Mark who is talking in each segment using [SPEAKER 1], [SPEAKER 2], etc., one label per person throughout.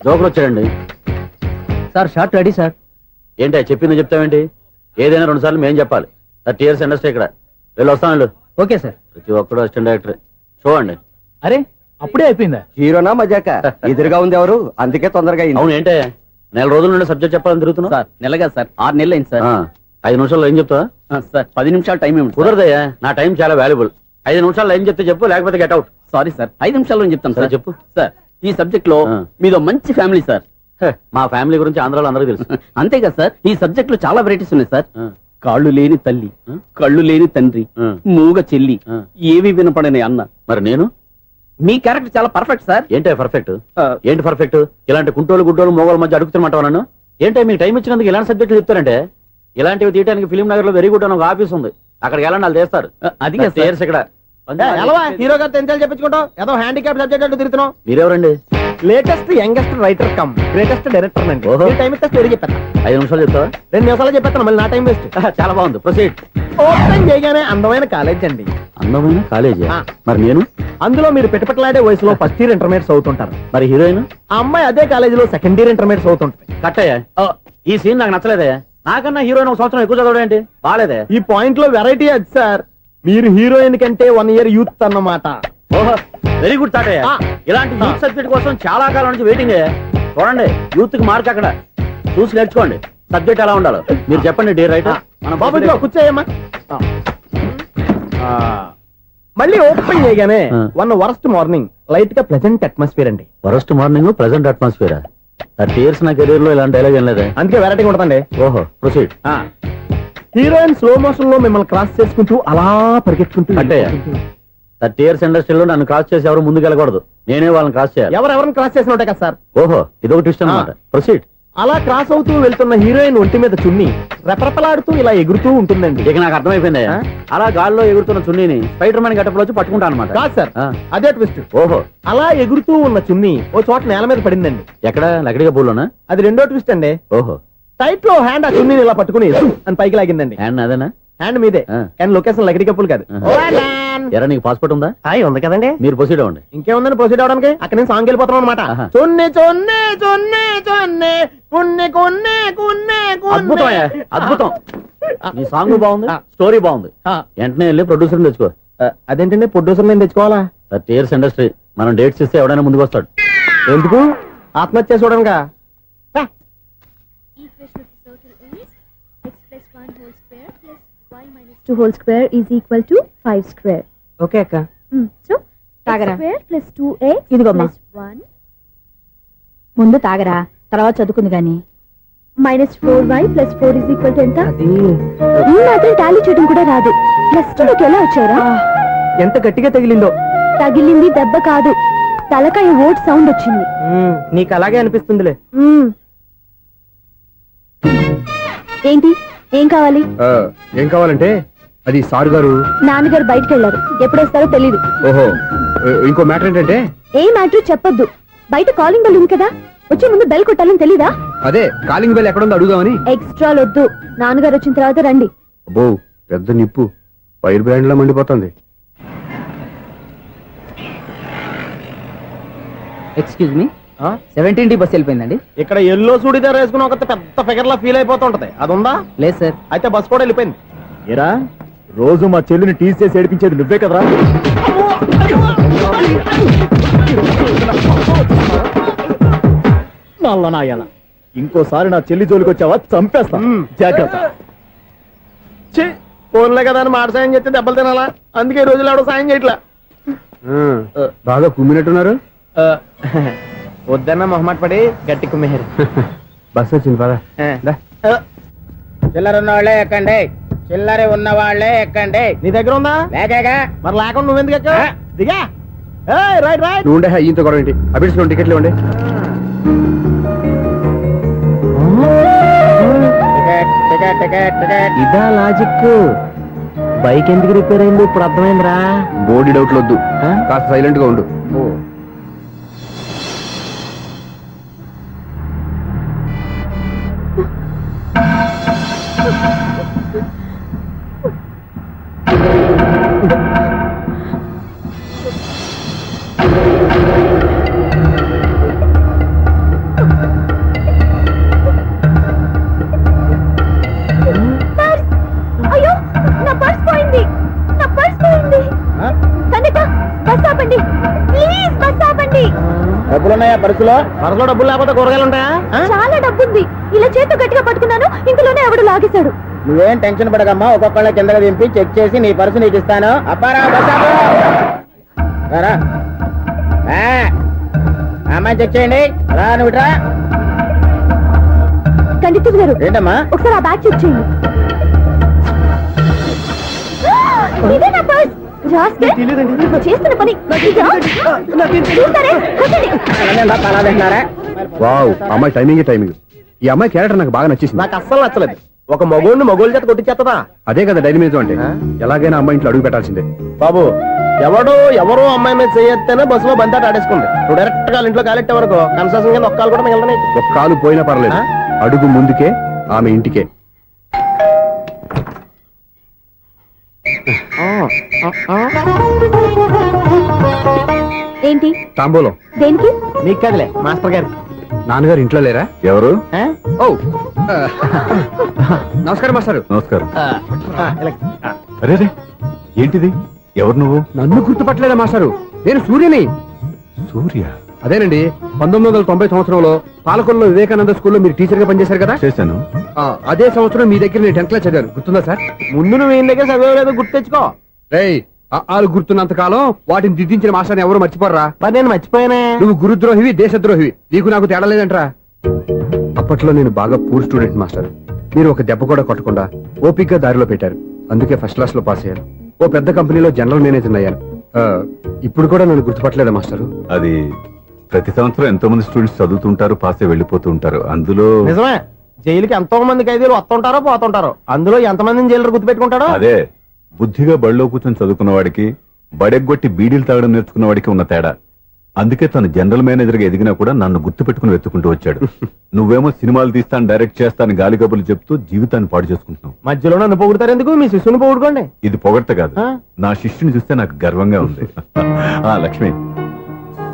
[SPEAKER 1] Joker వచ్చాడండి.
[SPEAKER 2] Sir short ready sir.
[SPEAKER 1] ఏంటి చెప్పింది చెప్తావేంటి? ఏదైనా 2 సార్లు మేం చెప్పాలి. 30 years ఇండస్ట్రీ ఇక్కడ. వెళ్ళి వస్తాను వెళ్ళు.
[SPEAKER 2] Okay sir.
[SPEAKER 1] ప్రతి ఒక్కడు అసిస్టెంట్ డైరెక్టర్. చూడండి.
[SPEAKER 2] అరే అప్పుడే అయిపోయిందా?
[SPEAKER 3] హీరోనా మజాక? ఎదురుగా ఉంది ఎవరు, అందుకే తొందరగా అయింది.
[SPEAKER 1] అవును ఏంటే 4 రోజుల నుండి సబ్జెక్ట్ చెప్పాలని తిరుగుతున్నా.
[SPEAKER 2] సార్ నెలగా సార్ 6 నెలలు అయింది సార్.
[SPEAKER 1] 5 నిమిషాల్లో ఏం చెప్తా
[SPEAKER 2] సార్? 10 నిమిషాలు టైం ఏమి
[SPEAKER 1] కుదరదయ్యా, నా టైం చాలా వాల్యుబుల్. 5 నిమిషాల్లో ఏం చెప్తే చెప్పు, లేకపోతే గెట్ అవుట్.
[SPEAKER 2] సారీ సార్, 5 నిమిషాల్లో చెప్తాను సార్.
[SPEAKER 1] చెప్పు
[SPEAKER 2] సార్ ఈ సబ్జెక్ట్ లో మీదో మంచి ఫ్యామిలీ సార్.
[SPEAKER 1] మా ఫ్యామిలీ గురించి ఆంధ్రాలో అందరికీ తెలుసు.
[SPEAKER 2] అంతే కదా సార్, ఈ సబ్జెక్ట్ లో చాలా వెరైటీస్ ఉన్నాయి సార్. కాళ్ళు లేని తల్లి, కళ్ళు లేని తండ్రి, మూగ చెల్లి, ఏవి వినపడని అన్న.
[SPEAKER 1] మరి నేను
[SPEAKER 2] మీ క్యారెక్టర్ చాలా పర్ఫెక్ట్ సార్.
[SPEAKER 1] ఏంటే పర్ఫెక్ట్? ఏంటి పర్ఫెక్ట్? ఇలాంటి కుంటోలు గుడ్డోలు మోగోల మధ్య అడుగుతున్నమాట నన్ను. ఏంటో మీకు టైం ఇచ్చినందుకు ఇలాంటి సబ్జెక్టులు చెప్తారంటే, ఇలాంటివి తీయడానికి ఫిలిం నగర్ లో వెరీ గుడ్ అని ఒక ఆఫీస్ ఉంది, అక్కడికి వెళ్ళండి వాళ్ళు చేస్తారు.
[SPEAKER 2] అది
[SPEAKER 1] ఇక్కడ
[SPEAKER 3] హీరో గారు తెంచాలి చెప్పించుకుంటాం, ఏదో హ్యాండిక్యాప్ సబ్జెక్ట్ అంటూ తిరుగుతున్నాం.
[SPEAKER 1] మీరెవరండి?
[SPEAKER 3] Latest youngest writer cum greatest director అండి.
[SPEAKER 1] ఓహో.
[SPEAKER 3] టైం ఇస్తే స్టోరీ చెప్పేస్తా.
[SPEAKER 1] 5 నిమిషాలు చెప్తావా?
[SPEAKER 3] 2 నిమిషాలు చెప్పేస్తాను, మళ్ళీ నా టైం వేస్ట్.
[SPEAKER 1] చాలా బాగుంది, ప్రొసీడ్.
[SPEAKER 3] ఓపెన్ చేయగానే అందమైన కాలేజ్ అండి.
[SPEAKER 1] అందమైన కాలేజీ? మరి నేను
[SPEAKER 3] అందులో మీరు పెట్టుపట్లాడే వయసులో ఫస్ట్ ఇయర్ ఇంటర్మీడియట్స్ అవుతుంటారు.
[SPEAKER 1] మరి హీరోయిన్?
[SPEAKER 3] ఆ అమ్మాయి అదే కాలేజీలో సెకండ్ ఇయర్ ఇంటర్మీడియట్స్ అవుతుంటది.
[SPEAKER 1] కట్టయ్యా, ఈ సీన్ నాకు నచ్చలేదే. నాకన్నా హీరోయిన్ 1 సంవత్సరం ఎక్కువ చదవడం ఏంటి? బాలేదే.
[SPEAKER 3] ఈ పాయింట్ లో వెరైటీ అది సార్, మీరు హీరోయిన్ కంటే 1 year యూత్ అన్నమాట.
[SPEAKER 1] ఓహో, వెరీ గుడ్ తాటయ్య. ఇలాంటి యూత్ సబ్జెక్ట్ కోసం చాలా కాలం నుంచి వెయిటింగ్. చూడండి, యూత్ కి మార్క్ అక్కడ చూసి నేర్చుకోండి. సబ్జెక్ట్ ఎలా ఉండాలో మీరు చెప్పండి. డే రైటర్
[SPEAKER 3] మన బాబు కూర్చోయమ్మా. మళ్ళీ ఓపెన్ చేయగానే వన్ వరస్ట్ మార్నింగ్, లైట్ గా ప్లెజెంట్ అట్మాస్ఫియర్ అండి.
[SPEAKER 1] Worst morning, present atmosphere. 30 years నా కెరీర్ లో ఇలాంటి డైలాగ్ ఏం లేదే.
[SPEAKER 3] అందుకే వెరైటీ ఉంటుందండి.
[SPEAKER 1] ఓహో, ప్రొసీడ్.
[SPEAKER 3] హీరోయిన్ స్లో మోషన్ లో మిమ్మల్ని క్రాస్ చేసుకుంటూ అలా పరిగెట్టుకుంటూ
[SPEAKER 1] అంటే 30 years ఇండస్ట్రీలో నన్ను క్రాస్ చేసి ఎవరు ముందుకు వెళ్ళకూడదు, నేనే వాళ్ళని క్రాస్ చేయాలి.
[SPEAKER 3] ఎవరెవరిని క్రాస్ చేసిన ఉంటాయి కదా సార్.
[SPEAKER 1] ఓహో, ఇదొక ట్విస్ట్ అన్నమాట. ప్రొసీడ్.
[SPEAKER 3] అలా క్రాస్ అవుతూ వెళ్తున్న హీరోయిన్ ఒంటి మీద చున్ని రెపరెపలాడుతూ ఇలా ఎగురుతూ ఉంటుందండి.
[SPEAKER 1] ఇక నాకు అర్థమైపోయింది. అలా గాల్లో ఎగురుతున్న చున్నీని స్పైడర్ మ్యాన్ గెటప్ లో వచ్చి పట్టుకుంటా అనమాట.
[SPEAKER 3] కాదు సార్, అదే ట్విస్ట్.
[SPEAKER 1] ఓహో,
[SPEAKER 3] అలా ఎగురుతూ ఉన్న చున్ని ఓ చోట నేల మీద పడిందండి.
[SPEAKER 1] ఎక్కడ? లకడిగా పూలోనా?
[SPEAKER 3] అది రెండో ట్విస్ట్ అండి.
[SPEAKER 1] ఓహో,
[SPEAKER 3] టైట్ లో హ్యాండ్ ఆ చున్నీని ఇలా పట్టుకుని అని పైకి లాగిందండి.
[SPEAKER 1] హ్యాండ్ అదేనా?
[SPEAKER 3] హ్యాండ్ మీదే, కానీ లొకేషన్ లకడి కప్పులు కాదు.
[SPEAKER 1] ఎరా, నీకు పాస్పోర్ట్ ఉందా?
[SPEAKER 3] ఉంది కదండి.
[SPEAKER 1] మీరు ప్రొసీడ్ అవ్వండి.
[SPEAKER 3] ఇంకేముందని ప్రొసీడ్ అవడానికి? అక్కడ నేను సాంగ్ వెళ్ళిపోతాం అనమాట. చొన్నే చొన్నే చొన్నే చొన్నే కున్నె కొన్నే కున్నె.
[SPEAKER 1] అద్భుతం, అద్భుతం. నీ సాంగ్ బాగుంది, స్టోరీ బాగుంది. వెంటనే వెళ్ళి ప్రొడ్యూసర్ తెచ్చుకో.
[SPEAKER 3] అదేంటండి ప్రొడ్యూసర్ నేను తెచ్చుకోవాలా?
[SPEAKER 1] 30 years ఇండస్ట్రీ, మనం డేట్స్ ఇస్తే ఎవడైనా ముందుకు వస్తాడు.
[SPEAKER 3] ఎందుకు? ఆత్మహత్య చూడనుగా.
[SPEAKER 4] Two whole square is equal to 5 square.
[SPEAKER 3] Okay అక్క.
[SPEAKER 4] So
[SPEAKER 5] తాగరా?
[SPEAKER 4] x square plus 2x
[SPEAKER 5] ఇదిగోమ్మా.
[SPEAKER 4] plus 1
[SPEAKER 5] ముందు తాగరా, తర్వాత చదువుకుంది గాని.
[SPEAKER 4] minus 4y plus 4 is equal to ఎంత?
[SPEAKER 3] అది
[SPEAKER 4] ఈ మాత్రం టాలీ చేయడం కూడా రాదు. ప్లస్ టూలోకి ఎలా వచ్చారా?
[SPEAKER 3] ఎంత గట్టిగా తగిలిందో.
[SPEAKER 4] తగిలింది దెబ్బ కాదు, తలకాయ ఓట్ సౌండ్ వచ్చింది.
[SPEAKER 3] నీకు అలాగే అనిపిస్తుందిలే.
[SPEAKER 4] ఏంటి, ఏం కావాలి?
[SPEAKER 3] ఏం కావాలంటే అది సార్ గారు
[SPEAKER 4] నాన్నగారు బయటకు వెళ్ళారు, ఎప్పుడొస్తారో తెలీదు.
[SPEAKER 3] ఓహో, ఇంకో మ్యాటర్ ఏంటంటే
[SPEAKER 4] ఏ మ్యాటర్ చెప్పొద్దు. బయట కాలింగ్ బెల్ ఉంది కదా, వచ్చే ముందు బెల్ కొట్టాలని తెలీదా?
[SPEAKER 3] అదే కాలింగ్ బెల్ ఎక్కడుందో అడుగుదామని.
[SPEAKER 4] ఎక్స్ట్రాలు వద్దు, నాన్నగారు వచ్చిన తర్వాత రండి.
[SPEAKER 3] అబ్బో, పెద్ద నిప్పు ఫైర్ బ్రాండ్ లా మండిపోతుంది.
[SPEAKER 2] ఎక్స్క్యూజ్ మీ, 17D బస్ వెళ్ళిపోయిందండి.
[SPEAKER 3] ఇక్కడ ఎల్లో చూడిదార్ వేసుకుని ఒక పెద్ద ఫిగర్ లా ఫీల్ అయిపోతుంటది, అది ఉందా?
[SPEAKER 2] లేదు సార్.
[SPEAKER 3] అయితే బస్ కూడా వెళ్ళిపోయింది. ఏరా, రోజు మా చెల్లిని టీస్ చేసి ఏడిపించేది నువ్వే కదరా? నల్ల నాయన, ఇంకోసారి నా చెల్లి జోలికి వచ్చావా చంపేస్తా, జాగ్రత్త. ఫోన్లే కదా అని మాట సాయం చేస్తే దెబ్బలు తినాలా, అందుకే ఈ రోజులు ఎవడో సాయం చేయట్లా. బాగా కుమ్మినట్టున్నారు. వద్దన్న మొహమాట పడి గట్టి కుమ్మేహారు. బస్ వచ్చింది పదా.
[SPEAKER 6] చిల్లర ఉన్న వాళ్ళే ఎక్కండి, చిల్లర ఉన్న వాళ్ళే ఎక్కండి.
[SPEAKER 3] నీ దగ్గర ఉందా?
[SPEAKER 6] లేకగా
[SPEAKER 3] మరి లేకుండా నువ్వెందుకు ఎక్క? దిగా. Right right. నువ్వు ఉండే ఈయంత గొడవ ఏంటి? అభిడ్స్ టికెట్లు ఇవ్వండి.
[SPEAKER 6] Ticket ticket ticket ticket.
[SPEAKER 3] ఇదా లాజిక్. బైక్ ఎందుకు రిపేర్ అయింది ఇప్పుడు అర్థమైందిరా. బోర్డు డౌట్లు వద్దు, కాస్త సైలెంట్ గా ఉండు.
[SPEAKER 6] డబ్బులున్నాయా పర్సులో?
[SPEAKER 3] పరసలో డబ్బులు లేకపోతే కూరగాయలు ఉంటాయా ఆ?
[SPEAKER 4] చాలా డబ్బుంది. ఇలా చేత్తో గట్టిగా పట్టుకున్నాను, ఇంతలోనే ఎవడు లాగేశాడు.
[SPEAKER 6] నువ్వేం టెన్షన్ పడకమ్మా, ఒక్కొక్కళ్ళ కిందకి దింపి చెక్ చేసి నీ పర్సు నీకు ఇస్తాను. అప్పారా బస్సాపు. రారా. అమ్మాయి చెక్ చేయండి. రా నువ్వు రా.
[SPEAKER 4] కండిక్టర్ గారు,
[SPEAKER 6] ఏంటమ్మా?
[SPEAKER 4] ఒకసారి ఆ బ్యాగ్ చెక్ చేయండి. ఇదే నా పర్స్. రాస్కెల్, నువ్వు చేస్తున్న పని ఇదా? చూస్తారే, కొట్టండి.
[SPEAKER 6] అలా తింటున్నారా?
[SPEAKER 7] వావ్, అమ్మాయి టైమింగ్. ఈ అమ్మాయి క్యారెక్టర్ నాకు బాగా నచ్చేసింది.
[SPEAKER 3] నాకు అస్సలు నచ్చలేదు. ఒక మగోడిని మగోళ్ళ చేత కొట్టించేస్తుందా?
[SPEAKER 7] అదే కదా డైనమిజం అంటే. ఎలాగైనా అమ్మాయి ఇంట్లో అడుగు పెట్టాల్సిందే.
[SPEAKER 3] బాబు, ఎవరో అమ్మాయి మీద చేయొత్తేనే బస్సులో బంతాట ఆడేసుకుంది. నువ్వు డైరెక్ట్ గా ఇంట్లో కాలెట్టే వరకు కన్సెషన్ కింద ఒక్కలు కూడా మిగలదు నీకు.
[SPEAKER 7] ఒక కాలు పోయినా పర్లేదు, అడుగు ముందుకే, ఆమె ఇంటికే.
[SPEAKER 4] ఏంటి?
[SPEAKER 7] తాంబూలం.
[SPEAKER 4] దేనికి?
[SPEAKER 3] నీకు కదలే మాస్టర్ గారు.
[SPEAKER 7] నాన్నగారు ఇంట్లో లేరా? ఎవరు?
[SPEAKER 3] ఆ?
[SPEAKER 7] ఓ నమస్కారం మాస్టారు.
[SPEAKER 1] నమస్కారం.
[SPEAKER 3] ఇలా.
[SPEAKER 1] అరే ఏంటిది? ఎవరు నువ్వు?
[SPEAKER 7] నన్ను గుర్తుపట్టలేదా మాస్టారు? నేను సూర్యని.
[SPEAKER 1] సూర్య?
[SPEAKER 7] అదేనండి, 1990 సంవత్సరంలో పాలకొల్లో వివేకానంద స్కూల్లో మీరు టీచర్ గా పనిచేశారు కదా.
[SPEAKER 1] చేశాను.
[SPEAKER 7] అదే సంవత్సరం మీ దగ్గర నేను 10th క్లాస్ చదివాను, గుర్తుందా సార్?
[SPEAKER 3] ముందు నువ్వు ఈయన దగ్గర చదవలేదు, గుర్తు తెచ్చుకో.
[SPEAKER 7] రేయ్, ఆలు గుర్తున్నంత కాలం వాటిని దిద్దించిన మాస్టర్ని ఎవరు మర్చిపోర్రా.
[SPEAKER 3] మరి నేను మర్చిపోయానే.
[SPEAKER 7] నువ్వు గురుద్రోహివి, దేశద్రోహివి. నీకు నాకు తేడా లేదంట్రా. అప్పట్లో నేను బాగా పూర్ స్టూడెంట్ మాస్టర్. మీరు ఒక దెబ్బ కూడా కొట్టకుండా ఓపిగ్గా దారిలో పెట్టారు. అందుకే ఫస్ట్ క్లాస్ లో పాస్ అయ్యాను. ఓ పెద్ద కంపెనీలో జనరల్ మేనేజర్ అయ్యాను. ఇప్పుడు కూడా నన్ను గుర్తుపట్టలేదా మాస్టరు?
[SPEAKER 8] అది ప్రతి సంవత్సరం ఎంతో మంది స్టూడెంట్స్ చదువుతుంటారు, పాస్ అయి వెళ్ళిపోతూ ఉంటారు. అందులో
[SPEAKER 3] నిజమే, జైలుకి ఎంతో మంది ఖైదీలు వస్తుంటారో పోతుంటారో. అందులో ఎంతమందిని జైలు గుర్తు పెట్టుకుంటాడో.
[SPEAKER 8] అదే బుద్ధిగా బడిలో కూర్చొని చదువుకున్న వాడికి, బడెగ్గొట్టి బీడీలు తాగడం నేర్చుకున్న వాడికి ఉన్న తేడా. అందుకే తను జనరల్ మేనేజర్ గా ఎదిగినా కూడా నన్ను గుర్తు పెట్టుకుని వెతుకుంటూ వచ్చాడు. నువ్వేమో సినిమాలు తీస్తాను, డైరెక్ట్ చేస్తాను గాలి కబుర్లు చెప్తూ జీవితాన్ని పాడు చేసుకుంటున్నావు.
[SPEAKER 3] మధ్యలో నన్ను పొగుడతారు ఎందుకు? మీ శిష్యుని పొగుడుకోండి.
[SPEAKER 8] ఇది పొగడ్త కాదు,
[SPEAKER 3] ఆ?
[SPEAKER 8] నా శిష్యుని చూస్తే నాకు గర్వంగా ఉంది. లక్ష్మి,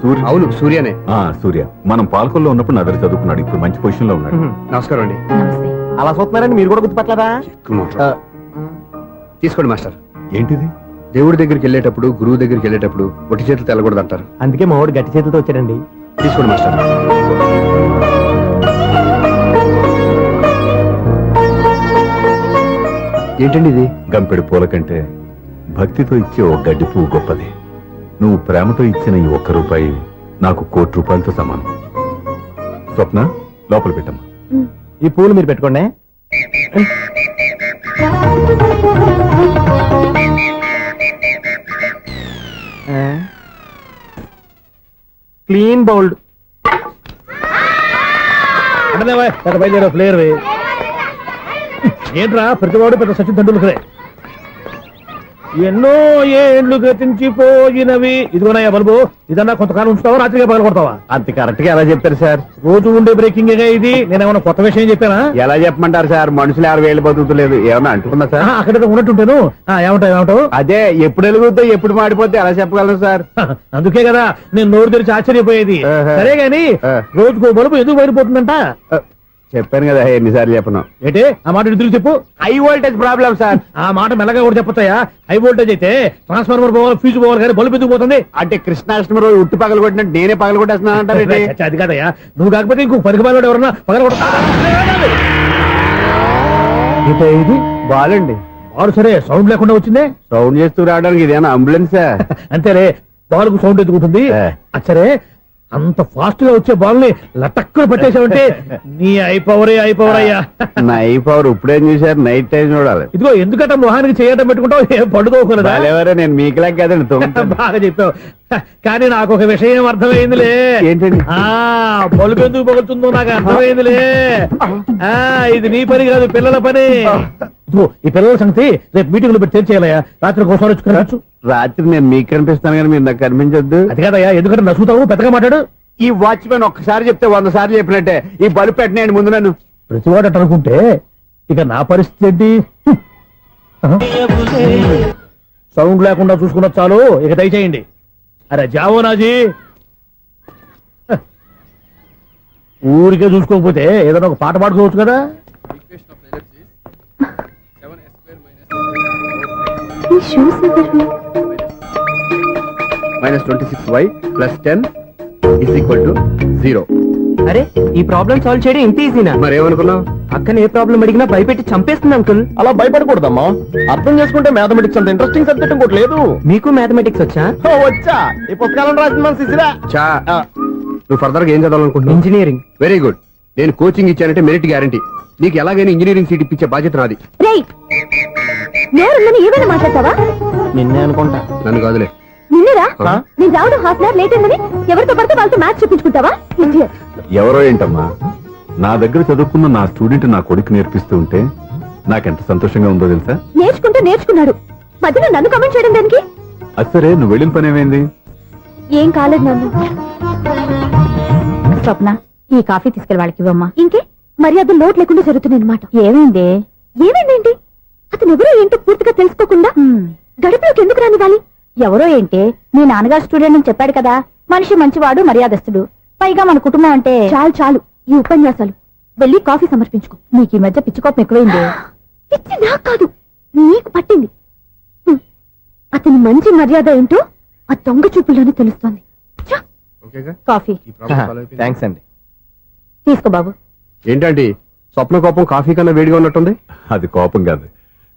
[SPEAKER 8] సూర్య.
[SPEAKER 7] అవును, సూర్యనే.
[SPEAKER 8] సూర్య మనం పాలకొల్లో ఉన్నప్పుడు నా దగ్గర చదువుకున్నాడు. ఇప్పుడు మంచి పొజిషన్ లో ఉన్నాడు.
[SPEAKER 7] నమస్కారం అండి.
[SPEAKER 5] నమస్తే.
[SPEAKER 3] అలా చూస్తున్నారండి, మీరు కూడా గుర్తుపట్టలేదా?
[SPEAKER 7] తీసుకోండి మాస్టర్.
[SPEAKER 8] ఏంటిది?
[SPEAKER 7] దేవుడి దగ్గరికి వెళ్ళేటప్పుడు, గురువు దగ్గరికి వెళ్ళేటప్పుడు ఒట్టి చేతులు తెల్లకూడదు అంటారు.
[SPEAKER 3] అందుకే మా వాడు గట్టి చేతులతో వచ్చాడండి.
[SPEAKER 7] తీసుకోండి మాస్టర్. ఏంటండి ఇది?
[SPEAKER 8] గంపెడు పూల కంటే భక్తితో ఇచ్చే ఒక గడ్డి పువ్వు గొప్పది. నువ్వు ప్రేమతో ఇచ్చిన ఈ ₹1 నాకు ₹1,00,00,000తో సమానం. స్వప్న, లోపల పెట్టమ్మా.
[SPEAKER 3] ఈ పూలు మీరు పెట్టుకోండి. Clean bowled.
[SPEAKER 9] అంటే ప్లేయర్ ఏంట్రా, ప్రతివాడు పెద్ద సచిన్ తెండూల్కరే. ఎన్నో ఏండ్లు గతించిపోయినవి. ఇదిగోనయ్యా బల్బు, ఇదన్నా కొంతకాలం ఉంచుతావా, రాత్రిగా పగల కొడతావా?
[SPEAKER 7] అంత కరెక్ట్ గా ఎలా చెప్తారు సార్?
[SPEAKER 9] రోజు ఉండే బ్రేకింగ్ ఇది. నేనేమన్నా కొత్త విషయం చెప్పానా?
[SPEAKER 7] ఎలా చెప్పమంటారు సార్? మనుషులు ఎవరు వేలు బతుకుతలేదు, ఏమన్నా అంటున్నా సార్?
[SPEAKER 9] అక్కడ ఉన్నట్టుంటాను. ఏమంటావు?
[SPEAKER 7] అదే ఎప్పుడు వెలుగుతో ఎప్పుడు మాడిపోతే ఎలా చెప్పగలను సార్?
[SPEAKER 9] అందుకే కదా నేను నోరు తెరిచి ఆశ్చర్యపోయేది. సరే గాని రోజుకో బల్బు ఎందుకు బయటపోతుందంట?
[SPEAKER 7] చెప్పాను కదా ఎన్నిసార్లు చెప్పను.
[SPEAKER 9] ఏంటే ఆ మాట ఎదురు చెప్పు.
[SPEAKER 7] High voltage problem sir.
[SPEAKER 9] ఆ మాట మెల్లగా కూడా చెప్పొచ్చాయా? హై వోల్టేజ్ అయితే ట్రాన్స్ఫార్మర్ పోవాలి, ఫ్యూజ్ పోవాలి, కానీ బల్బు ఎందుకు పోతుంది?
[SPEAKER 7] అంటే కృష్ణాష్టమి రోజు ఉట్టి పగలు కొట్టినట్టు నేనే పగలు కొట్టేస్తున్నాను అంటారు.
[SPEAKER 9] అది కాదయ్యా, నువ్వు కాకపోతే ఇంకో 10 బాలు ఎవరన్నా పగల కొడతా. ఇది
[SPEAKER 7] బాలండి.
[SPEAKER 9] బాలు సరే, సౌండ్ లేకుండా వచ్చిందే.
[SPEAKER 7] సౌండ్ చేస్తూ రావడానికి ఇదేనా అంబులెన్సా?
[SPEAKER 9] అంతేరే, బాల్కు సౌండ్ ఎదుగుతుంది. సరే, అంత ఫాస్ట్ గా వచ్చే బాల్ ని లటక్కున పట్టేసావంటే నీ అయిపోవరే అయ్యా.
[SPEAKER 7] నైట్ పవర్ ఇప్పుడేం చూసారు? నైట్ టైం చూడాలి.
[SPEAKER 9] ఇదిగో ఎందుకంటే మొహానికి చేయటం పెట్టుకుంటావు, ఏం పండుకోకూడదా?
[SPEAKER 7] ఎవరే, నేను మీకులా కదండి.
[SPEAKER 9] బాగా చెప్పావు. కానీ నాకు ఒక విషయం అర్థమైందిలే.
[SPEAKER 7] ఏంటండి?
[SPEAKER 9] బల్బు ఎందుకు పగులుతుందో నాకు అర్థమైందిలే. ఇది నీ పని కాదు, పిల్లల పని. ఈ పిల్లల సంగతి రేపు మీటింగ్ లో పెట్టి తెరిచేయాలయ్యా. రాత్రి ఒకసారి వచ్చుకోవచ్చు.
[SPEAKER 7] రాత్రి నేను మీకు కనిపిస్తాను కానీ మీరు నాకు కనిపించొద్దు.
[SPEAKER 9] అది కాదయ్యా, ఎందుకంటే నసుగుతావు, పెద్దగా మాట్లాడు.
[SPEAKER 7] ఈ వాచ్మెన్ ఒక్కసారి చెప్తే 100 సార్లు చెప్పినట్టే. ఈ బల్బు పెట్టినాయండి ముందు నన్ను.
[SPEAKER 9] ప్రతివాడట అనుకుంటే ఇక నా పరిస్థితి ఏంటి? సౌండ్ లేకుండా చూసుకున్న చాలు, ఇక దయచేయండి. అరే జావో నాజీ, ఊరికే చూసుకోకపోతే ఏదైనా ఒక పాట పాడుకోవచ్చు కదా.
[SPEAKER 4] ఈ షూస్ ఎవరివి?
[SPEAKER 7] -26y + 10 is equal to 0.
[SPEAKER 2] అరే ఈ ప్రాబ్లం సాల్వ్ చేయడం ఇంత ఈజీనా?
[SPEAKER 7] మరేమనుకున్నావు?
[SPEAKER 2] అక్కని ఏ ప్రాబ్లం అడిగినా భయపెట్టి చంపేస్తుంది అంకుల్.
[SPEAKER 3] అలా భయపడకూడదమ్మా. అర్థం చేసుకుంటే మ్యాథమెటిక్స్ అంత ఇంట్రెస్టింగ్ సబ్జెక్ట్ ఇంకోటి లేదు.
[SPEAKER 2] మీకు మ్యాథమెటిక్స్ వచ్చా?
[SPEAKER 3] వచ్చా, ఈ పుస్తకాలను రాసింది మన శిశిరా.
[SPEAKER 7] చా నువ్వు ఫర్దర్ గా ఏం చదవాలనుకుంటున్నావు?
[SPEAKER 2] ఇంజనీరింగ్.
[SPEAKER 7] Very good. నేను కోచింగ్ ఇచ్చానంటే మెరిట్ గ్యారంటీ. నీకు ఎలాగైనా ఇంజనీరింగ్ సీట్ ఇప్పించే బాధ్యత నాది.
[SPEAKER 4] రేయ్ నేరుందని ఏమైనా మాట్లాడతావా?
[SPEAKER 3] నిన్నే అనుకుంటా.
[SPEAKER 7] నన్ను కాదులే.
[SPEAKER 4] నిన్నరా
[SPEAKER 7] ఆ?
[SPEAKER 4] నేను రావడం హాఫ్ అన్ అవర్ లేట్ అయిందని ఎవరితో పడితే వాళ్ళతో మ్యాచ్ చూపించుకుంటావా? Idiot.
[SPEAKER 8] ఎవరో ఏంటమ్మా, నా దగ్గర చదువుకున్న నా స్టూడెంట్ నా కొడుకు నేర్పిస్తూ ఉంటే నాకెంత సంతోషంగా ఉందో తెలుసా?
[SPEAKER 4] నేర్చుకుంటే నేర్చుకున్నాడు, మధ్యలో నన్ను కమెంట్ చేయడం దానికి?
[SPEAKER 8] అది సరే, నువ్వు వెళ్ళిన పని ఏమైంది?
[SPEAKER 4] ఏం కాలేదు నాన్న.
[SPEAKER 5] స్వప్న ఈ కాఫీ తీసుకెళ్ళి వాళ్ళకి ఇవ్వమ్మా.
[SPEAKER 4] ఇంకే మర్యాద లోటు లేకుండా జరుగుతుంది అనమాట.
[SPEAKER 5] ఏమైంది?
[SPEAKER 4] ఏమైందేంటి? అతను ఎవరో ఏంటో పూర్తిగా తెలుసుకోకుండా గడుపులోకి ఎందుకు రానివ్వాలి?
[SPEAKER 5] ఎవరో ఏంటి, మీ నాన్నగారు స్టూడెంట్ అని చెప్పాడు కదా. మనిషి మంచివాడు, మర్యాదస్తుడు. పైగా మన కుటుంబం అంటే
[SPEAKER 4] చాలు చాలు ఈ ఉపన్యాసాలు. వెళ్ళి కాఫీ సమర్పించుకో.
[SPEAKER 5] నీకు ఈ మధ్య పిచ్చుకోపం ఎక్కువైంది.
[SPEAKER 4] పిచ్చి నాకు కాదు, నీకు పట్టింది. అతని మంచి మర్యాద ఏంటో ఆ దొంగ చూపుల్లోనే తెలుస్తోంది. ఛ!
[SPEAKER 7] ఓకేగా?
[SPEAKER 5] కాఫీ
[SPEAKER 7] ఈ ప్రాబ్లం సాల్వ్ అయిపోయింది.
[SPEAKER 3] థ్యాంక్స్ అండి.
[SPEAKER 5] తీసుకో బాబు.
[SPEAKER 7] ఏంటంటే స్వప్న కోపం కాఫీ కన్నా వేడిగా ఉన్నట్టుంది.
[SPEAKER 8] అది కోపం కాదు,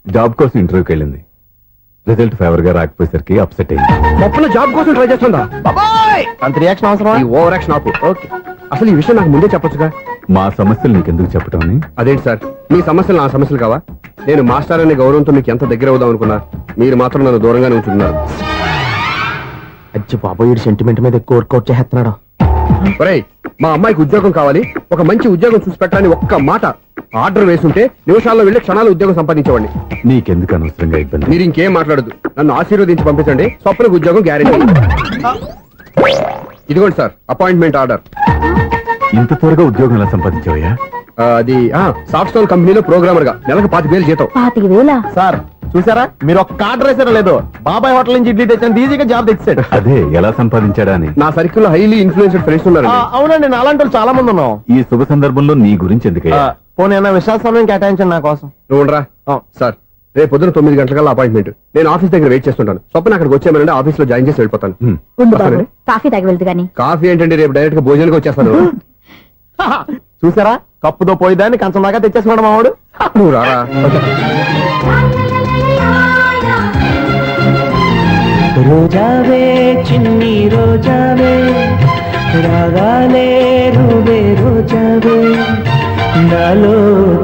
[SPEAKER 8] జాబ్ కోసం ఇంటర్వ్యూకి వెళ్ళింది. రిజల్ట్ ఫేవర్ గా రాకపోయేసరికి అప్సెట్ అయింది.
[SPEAKER 7] స్వప్న జాబ్ కోసం ట్రై చేస్తుందా?
[SPEAKER 3] బాబాయ్ అంత రియాక్షన్ అవసరం.
[SPEAKER 7] ఈ ఓవర్ యాక్షన్ ఆపు. ఓకే, అసలు ఈ విషయం నాకు ముందే చెప్పొచ్చుగా.
[SPEAKER 8] మా సమస్యలు నీకెందుకు చెప్పటం అని.
[SPEAKER 7] అదేంటి సార్, మీ సమస్యలు నా సమస్యలు కావా? నేను మాస్టర్ అనే గౌరవంతో మీకు ఎంత దగ్గర అవుదాం అనుకున్నా, మీరు మాత్రం నన్ను దూరంగానే ఉంచుతున్నారు.
[SPEAKER 3] అచ్చి బాబోయ్, సెంటిమెంట్ మీద ఎక్కువ వర్కౌట్ చేస్తున్నాడు.
[SPEAKER 7] ఒరేయ్, మా అమ్మాయికి ఉద్యోగం కావాలి, ఒక మంచి ఉద్యోగం చూసి పెట్టాలని ఒక్క మాట ఆర్డర్ వేసుంటే నిమిషాల్లో వెళ్ళి క్షణాలు ఉద్యోగం సంపాదించేవాడిని.
[SPEAKER 8] నీకెందుకు అనవసరంగా ఇబ్బంది?
[SPEAKER 7] మీరు ఇంకేం మాట్లాడదు, నన్ను ఆశీర్వదించి పంపించండి. స్వప్నకు ఉద్యోగం గ్యారెంటీ. ఇదిగోండి సార్ అపాయింట్మెంట్ ఆర్డర్.
[SPEAKER 8] ఇంత త్వరగా ఉద్యోగం ఎలా సంపాదించావయ్యా?
[SPEAKER 7] అది సాఫ్ట్వేర్ కంపెనీలో ప్రోగ్రామర్ గా నెలకు 25,000 జీతం.
[SPEAKER 5] 25,000?
[SPEAKER 3] సార్ చూసారా, మీరు ఒక్క కార్డు వేసారా లేదు, బాబాయ్ హోటల్ నుంచి ఇడ్లీ తెచ్చిన ఈజీగా జాబ్ తెచ్చాడు.
[SPEAKER 8] అదే ఎలా సంపాదించాడా అని.
[SPEAKER 7] నా సర్కిల్ లో హైలీ ఇన్ఫ్లుయెన్స్డ్ ఫ్రెండ్స్ ఉన్నారండి.
[SPEAKER 3] అవునండి, నా అలాంటి వాళ్ళు చాలా మంది ఉన్నాం.
[SPEAKER 8] ఈ శుభ సందర్భంలో నీ గురించి ఎందుకయ్యా?
[SPEAKER 3] పోనీ అన్న విశాల సమయం కేటాయించండి నా కోసం.
[SPEAKER 7] నువ్వు ఉండరా. సార్ రేపు పొద్దున 9 గంటలకల్లా అపాయింట్మెంట్. నేను ఆఫీస్ దగ్గర వెయిట్ చేస్తుంటాను. స్వప్న అక్కడికి వచ్చేయమనండి, ఆఫీస్ లో జాయిన్ చేసి వెళ్ళిపోతాను.
[SPEAKER 5] ఉండు బాబు,
[SPEAKER 7] వస్తానండి.
[SPEAKER 5] కాఫీ తాగి వెళ్దు గాని.
[SPEAKER 7] కాఫీ ఏంటండి, రేపు డైరెక్ట్ గా భోజనానికి వచ్చేస్తాను.
[SPEAKER 3] చూసారా, కప్పుతో పోయిదాన్ని కంచం దాకా తెచ్చేసుకున్నాడు మావాడు.
[SPEAKER 7] నువ్వు రారా.
[SPEAKER 2] రోజావే చిన్ని రోజావే, రాగాలే నువ్వే రోజావే, నాలో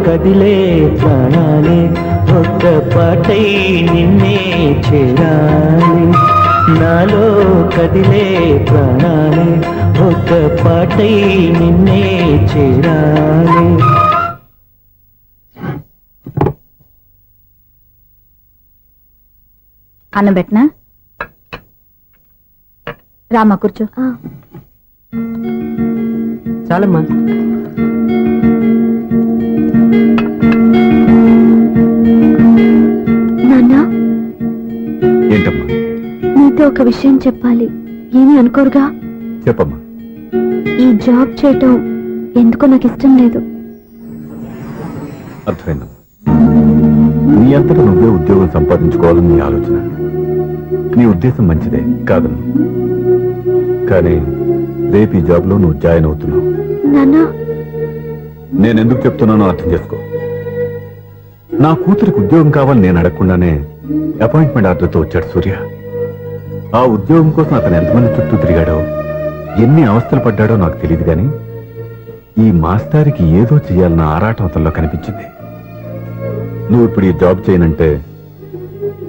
[SPEAKER 2] కదిలే ప్రాణాలే ఒక్క పాటై నిన్నే చేరాలి, నాలో కదిలే ప్రాణాలే ఒక్క పాటై నిన్నే చేరాలి.
[SPEAKER 5] అన్నం పెట్టనా? రామా కూర్చో.
[SPEAKER 2] చాలమ్మా.
[SPEAKER 4] నాన్న,
[SPEAKER 8] ఏంటమ్మా?
[SPEAKER 4] నీతో ఒక విషయం చెప్పాలి. ఏమీ అనుకోరుగా?
[SPEAKER 8] చెప్పమ్మా.
[SPEAKER 4] ఈ జాబ్ చేయటం ఎందుకో నాకు ఇష్టం లేదు.
[SPEAKER 8] అర్థమైందమ్మా. నీ అంతటా నువ్వే ఉద్యోగం సంపాదించుకోవాలని నీ ఆలోచన. నీ ఉద్దేశం మంచిదే కాదమ్మా, కానీ రేపు ఈ జాబ్ లో నువ్వు జాయిన్ అవుతున్నావు.
[SPEAKER 4] నాన్న,
[SPEAKER 8] నేనెందుకు చెప్తున్నానో అర్థం చేసుకో. నా కూతురికి ఉద్యోగం కావాలని నేను అడగకుండానే అపాయింట్మెంట్ ఆర్డర్తో వచ్చాడు సూర్య. ఆ ఉద్యోగం కోసం అతను ఎంతమంది చుట్టూ తిరిగాడో, ఎన్ని అవస్థలు పడ్డాడో నాకు తెలియదు, కానీ ఈ మాస్టారికి ఏదో చేయాలన్న ఆరాటం అతనిలో కనిపించింది. నువ్వు ఇప్పుడు ఈ జాబ్ చేయనంటే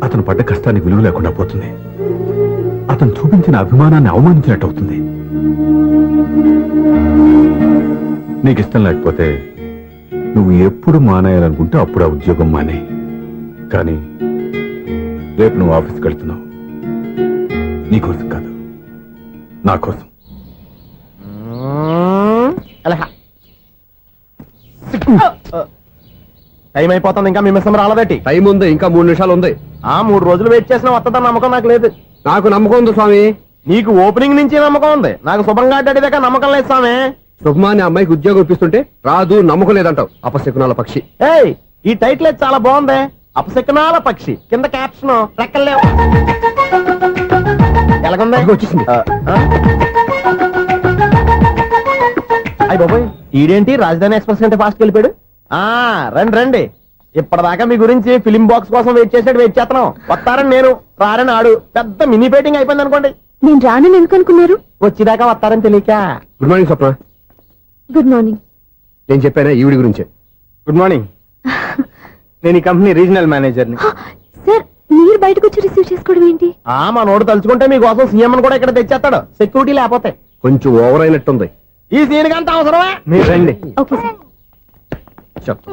[SPEAKER 8] అతను పడ్డ కష్టానికి విలువ లేకుండా పోతుంది. అతను చూపించిన అభిమానాన్ని అవమానించినట్టు అవుతుంది. నీకు ఇష్టం లేకపోతే నువ్వు ఎప్పుడు మానేయాలనుకుంటే అప్పుడు ఆ ఉద్యోగం మానే. కానీ రేపు నువ్వు ఆఫీస్కి వెళ్తున్నావు, నీ కోసం కాదు, నా కోసం.
[SPEAKER 3] టైం అయిపోతుంది, ఇంకా మీ మిస్సం రాలేదటి.
[SPEAKER 7] టైం ఉంది, ఇంకా 3 నిమిషాలు ఉంది.
[SPEAKER 3] 3 రోజులు వెయిట్ చేసిన వస్తుందని నమ్మకం నాకు లేదు.
[SPEAKER 7] నాకు నమ్మకం ఉంది స్వామి.
[SPEAKER 3] నీకు ఓపెనింగ్ నుంచి నమ్మకం ఉంది, నాకు శుభంగా అడ్డాక నమ్మకం లేదు స్వామి.
[SPEAKER 7] శుభమాని అమ్మాయికి ఉద్యోగం ఇప్పిస్తుంటే రాదు, నమ్మకం లేదంటావు. అపశకునాల పక్షి.
[SPEAKER 3] ఏయ్, ఈ టైటిల్ అయితే చాలా బాగుంది. అపశకునాల పక్షి, కింద క్యాప్షన్ రెక్కలేవు. ఎలాగుంది?
[SPEAKER 7] అదిగో వచ్చేసింది.
[SPEAKER 3] అయ్య బాబోయ్, ఈడేంటి రాజధాని ఎక్స్ప్రెస్ కంటే ఫాస్ట్ వెళ్ళిపోయాడు. రండి రండి, ఇప్పటిదాకా మీ గురించి ఫిలిం బాక్స్ కోసం వెయిట్ చేస్తున్నాం. వస్తారని నేను, రారని ఆడు. పెద్ద మినీ పేటింగ్ అయిపోయింది అనుకోండి.
[SPEAKER 4] నేను రానని ఎందుకు అనుకున్నారు?
[SPEAKER 3] వచ్చేదాకా వస్తారని తెలియక.
[SPEAKER 7] Good morning Swapna.
[SPEAKER 4] Good morning.
[SPEAKER 7] నేను చెప్పానా ఈవిడి గురించే.
[SPEAKER 3] Good morning. నేను ఈ కంపెనీ రీజనల్ మేనేజర్ని.
[SPEAKER 4] సార్, మీరు బయటకు వచ్చి రిసీవ్ చేసుకోవడం ఏంటి?
[SPEAKER 3] మా నోడు తలుచుకుంటే మీకోసం సీఎం కూడా ఇక్కడ తెచ్చేస్తాడు, సెక్యూరిటీ లేకపోతే.
[SPEAKER 7] కొంచెం ఓవర్ అయినట్టుంది.
[SPEAKER 3] ఈ సీన్ కంత అవసరమా? మీరు రండి.
[SPEAKER 4] Okay sir.
[SPEAKER 7] చెప్తా.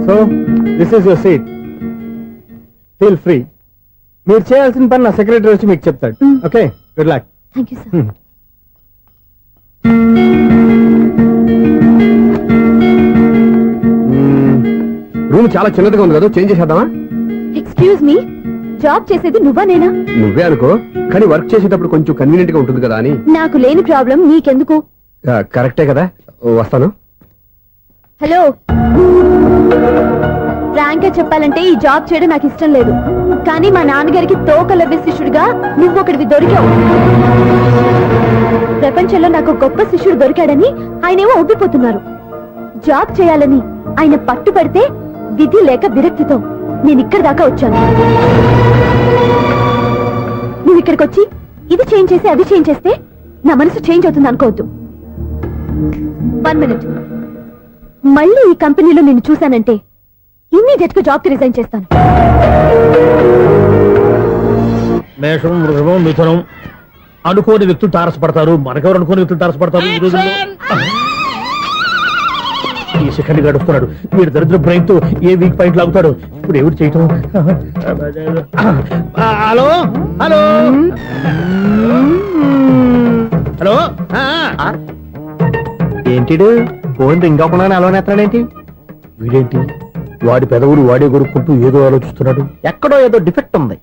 [SPEAKER 3] So this is your seat, feel free. మీరు చేయాల్సిన పని నా సెక్రటరీ వచ్చి మీకు చెప్తాడు. Okay, good luck.
[SPEAKER 4] Thank you sir.
[SPEAKER 7] Room చాలా చిన్నదిగా ఉంది కదా, చేంజ్ చేసేద్దామా?
[SPEAKER 4] ఎక్స్క్యూజ్ మీ, జాబ్ చేసేది నువ్వా నేనా?
[SPEAKER 7] నువ్వే అనుకో, కానీ వర్క్ చేసేటప్పుడు కొంచెం కన్వీనియంట్ గా ఉంటుంది కదా అని.
[SPEAKER 4] నాకు లేని ప్రాబ్లం నీకెందుకు?
[SPEAKER 7] కరెక్టే కదా, వస్తాను.
[SPEAKER 4] హలో, ఫ్రాంక్ గా చెప్పాలంటే ఈ జాబ్ చేయడం నాకు ఇష్టం లేదు. కానీ మా నాన్నగారికి తోకలవ్వే శిష్యుడిగా నువ్వు ఒకటివి దొరికావు. ప్రపంచంలో నాకు గొప్ప శిష్యుడు దొరికాడని ఆయనేమో ఒప్పిపోతున్నారు. జాబ్ చేయాలని ఆయన పట్టుబడితే విధి లేక విరక్తితో నేను ఇక్కడి దాకా వచ్చాను. నువ్వు ఇక్కడికి వచ్చి ఇది చేంజ్ చేసి అది చేంజ్ చేస్తే నా మనసు చేంజ్ అవుతుంది అనుకోవద్దు. 1 మినిట్. మళ్ళీ ఈ కంపెనీలో నిన్ను చూశానంటే ఇమ్మీడియట్ గా జాబ్ కి రిజైన్ చేస్తాను.
[SPEAKER 9] మేషం, వృషభం, మిథునం అనుకోని వ్యక్తులు తారసపడతారు. మనకెవరు అనుకోని వ్యక్తులు తారసపడతారు ఈ రోజుల్లో? ఈ సెకండ్ గడుస్తున్నాడు. వీడు దరిద్ర బ్రెయిన్ తో ఏ వీక్ పాయింట్ లాగుతాడు. ఇప్పుడు ఎవరు చేయటం? Hello hello hello.
[SPEAKER 3] ఏంటిడు ఫోన్ రింగ్ అవ్వకుండా అలవనేస్తాడేంటి?
[SPEAKER 9] వీడేంటి వాడి పెదవులు వాడే కొరుక్కుంటూ ఏదో ఆలోచిస్తున్నాడు.
[SPEAKER 3] ఎక్కడో ఏదో డిఫెక్ట్ ఉంది,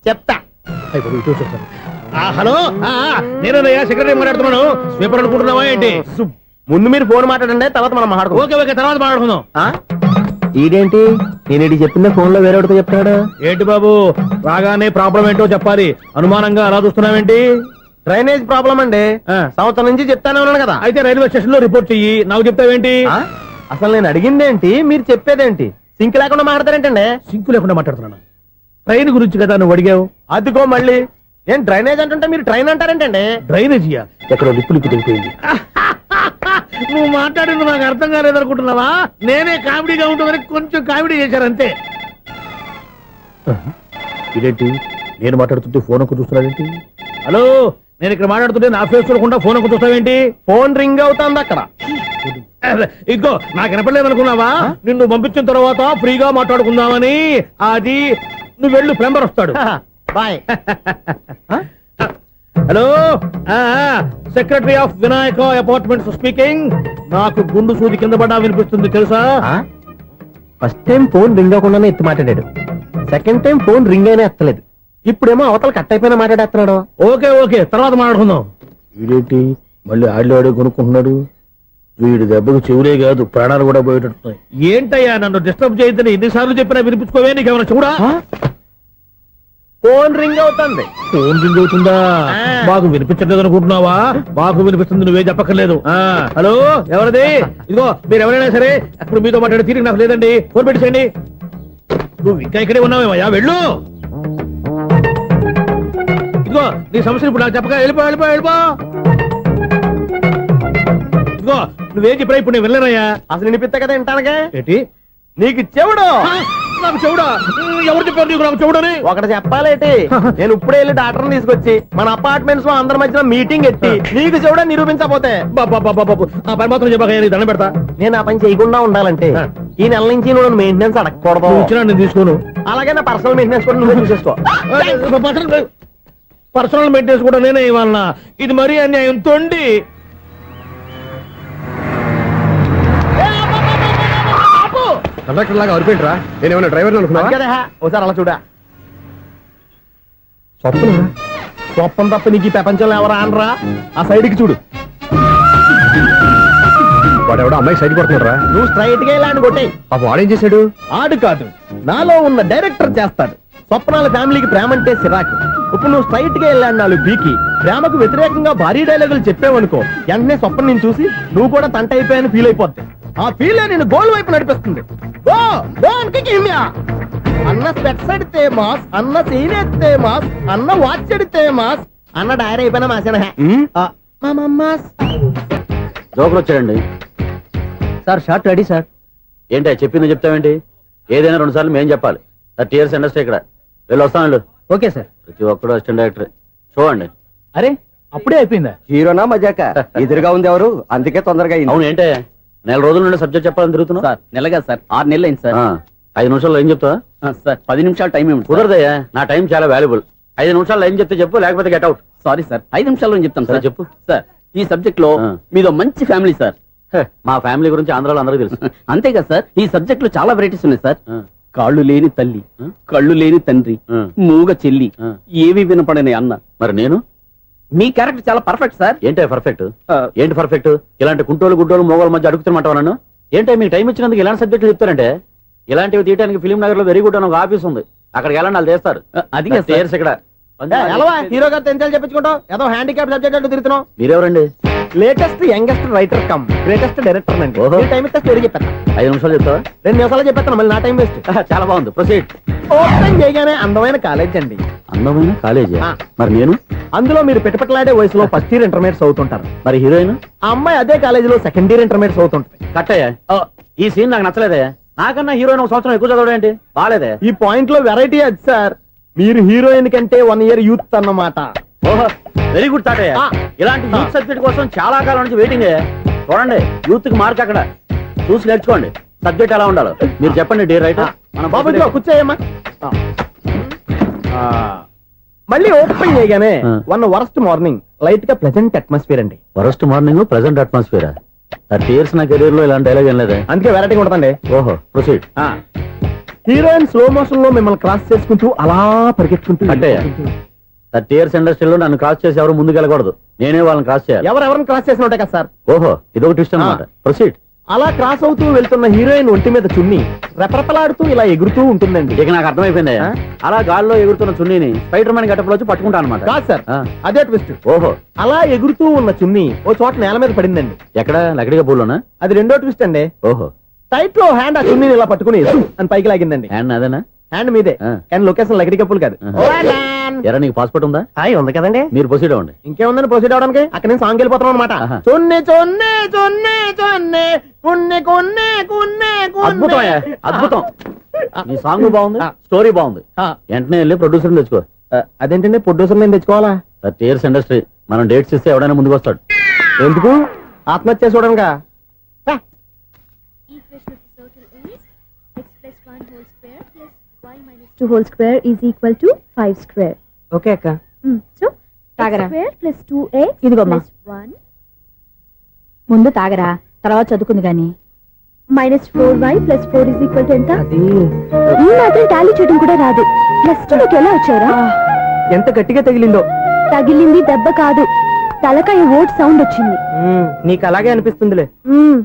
[SPEAKER 3] చెప్తా.
[SPEAKER 9] హలో, నేనయ్యా సెక్రటరీ మాట్లాడుతున్నాను. స్వీపర్ అనుకుంటున్నావా ఏంటి?
[SPEAKER 3] ముందు మీరు ఫోన్ మాట్లాడండి, తర్వాత మనం మాట్లాడుకో.
[SPEAKER 9] ఓకే ఓకే, తర్వాత మాట్లాడుకుందాం.
[SPEAKER 3] ఈడేంటి నేను ఇది చెప్పిందే ఫోన్ లో వేరే ఒకటి చెప్తాడు.
[SPEAKER 9] ఏంటి బాబు, రాగానే ప్రాబ్లం ఏంటో చెప్పాలి. అనుమానంగా అలా చూస్తున్నావేంటి?
[SPEAKER 3] డ్రైనేజ్ ప్రాబ్లం అండి. సంవత్సరం నుంచి చెప్తానే ఉన్నాను కదా.
[SPEAKER 9] అయితే రైల్వే స్టేషన్ లో రిపోర్ట్ చెయ్యి, నాకు చెప్తావేంటి?
[SPEAKER 3] అసలు నేను అడిగిందేంటి, మీరు చెప్పేదేంటి? సింక్ లేకుండా మాట్లాడతారేంటండి?
[SPEAKER 9] సింకు లేకుండా మాట్లాడుతున్నాను. ట్రైన్ గురించి కదా నువ్వు అడిగావు.
[SPEAKER 3] అదిగో మళ్ళీ ఏం డ్రైనేజ్ అంటుంటే మీరు ట్రైన్ అంటారేంటండి?
[SPEAKER 9] డ్రైనేజీయా? ఎక్కడో లిప్పులిప్పు తెలిపోయింది. నువ్వు మాట్లాడింది నాకు అర్థం కాలేదనుకుంటున్నావా? నేనే కామెడీగా ఉంటుందని కొంచెం కామెడీ చేశారంతే. ఇదేంటి నేను మాట్లాడుతుంటే ఫోన్ ఒక్క చూస్తున్నాడేంటి? హలో, నేను ఇక్కడ మాట్లాడుతుంటే నా ఫేస్ చూడకుండా ఫోన్ ఒక్క చూస్తావేంటి?
[SPEAKER 3] ఫోన్ రింగ్ అవుతుంది అక్కడ.
[SPEAKER 9] ఇదిగో నాకు వినపడలేదు అనుకున్నావా? నిన్ను పంపించిన తర్వాత ఫ్రీగా మాట్లాడుకుందామని. అది నువ్వు వెళ్ళు, ప్లంబర్ వస్తాడు.
[SPEAKER 3] Bye.
[SPEAKER 9] Hello, secretary of Vinayaka apartments speaking. నాకు గుండు సూది కింద పడ్డా వినిపిస్తుంది తెలుసా?
[SPEAKER 3] ఫస్ట్ టైం ఫోన్ రింగ్ అవ్వకుండానే ఎత్తి మాట్లాడాడు. సెకండ్ టైం ఫోన్ రింగ్ అయినా ఎత్తలేదు. ఇప్పుడేమో అవతల కట్ అయిపోయినా మాట్లాడేస్తున్నాడు.
[SPEAKER 9] ఓకే ఓకే, తర్వాత మాట్లాడుకుందాం. వీడేంటి మళ్ళీ ఆడిలో కొనుక్కుంటున్నాడు? వీడి దెబ్బకు చెవులే కాదు ప్రాణాలు కూడా పోయేటట్టున్నాయి. ఏంటయ్యా నన్ను డిస్టర్బ్ చేయొద్దని ఎన్నిసార్లు చెప్పినా వినిపించుకోవే? నీకేమైనా చూడా?
[SPEAKER 3] ఫోన్ రింగ్ అవుతుంది.
[SPEAKER 9] ఫోన్ రింగ్ అవుతుందా? మాకు వినిపించలేదు అనుకుంటున్నావా? మాకు వినిపిస్తుంది, నువ్వే చెప్పక్కర్లేదు. హలో, ఎవరిది? ఇదిగో మీరు ఎవరైనా సరే ఇప్పుడు మీతో మాట్లాడే తీరిక నాకు లేదండి. ఫోన్ పెట్టేసేయండి. నువ్వు ఇంకా ఇక్కడే ఉన్నావేమయ్యా, వెళ్ళు. ఇదిగో నీ సమస్యలు ఇప్పుడు నాకు చెప్పక వెళ్ళిపో వెళ్ళిపో వెళ్ళిపో. ఇదిగో నువ్వేం చెప్పరా ఇప్పుడు నేను వెళ్ళానయ్యా.
[SPEAKER 3] అసలు వినిపిస్తా కదా వింటానగా.
[SPEAKER 9] ఏంటి
[SPEAKER 3] నీకు చెవుడు?
[SPEAKER 9] నాకు చెవుడా? ఎవరు చెప్పారు నీకు నాకు చెవుడని?
[SPEAKER 3] ఒకటి చెప్పాలేటి, నేను ఇప్పుడే వెళ్ళి డాక్టర్ని తీసుకొచ్చి మన అపార్ట్మెంట్స్ లో అందరి మధ్యన మీటింగ్ ఎట్టి నీకు చెవుడా నిరూపించకపోతే
[SPEAKER 9] బాబు ఆ పని మాత్రం చెప్పక నీకు దండం పెడతా.
[SPEAKER 3] నేను ఆ పని చేయకుండా ఉండాలంటే ఈ నెల నుంచి నువ్వు మెయింటెనెన్స్ అడగకూడదు.
[SPEAKER 9] వచ్చినా నేను తీసుకోను.
[SPEAKER 3] అలాగే నా పర్సనల్ మెయింటెనెన్స్ కూడా నువ్వే చూసేసుకో.
[SPEAKER 9] పర్సనల్ మెయింటెనెన్స్ కూడా నేనే ఇవ్వాలన్నా? ఇది మరీ అన్యాయం. తొండి
[SPEAKER 7] కండక్టర్ లాగా అరిపోయింట్రా. నేనేమన్నా డ్రైవర్ అనుకున్నావా?
[SPEAKER 3] ఒకసారి అలా చూడా. స్వప్నం తప్ప నీకు ఈ ప్రపంచంలో ఎవరా అనరా? ఆ సైడ్ కి చూడు.
[SPEAKER 7] వాడెవడో అమ్మాయి సైడ్ కొడుతున్నారా?
[SPEAKER 3] నువ్వు స్ట్రైట్ గా ఇలా అని కొట్టే.
[SPEAKER 7] వాడేం చేశాడు?
[SPEAKER 3] ఆడు కాదు, నాలో ఉన్న డైరెక్టర్ చేస్తాడు. స్వప్నాల ఫ్యామిలీకి ప్రేమ అంటే సిరాకు. ఇప్పుడు నువ్వు స్ట్రైట్ గా వెళ్ళాడు నాలుగు బీకి ప్రేమకు వ్యతిరేకంగా భారీ డైలాగులు చెప్పావనుకో, వెంటనే స్వప్నం నేను చూసి నువ్వు కూడా తంట అయిపోయాని ఫీల్ అయిపోద్ది. ఆ ఫీల్ నేను గోల్ వైపు నడిపిస్తుంది. Go go kick him yeah. అన్న స్పెట్స్ అడితే మాస్, అన్న సీన్ ఎత్తే మాస్, అన్న వాచ్ అడితే మాస్, అన్న డైరీ అయిపోయినా మాసేనా మాస్.
[SPEAKER 1] జోకులు వచ్చాడండి.
[SPEAKER 2] Sir short ready sir.
[SPEAKER 1] ఏంటి చెప్పింది చెప్తావేంటి? ఏదైనా 2 సార్లు మేం చెప్పాలి. 30 years ఇండస్ట్రీ ఇక్కడ. వెళ్ళి వస్తాను వెళ్ళు.
[SPEAKER 2] Okay sir.
[SPEAKER 1] ప్రతి ఒక్కడు అసిస్టెంట్ డైరెక్టర్. చూడండి.
[SPEAKER 9] అరే అప్పుడే అయిపోయిందా?
[SPEAKER 3] హీరోనా మజాక? ఎదురుగా ఉంది ఎవరు, అందుకే తొందరగా
[SPEAKER 1] అవును ఏంటే 4 రోజుల నుండి సబ్జెక్ట్ చెప్పాలని తిరుగుతున్నావు?
[SPEAKER 2] సార్ నెలగా సార్ 6 నెలలు అయింది సార్.
[SPEAKER 1] 5 నిమిషాల్లో ఏం చెప్తావా?
[SPEAKER 2] సార్ 10 నిమిషాలు టైం ఏమి
[SPEAKER 1] కుదరదయ్యా, నా టైం చాలా వాల్యుబుల్. 5 నిమిషాల్లో ఏం చెప్తే చెప్పు, లేకపోతే గెట్ అవుట్.
[SPEAKER 2] సారీ సార్ 5 నిమిషాల్లో చెప్తాను
[SPEAKER 1] సరే
[SPEAKER 2] సార్.
[SPEAKER 1] చెప్పు.
[SPEAKER 2] సార్ ఈ సబ్జెక్ట్ లో మీదో మంచి ఫ్యామిలీ సార్.
[SPEAKER 1] మా ఫ్యామిలీ గురించి ఆంధ్రాలో అందరికీ తెలుసు.
[SPEAKER 2] అంతేగా సార్ ఈ సబ్జెక్ట్ లో చాలా వెరైటీస్ ఉన్నాయి సార్.
[SPEAKER 1] ఆ.
[SPEAKER 2] కాళ్ళు లేని తల్లి, కళ్ళు లేని తండ్రి,
[SPEAKER 1] ఆ.
[SPEAKER 2] మూగ చెల్లి,
[SPEAKER 1] ఆ.
[SPEAKER 2] ఏవి వినపడని అన్న.
[SPEAKER 1] మరి నేను
[SPEAKER 2] మీ క్యారెక్టర్ చాలా పర్ఫెక్ట్ సార్.
[SPEAKER 1] ఏంటే పర్ఫెక్ట్? ఏంటి పర్ఫెక్ట్? ఇలాంటి కుంటోలు గుడ్డోలు మోగోల మధ్య అడుగుతున్నమాట నన్ను. ఏంటంటే మీకు టైం ఇచ్చినందుకు ఇలాంటి సబ్జెక్టులు చెప్తారంటే, ఇలాంటివి తీయడానికి ఫిలిం నగర్ లో వెరీ గుడ్ అని ఒక ఆఫీస్ ఉంది. అక్కడికి వెళ్ళండి, వాళ్ళు చేస్తారు.
[SPEAKER 2] అది కాదు సార్.
[SPEAKER 1] ఇక్కడ
[SPEAKER 3] హీరో గారితో ఎంత చెప్పించుకుంటావు? ఏదో హ్యాండిక్యాప్ సబ్జెక్ట్ అంటూ తిరుగుతున్నావు.
[SPEAKER 1] మీరెవరండి?
[SPEAKER 3] Latest youngest writer cum greatest director అండి.
[SPEAKER 1] ఓహో.
[SPEAKER 3] టైం ఇస్తే స్టోరీ చెప్పేస్తా.
[SPEAKER 1] 5 నిమిషాలు చెప్తావా?
[SPEAKER 3] 2 నిమిషాలు చెప్పేస్తాను, మళ్ళీ నా టైం వేస్ట్.
[SPEAKER 1] చాలా బాగుంది, ప్రొసీడ్.
[SPEAKER 3] ఓపెన్ చేయగానే అందమైన కాలేజ్ అండి.
[SPEAKER 1] అందమైన కాలేజీ.
[SPEAKER 3] ఆ.
[SPEAKER 1] మరి నేను?
[SPEAKER 3] అందులో మీరు పెట్టుపట్లాడే వయసులో ఫస్ట్ ఇయర్ ఇంటర్మీడియట్స్ అవుతుంటారు.
[SPEAKER 1] మరి హీరోయిన్?
[SPEAKER 3] ఆ అమ్మాయి అదే కాలేజీలో సెకండ్ ఇయర్ ఇంటర్మీడియట్స్ అవుతుంటది.
[SPEAKER 1] కట్టయ్యా, ఈ సీన్ నాకు నచ్చలేదే. నాకన్నా హీరోయిన్ 1 సంవత్సరం ఎక్కువ చదవడం ఏంటి? బాలేదే.
[SPEAKER 3] ఈ పాయింట్ లో వెరైటీ అది సార్. మీరు హీరోయిన్ కంటే 1 year యూత్ అన్నమాట.
[SPEAKER 1] ఓహో, వెరీ గుడ్ తాటయ్య.
[SPEAKER 3] ఆ.
[SPEAKER 1] ఇలాంటి యూత్ సబ్జెక్ట్ కోసం చాలా కాలం నుంచి వెయిటింగ్. చూడండి, యూత్ కి మార్క్ అక్కడ. చూసి నేర్చుకోండి సబ్జెక్ట్ ఎలా ఉండాలో. మీరు చెప్పండి డియర్ రైటర్. మన
[SPEAKER 3] బాబు ఇదిగో కూర్చోయమ్మా. మళ్ళీ ఓపెన్ చేయగానే
[SPEAKER 1] ఆ.
[SPEAKER 3] 1 worst మార్నింగ్ లైట్ గా ప్లెజెంట్ అట్మాస్ఫియర్ అండి.
[SPEAKER 1] First morning present atmosphere. 30 years నా కెరీర్ లో ఇలాంటి డైలాగ్ ఏం లేదే.
[SPEAKER 3] అందుకే వెరైటీ ఉంటుందండి.
[SPEAKER 1] ఓహో, ప్రొసీడ్.
[SPEAKER 3] హీరోయిన్ స్లో మోషన్ లో మిమ్మల్ని క్రాస్ చేసుకుంటూ అలా పరిగెత్తుకుంటూ
[SPEAKER 1] కట్టయ్య, 30 years ఇండస్ట్రీలో నన్ను క్రాస్ చేసి ఎవరు ముందుకు వెళ్ళకూడదు. నేనే వాళ్ళని క్రాస్ చేయాలి.
[SPEAKER 3] ఎవరెవరిని క్రాస్ చేసిన ఉంటాయి కదా సార్.
[SPEAKER 1] ఓహో, ఇదొక ట్విస్ట్ అన్నమాట. ప్రొసీడ్.
[SPEAKER 3] అలా క్రాస్ అవుతూ వెళ్తున్న హీరోయిన్ ఒంటి మీద చున్ని రెపరెపలాడుతూ ఇలా ఎగురుతూ ఉంటుందండి.
[SPEAKER 1] ఇక నాకు అర్థమైపోయింది.
[SPEAKER 3] ఆ?
[SPEAKER 1] అలా గాల్లో ఎగురుతున్న చున్నీని స్పైడర్ మ్యాన్ గట్టపులో వచ్చి పట్టుకుంటా అనమాట.
[SPEAKER 3] కాదు సార్,
[SPEAKER 1] ఆ.
[SPEAKER 3] అదే ట్విస్ట్.
[SPEAKER 1] ఓహో,
[SPEAKER 3] అలా ఎగురుతూ ఉన్న చున్ని ఓ చోట నేల మీద పడిందండి.
[SPEAKER 1] ఎక్కడ? లకడిగా పూల్లోనా?
[SPEAKER 3] అది రెండో ట్విస్ట్ అండి.
[SPEAKER 1] ఓహో,
[SPEAKER 3] టైట్ లో హ్యాండ్ ఆ చున్నీని ఇలా పట్టుకుని సు అని పైకి లాగిందండి.
[SPEAKER 1] హ్యాండ్ అదేనా?
[SPEAKER 3] హ్యాండ్ మీదే,
[SPEAKER 1] ఆ.
[SPEAKER 3] కానీ లొకేషన్ లకడి కప్పులు కాదు.
[SPEAKER 1] ఎరా, నీకు పాస్పోర్ట్ ఉందా?
[SPEAKER 3] హాయ్ ఉంది కదండి.
[SPEAKER 1] మీరు ప్రొసీడ్ అవ్వండి.
[SPEAKER 3] ఇంకేముందని ప్రొసీడ్ అవడానికి? అక్కడ నేను సాంగ్ వెళ్ళిపోతాను అనమాట.
[SPEAKER 1] ఆహా.
[SPEAKER 3] చొన్నే చొన్నే చొన్నే చొన్నే కున్నే కొన్నే కున్నే
[SPEAKER 1] అద్భుతం అయ్యా, అద్భుతం. నీ సాంగ్ బాగుంది,
[SPEAKER 3] ఆ.
[SPEAKER 1] స్టోరీ బాగుంది. వెంటనే వెళ్ళి ప్రొడ్యూసర్ తెచ్చుకో.
[SPEAKER 3] అదేంటండి ప్రొడ్యూసర్ నేను తెచ్చుకోవాలా?
[SPEAKER 1] 30 years ఇండస్ట్రీ. మనం డేట్స్ ఇస్తే ఎవడైనా ముందుకు వస్తాడు.
[SPEAKER 3] ఎందుకు? ఆత్మహత్య చూడనుగా.
[SPEAKER 4] Two whole square is equal to 5 square.
[SPEAKER 3] Okay అక్క.
[SPEAKER 4] So,
[SPEAKER 5] తాగరా.
[SPEAKER 4] x square plus 2x
[SPEAKER 5] ఇదిగోమ్మా.
[SPEAKER 4] plus 1
[SPEAKER 5] ముందు తాగరా, తర్వాత చదువుకుంది గాని.
[SPEAKER 4] minus 4y plus 4 is equal to ఎంత?
[SPEAKER 3] అది
[SPEAKER 4] ఈ మాత్రం టాలీ చేయడం కూడా రాదు. ప్లస్ 2 ఎలా వచ్చారా?
[SPEAKER 3] ఎంత గట్టిగా తగిలిందో.
[SPEAKER 4] తగిలింది దెబ్బ కాదు, తలకాయ ఓట్ సౌండ్ వచ్చింది.
[SPEAKER 3] నీకు అలాగే అనిపిస్తుందిలే.
[SPEAKER 4] మ్మ్.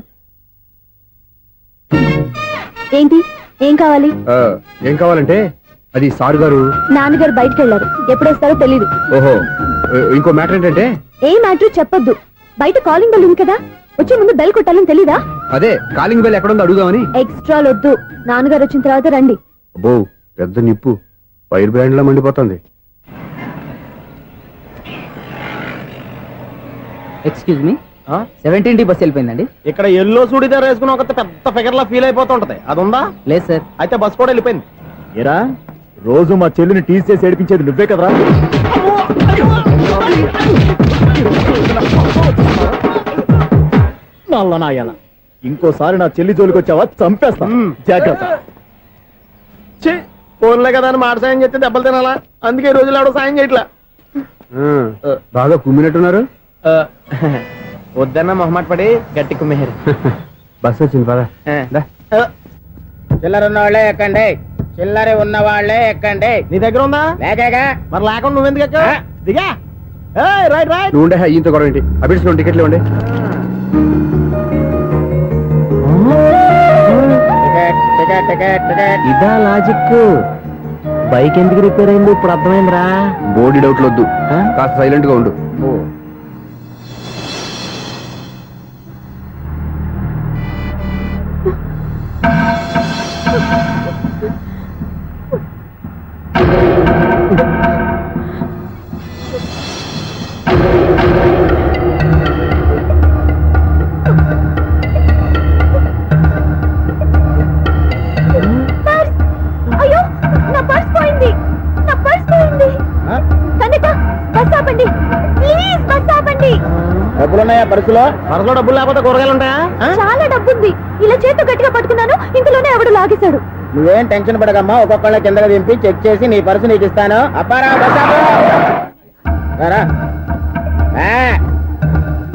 [SPEAKER 4] ఏంటి, ఏం కావాలి?
[SPEAKER 7] ఏం కావాలంటే అది సార్ గారు.
[SPEAKER 4] నాన్నగారు బయటకు వెళ్ళారు, ఎప్పుడొస్తారో తెలీదు.
[SPEAKER 7] ఓహో, ఇంకో మ్యాటర్ ఏంటంటే
[SPEAKER 4] ఏ మ్యాటర్ చెప్పొద్దు. బయట కాలింగ్ బెల్ ఉంది కదా, వచ్చే ముందు బెల్ కొట్టాలని తెలీదా?
[SPEAKER 7] అదే కాలింగ్ బెల్ ఎక్కడుందో అడుగుదామని.
[SPEAKER 4] ఎక్స్ట్రా వద్దు, నాన్నగారు వచ్చిన తర్వాత రండి.
[SPEAKER 7] అబ్బో, పెద్ద నిప్పు ఫైర్ బ్రాండ్ లా మండిపోతుంది.
[SPEAKER 2] ఎక్స్క్యూజ్ మీ, 17D బస్ వెళ్ళిపోయిందండి.
[SPEAKER 3] ఇక్కడ ఎల్లో చూడిదార్ వేసుకుని ఒక పెద్ద ఫిగర్ లా ఫీల్ అయిపోతుంటది, అది ఉందా?
[SPEAKER 2] లేదు సార్.
[SPEAKER 3] అయితే బస్ కూడా వెళ్ళిపోయింది. ఏరా, రోజు మా చెల్లిని టీస్ చేసి ఏడిపించేది నువ్వే కదరా? నల్ల నాయన, ఇంకోసారి నా చెల్లి జోలికి వచ్చావా చంపేస్తా, జాగ్రత్త. ఫోన్లే కదా అని మాట సాయం చేస్తే దెబ్బలు తినాలా? అందుకే ఈ రోజులు ఎవడో సాయం చేయట్లా.
[SPEAKER 7] బాగా కుమ్మినట్టున్నారు.
[SPEAKER 3] వద్దన్న మొహమాట పడి గట్టి కుమ్మేరు.
[SPEAKER 7] బస్ వచ్చింది పదా.
[SPEAKER 6] చిల్లర ఉన్న వాళ్ళే ఎక్కండి, చిల్లర ఉన్న వాళ్ళే ఎక్కండి.
[SPEAKER 3] నీ దగ్గర ఉందా?
[SPEAKER 6] లేకగా
[SPEAKER 3] మరి లేకుండా నువ్వెందుకు ఎక్క? దిగా. Right right.
[SPEAKER 7] నువ్వు ఉండే ఈయంతో గొడవ ఏంటి? అభిడ్స్లో టికెట్లు ఇవ్వండి.
[SPEAKER 6] Ticket ticket ticket ticket.
[SPEAKER 3] ఇదా లాజిక్. బైక్ ఎందుకు రిపేర్ అయింది ఇప్పుడు అర్థమైందిరా.
[SPEAKER 7] బోర్డు డౌట్లు వద్దు, కాస్త సైలెంట్ గా ఉండు.
[SPEAKER 4] పర్స్! అయ్యో నా పర్స్ పోయింది, నా పర్స్ పోయింది. కండక్టర్ బస్ ఆపండి ప్లీజ్, బస్ ఆపండి.
[SPEAKER 6] డబ్బులున్నాయా పర్సులో?
[SPEAKER 3] పరసలో డబ్బులు లేకపోతే కూరగాయలు ఉంటాయా?
[SPEAKER 4] చాలా డబ్బుంది, ఇలా చేతితో గట్టిగా పట్టుకున్నాను, ఇంతలోనే ఎవడు లాగేశాడు.
[SPEAKER 6] నువ్వేం టెన్షన్ పడకమ్మా, ఒక్కొక్కళ్ళ కిందకి దింపి చెక్ చేసి నీ పర్సు నీకు ఇస్తాను. అప్పారా బస్ ఆపు. రా.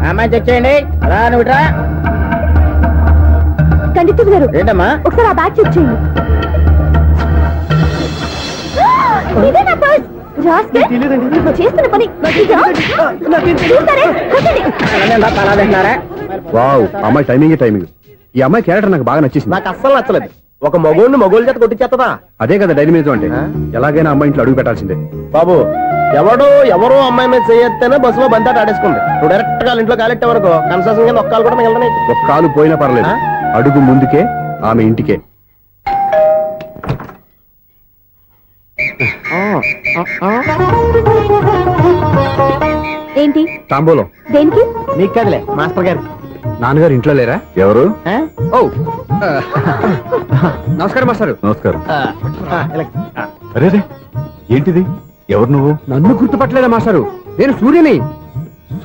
[SPEAKER 6] అమ్మాయి చెక్ చేయండి. రా నువ్వు ఇట్రా.
[SPEAKER 4] కండక్టర్ గారు
[SPEAKER 6] ఏంటమ్మా?
[SPEAKER 4] ఒకసారి ఆ బ్యాగ్ చెక్ చేయండి. ఇదే నా పర్స్. రాస్కెల్, నువ్వు చేస్తున్న పని ఇదా? చూస్తారే, కొట్టండి.
[SPEAKER 6] అలా తింటున్నారా?
[SPEAKER 7] వావ్, అమ్మాయి టైమింగ్. ఈ అమ్మాయి క్యారెక్టర్ నాకు బాగా నచ్చేసింది.
[SPEAKER 3] నాకు అస్సలు నచ్చలేదు. ఒక మగోడిని మగోళ్ళ చేత కొట్టించేస్తుందా?
[SPEAKER 7] అదే కదా డైనమిజం అంటే. ఎలాగైనా అమ్మాయి ఇంట్లో అడుగు పెట్టాల్సిందే.
[SPEAKER 3] బాబు, ఎవరో అమ్మాయి మీద చేయొత్తేనే బస్సులో బంతాట ఆడేసుకుంది. నువ్వు డైరెక్ట్ గా ఇంట్లో కాలెట్టే వరకు కన్సెషన్ కింద ఒక్కలు కూడా మిగలదు నీకు.
[SPEAKER 7] ఒక కాలు పోయినా పర్లేదు, అడుగు ముందుకే, ఆమె ఇంటికే.
[SPEAKER 4] ఏంటి?
[SPEAKER 7] తాంబూలం.
[SPEAKER 4] దేనికి?
[SPEAKER 3] నీకు కదలే మాస్టర్ గారు.
[SPEAKER 7] నాన్నగారు ఇంట్లో లేరా?
[SPEAKER 8] ఎవరు?
[SPEAKER 7] ఓ నమస్కారం మాస్టారు.
[SPEAKER 8] నమస్కారం. అరే ఏంటిది? ఎవరు నువ్వు?
[SPEAKER 7] నన్ను గుర్తుపట్టలేదా మాస్టారు? నేను సూర్యని.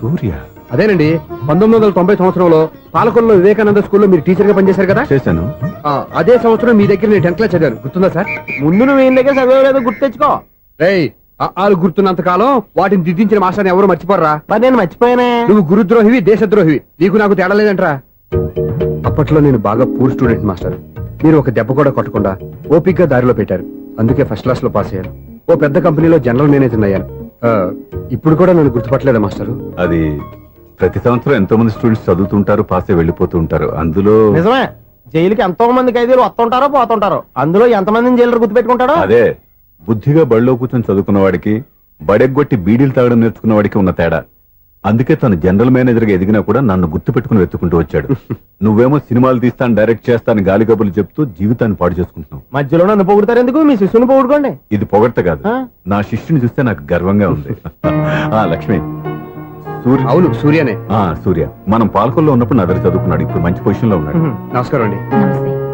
[SPEAKER 8] సూర్య?
[SPEAKER 7] అదేనండి, 1990 సంవత్సరంలో పాలకొల్లో వివేకానంద స్కూల్లో మీరు టీచర్ గా పనిచేశారు కదా.
[SPEAKER 8] చేశాను.
[SPEAKER 7] అదే సంవత్సరం మీ దగ్గర నేను 10th క్లాస్ చదివాను, గుర్తుందా సార్?
[SPEAKER 3] ముందు నువ్వు ఈయన దగ్గర చదవలేదు, గుర్తు తెచ్చుకో.
[SPEAKER 7] రేయ్, ఆలు గుర్తున్నంత కాలం వాటిని దిద్దించిన మాస్టర్ని ఎవరు మర్చిపోర్రా.
[SPEAKER 3] మరి నేను మర్చిపోయానే.
[SPEAKER 7] నువ్వు గురుద్రోహివి, దేశద్రోహివి, నీకు నాకు తేడా లేదంట్రా. అప్పట్లో నేను బాగా పూర్ స్టూడెంట్ మాస్టర్. మీరు ఒక దెబ్బ కూడా కొట్టకుండా ఓపిగ్గా దారిలో పెట్టారు, అందుకే ఫస్ట్ క్లాస్ లో పాస్ అయ్యాను. ఓ పెద్ద కంపెనీలో జనరల్ మేనేజర్ అయ్యాను. ఇప్పుడు కూడా నన్ను గుర్తుపట్టలేదా మాస్టరు?
[SPEAKER 8] అది ప్రతి సంవత్సరం ఎంతో మంది స్టూడెంట్స్ చదువుతుంటారు, పాస్ అయి వెళ్ళిపోతూ ఉంటారు. అందులో
[SPEAKER 3] నిజమే, జైలుకి ఎంతో మంది ఖైదీలు వస్తుంటారో పోతుంటారో, అందులో ఎంతమందిని జైలు గుర్తు పెట్టుకుంటాడో.
[SPEAKER 8] అదే బుద్ధిగా బడిలో కూర్చొని చదువుకున్న వాడికి, బడెగ్గొట్టి బీడీలు తాగడం నేర్చుకున్న వాడికి ఉన్న తేడా. అందుకే తను జనరల్ మేనేజర్ గా ఎదిగినా కూడా నన్ను గుర్తు పెట్టుకుని వెతుకుంటూ వచ్చాడు. నువ్వేమో సినిమాలు తీస్తాను, డైరెక్ట్ చేస్తాను గాలి కబుర్లు చెప్తూ జీవితాన్ని పాడు చేసుకుంటున్నావు.
[SPEAKER 3] మధ్యలో నన్ను పొగుడతారు ఎందుకు? మీ శిష్యుని పొగుడుకోండి.
[SPEAKER 8] ఇది పొగడ్త కాదు, నా శిష్యుని చూస్తే నాకు గర్వంగా ఉంది. లక్ష్మి, సూర్య.
[SPEAKER 7] అవును, సూర్యనే.
[SPEAKER 8] సూర్య మనం పాలకొల్లో ఉన్నప్పుడు నా దగ్గర చదువుకున్నాడు, ఇప్పుడు మంచి పొజిషన్ లో ఉన్నాడు.
[SPEAKER 7] నమస్కారం అండి.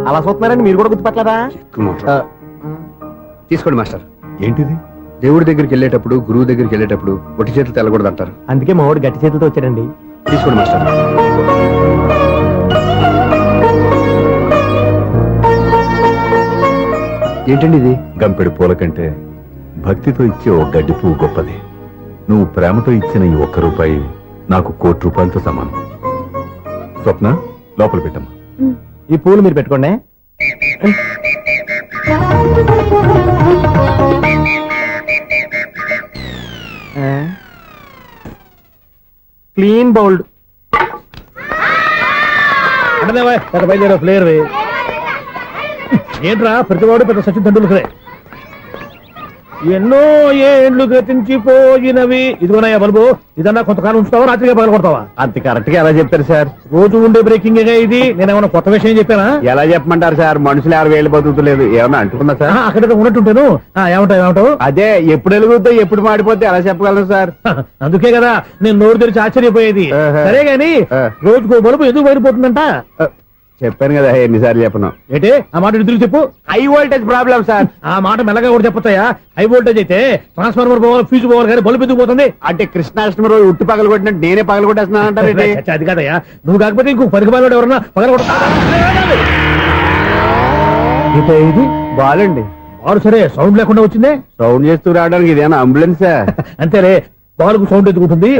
[SPEAKER 3] అలా చూస్తున్నారండి, మీరు కూడా గుర్తుపట్టలేదా?
[SPEAKER 7] తీసుకోండి మాస్టర్.
[SPEAKER 8] ఏంటిది?
[SPEAKER 7] దేవుడి దగ్గరికి వెళ్ళేటప్పుడు, గురువు దగ్గరికి వెళ్ళేటప్పుడు ఒట్టి చేతులు తెల్లకూడదు అంటారు.
[SPEAKER 3] అందుకే మా వాడు గట్టి చేతులతో వచ్చాడండి.
[SPEAKER 7] తీసుకోండి మాస్టర్. ఏంటండి ఇది?
[SPEAKER 8] గంపెడు పూల కంటే భక్తితో ఇచ్చే ఒక గడ్డి పువ్వు గొప్పది. నువ్వు ప్రేమతో ఇచ్చిన ఈ ₹1 నాకు ₹1,00,00,000తో సమానం. స్వప్న, లోపల పెట్టమ్మా.
[SPEAKER 3] ఈ పూలు మీరు పెట్టుకోండి. Clean bowled.
[SPEAKER 9] అంటే బయలుదేరా ప్లేయర్. ఏంట్రా ప్రతివాడు పెద్ద సచిన్ తెండూల్కరే. ఎన్నో ఏండ్లు గతించిపోయినవి. ఇదిగోనయ్యా బల్బు, ఇదన్నా కొంతకాలం ఉంచుతావా, రాత్రిగా పగల కొడతావా?
[SPEAKER 3] అంత కరెక్ట్ గా ఎలా చెప్పారు సార్?
[SPEAKER 9] రోజు ఉండే బ్రేకింగ్ ఇది. నేనేమన్నా కొత్త విషయం చెప్పానా?
[SPEAKER 3] ఎలా చెప్పమంటారు సార్? మనుషులు ఎవరు వేలు బతుకుతలేదు, ఏమన్నా అంటున్నా సార్?
[SPEAKER 9] అక్కడ ఉన్నట్టుంటాను. ఏమంటావు?
[SPEAKER 3] అదే ఎప్పుడు వెలుగుతో ఎప్పుడు మాడిపోతే ఎలా చెప్పగలను సార్?
[SPEAKER 9] అందుకే కదా నేను నోరు తెరిచి ఆశ్చర్యపోయేది. సరే గాని రోజుకో బల్బు ఎందుకు బయటపోతుందంట?
[SPEAKER 3] చెప్పాను కదా ఎన్నిసార్లు చెప్పను.
[SPEAKER 9] ఏంటే ఆ మాట ఇద్దరు చెప్పు.
[SPEAKER 3] High voltage problem sir.
[SPEAKER 9] ఆ మాట మెల్లగా కూడా చెప్పొచ్చాయా? హై వోల్టేజ్ అయితే ట్రాన్స్ఫార్మర్ పోవాలి, ఫ్యూజ్ పోవాలి, కానీ బల్బు ఎందుకు పోతుంది?
[SPEAKER 3] అంటే కృష్ణాష్టమి రోజు ఉట్టి పగలు కొట్టినట్టు నేనే పగలు కొట్టేస్తున్నాను అంటారు.
[SPEAKER 9] అది కాదయ్యా, నువ్వు కాకపోతే ఇంకో 10 రూపాయలు ఎవరన్నా పగల కొడతా. ఇది
[SPEAKER 3] బాలండి.
[SPEAKER 9] బాలు సరే, సౌండ్ లేకుండా వచ్చిందే.
[SPEAKER 3] సౌండ్ చేస్తూ రావడానికి ఇదేనా అంబులెన్సా?
[SPEAKER 9] అంతేలే, బాలుకు సౌండ్ ఎందుకుంటుంది?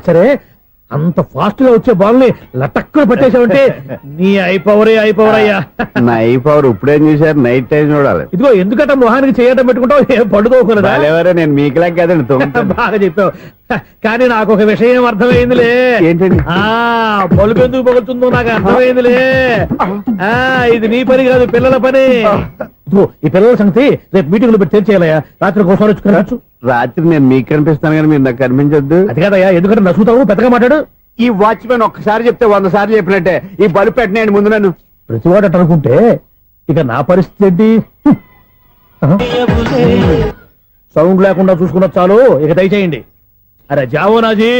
[SPEAKER 9] సరే, అంత ఫాస్ట్ గా వచ్చే బాల్ ని లటక్కున పట్టేశావంటే నీ అయిపోవరే అయిపోవరయ్యా.
[SPEAKER 7] నైఫ్ అవర్ ఇప్పుడేం చూసారు, నైట్ టైం చూడాలి.
[SPEAKER 9] ఇదిగో ఎందుకంటే మొహానికి చేయడం పెట్టుకుంటావు, ఏం పడుకోకూడదా?
[SPEAKER 7] ఎవరే నేను మీకులా కదండి.
[SPEAKER 9] బాగా చెప్పావు. కానీ నాకు ఒక విషయం అర్థమైందిలే.
[SPEAKER 7] ఏంటండి?
[SPEAKER 9] పలుపు ఎందుకు పగులుతుందో నాకు అర్థమైందిలే. ఇది నీ పని కాదు, పిల్లల పని. ఇదిగో, ఈ పిల్లల సంగతి రేపు మీటింగ్ లో పెట్టి తెరిచేయాలయ్యా. రాత్రి కోసం వచ్చుకోవచ్చు.
[SPEAKER 7] రాత్రి నేను మీకు కనిపిస్తాను కానీ మీరు నాకు కనిపించొద్దు.
[SPEAKER 9] అది కాదయ్యా, ఎందుకంటే నసుగుతావు, పెద్దగా మాట్లాడు.
[SPEAKER 7] ఈ వాచ్మెన్ ఒక్కసారి చెప్తే 100 సార్లు చెప్పినట్టే. ఈ బల్బు పెట్టినాయండి ముందు నన్ను.
[SPEAKER 9] ప్రతివాడట అనుకుంటే ఇక నా పరిస్థితి ఏంటి? సౌండ్ లేకుండా చూసుకున్న చాలు, ఇక దయచేయండి. అరే జావో నాజీ,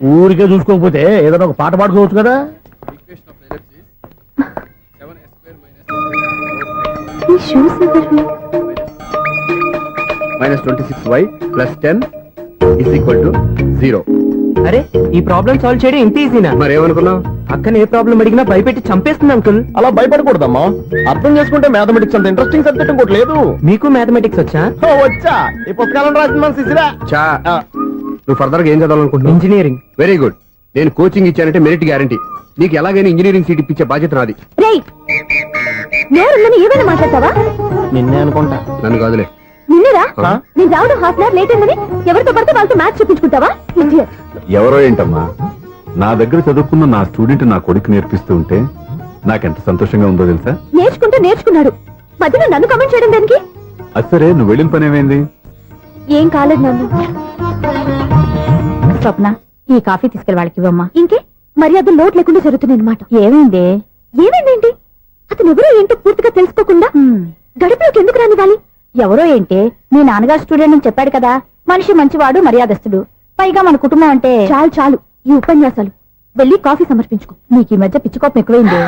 [SPEAKER 9] ఊరికే చూసుకోకపోతే ఏదైనా ఒక పాట పాడుకోవచ్చు కదా.
[SPEAKER 4] ఈ షూస్ ఎవరివి?
[SPEAKER 7] -26y + 10 = 0.
[SPEAKER 3] అరే ఈ ప్రాబ్లం సాల్వ్ చేయడం ఇంత ఈజీనా?
[SPEAKER 7] మరేమనుకున్నావు?
[SPEAKER 3] అక్కని ఏ ప్రాబ్లం అడిగినా భయపెట్టి చంపేస్తుంది అంకుల్.
[SPEAKER 6] అలా భయపడకూడదమ్మా. అర్థం చేసుకుంటే మ్యాథమెటిక్స్ అంత ఇంట్రెస్టింగ్ సబ్జెక్ట్ ఇంకోటి లేదు.
[SPEAKER 3] మీకు మ్యాథమెటిక్స్ వచ్చా?
[SPEAKER 6] వచ్చా, ఈ పుస్తకాలను రాసింది మన శిశిరా.
[SPEAKER 7] చా నువ్వు ఫర్దర్ గా ఏం చదవాలనుకుంటున్నావు?
[SPEAKER 3] ఇంజనీరింగ్.
[SPEAKER 7] Very good. నేను కోచింగ్ ఇచ్చానంటే మెరిట్ గ్యారంటీ. నీకు ఎలాగైనా ఇంజనీరింగ్ సీట్ ఇప్పించే బాధ్యత నాది.
[SPEAKER 4] రేయ్, నోరుందని ఏమైనా మాట్లాడతావా?
[SPEAKER 6] నిన్నే అనుకుంటా.
[SPEAKER 7] నన్ను కాదులే.
[SPEAKER 4] నిన్నరా నేను రావడం హాఫ్ అన్ అవర్ లేట్ అయిందని ఎవరితో పడితే వాళ్ళతో మ్యాచ్ చూపించుకుంటావా? Idiot.
[SPEAKER 8] ఎవరో ఏంటమ్మా, నా దగ్గర చదువుకున్న నా స్టూడెంట్ నా కొడుకు నేర్పిస్తూ ఉంటే నాకెంత సంతోషంగా ఉందో తెలుసా?
[SPEAKER 4] నేర్చుకున్నాడు, మధ్యలో నన్ను కమెంట్ చేయడం దానికి?
[SPEAKER 8] అది సరే, నువ్వు వెళ్ళిన పని ఏమైంది?
[SPEAKER 4] ఏం కాలేదు నన్ను.
[SPEAKER 5] స్వప్న, ఈ కాఫీ తీసుకెళ్ళి వాళ్ళకి ఇవ్వమ్మా.
[SPEAKER 4] ఇంకే మర్యాద లోటు లేకుండా జరుగుతుంది అనమాట.
[SPEAKER 5] ఏమైంది?
[SPEAKER 4] ఏమైందేంటి? అతను ఎవరో ఏంటో పూర్తిగా తెలుసుకోకుండా గడుపులోకి ఎందుకు రానివ్వాలి?
[SPEAKER 5] ఎవరో ఏంటి, మీ నాన్నగారు స్టూడెంట్ అని చెప్పాడు కదా. మనిషి మంచివాడు, మర్యాదస్తుడు, పైగా మన కుటుంబం అంటే.
[SPEAKER 4] చాలు చాలు ఈ ఉపన్యాసాలు. వెళ్ళి కాఫీ సమర్పించుకో.
[SPEAKER 5] నీకు ఈ మధ్య పిచ్చుకోపం ఎక్కువైంది.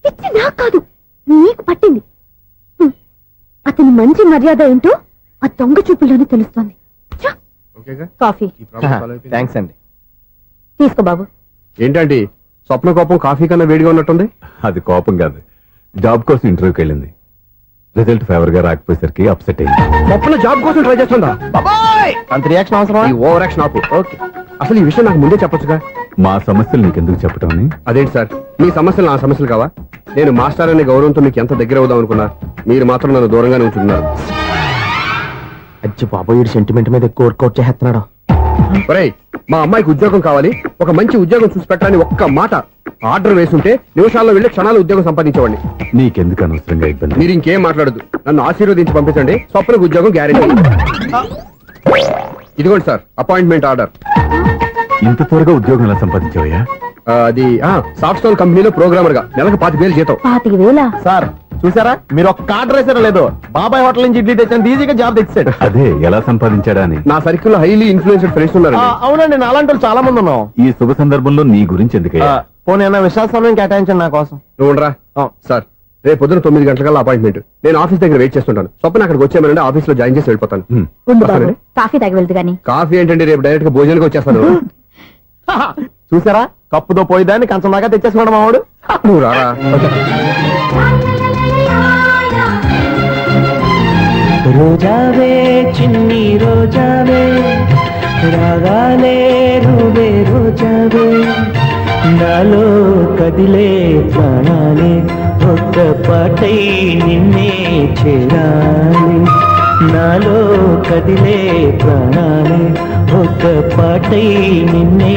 [SPEAKER 4] పిచ్చి నాకు కాదు, నీకు పట్టింది. అతని మంచి మర్యాద ఏంటో ఆ దొంగ చూపుల్లోనే తెలుస్తోంది. ఛ!
[SPEAKER 7] ఓకేగా?
[SPEAKER 5] కాఫీ
[SPEAKER 7] ఈ ప్రాబ్లం సాల్వ్ అయిపోయింది.
[SPEAKER 3] థ్యాంక్స్ అండి.
[SPEAKER 5] తీసుకో బాబు.
[SPEAKER 7] ఏంటండి స్వప్న కోపం కాఫీ కన్నా వేడిగా ఉన్నట్టుంది?
[SPEAKER 8] అది కోపం కాదు, జాబ్ కోసం ఇంటర్వ్యూకి వెళ్ళింది. రిజల్ట్ ఫేవర్ గా రాకపోయేసరికి అప్సెట్ అయింది.
[SPEAKER 7] స్వప్న జాబ్ కోసం ట్రై చేస్తుందా?
[SPEAKER 6] బాబాయ్, అంత రియాక్షన్ అవసరం?
[SPEAKER 7] ఈ ఓవర్ యాక్షన్ ఆపు. ఓకే, అసలు ఈ విషయం నాకు ముందే చెప్పొచ్చుగా.
[SPEAKER 8] మా సమస్యలు నీకెందుకు చెప్పటం అని.
[SPEAKER 7] అదేంటి సార్, మీ సమస్యలు నా సమస్యలు కావా? నేను మాస్టర్ అనే గౌరవంతో మీకు ఎంత దగ్గర అవుదాం అనుకున్నా, మీరు మాత్రం నన్ను దూరంగానే ఉంటున్నారు.
[SPEAKER 6] అచ్చి బాబోయ్, ఈ సెంటిమెంట్ మీద ఎక్కువ వర్కౌట్ చేస్తున్నాడు.
[SPEAKER 7] ఒరేయ్, మా అమ్మాయికి ఉద్యోగం కావాలి, ఒక మంచి ఉద్యోగం చూసి పెట్టాలని ఒక్క మాట ఆర్డర్ వేసుంటే నిమిషాల్లో వెళ్ళి క్షణాలు ఉద్యోగం సంపాదించేవాడిని.
[SPEAKER 8] నీకెందుకు అనవసరంగా ఇబ్బంది?
[SPEAKER 7] మీరు ఇంకేం మాట్లాడదు, నన్ను ఆశీర్వదించి పంపించండి. స్వప్నకు ఉద్యోగం గ్యారెంటీ. ఇదిగోండి సార్, అపాయింట్మెంట్ ఆర్డర్.
[SPEAKER 8] ఇంత త్వరగా ఉద్యోగం ఎలా సంపాదించావయ్యా?
[SPEAKER 7] అది సాఫ్ట్వేర్ కంపెనీలో ప్రోగ్రామర్ గా నెలకు 25,000 జీతం.
[SPEAKER 5] 25,000?
[SPEAKER 6] సార్ చూసారా, మీరు ఒక్క ఆర్డర్ వేసారో లేదో, బాబాయ్ హోటల్ నుంచి ఇడ్లీ తెచ్చాను, ఈజీగా జాబ్ తెచ్చాడు.
[SPEAKER 8] అదే ఎలా సంపాదించాడా అని.
[SPEAKER 7] నా సర్కిల్ లో హైలీ ఇన్ఫ్లుయెన్స్డ్ ఫ్రెండ్స్ ఉన్నారు.
[SPEAKER 6] అవునండి, నా అలాంటి వాళ్ళు చాలా మంది ఉన్నాం.
[SPEAKER 8] ఈ శుభ సందర్భంలో నీ గురించి ఎందుకయ్యా?
[SPEAKER 6] పోనీ అన్న విశాల సమయం కేటాయించండి నా కోసం.
[SPEAKER 7] నువ్వు రా. సార్, రేపు పొద్దున 9 గంటలకల్లా అపాయింట్మెంట్. నేను ఆఫీస్ దగ్గర వెయిట్ చేస్తుంటాను. స్వప్న అక్కడికి వచ్చేయమనండి, ఆఫీస్ లో జాయిన్ చేసి వెళ్ళిపోతాను.
[SPEAKER 5] ఉండు బాబు, కాఫీ తాగి వెళ్తు గాని.
[SPEAKER 7] కాఫీ ఏంటండి, రేపు డైరెక్ట్ గా భోజనానికి వచ్చేస్తాను.
[SPEAKER 6] చూసారా, కప్పుతో పోయిదాన్ని కంచం దాకా తెచ్చేసుకున్నాడు మావాడు.
[SPEAKER 7] నువ్వు రారా.
[SPEAKER 10] రోజావే చిన్ని రోజావే, రాగాలే నువ్వే రోజావే, నాలో కదిలే ప్రాణాలే ఒక్క పాటై నిన్నే చేరాలి, నాలో కదిలే ప్రాణాలే ఒక్క పాటై నిన్నే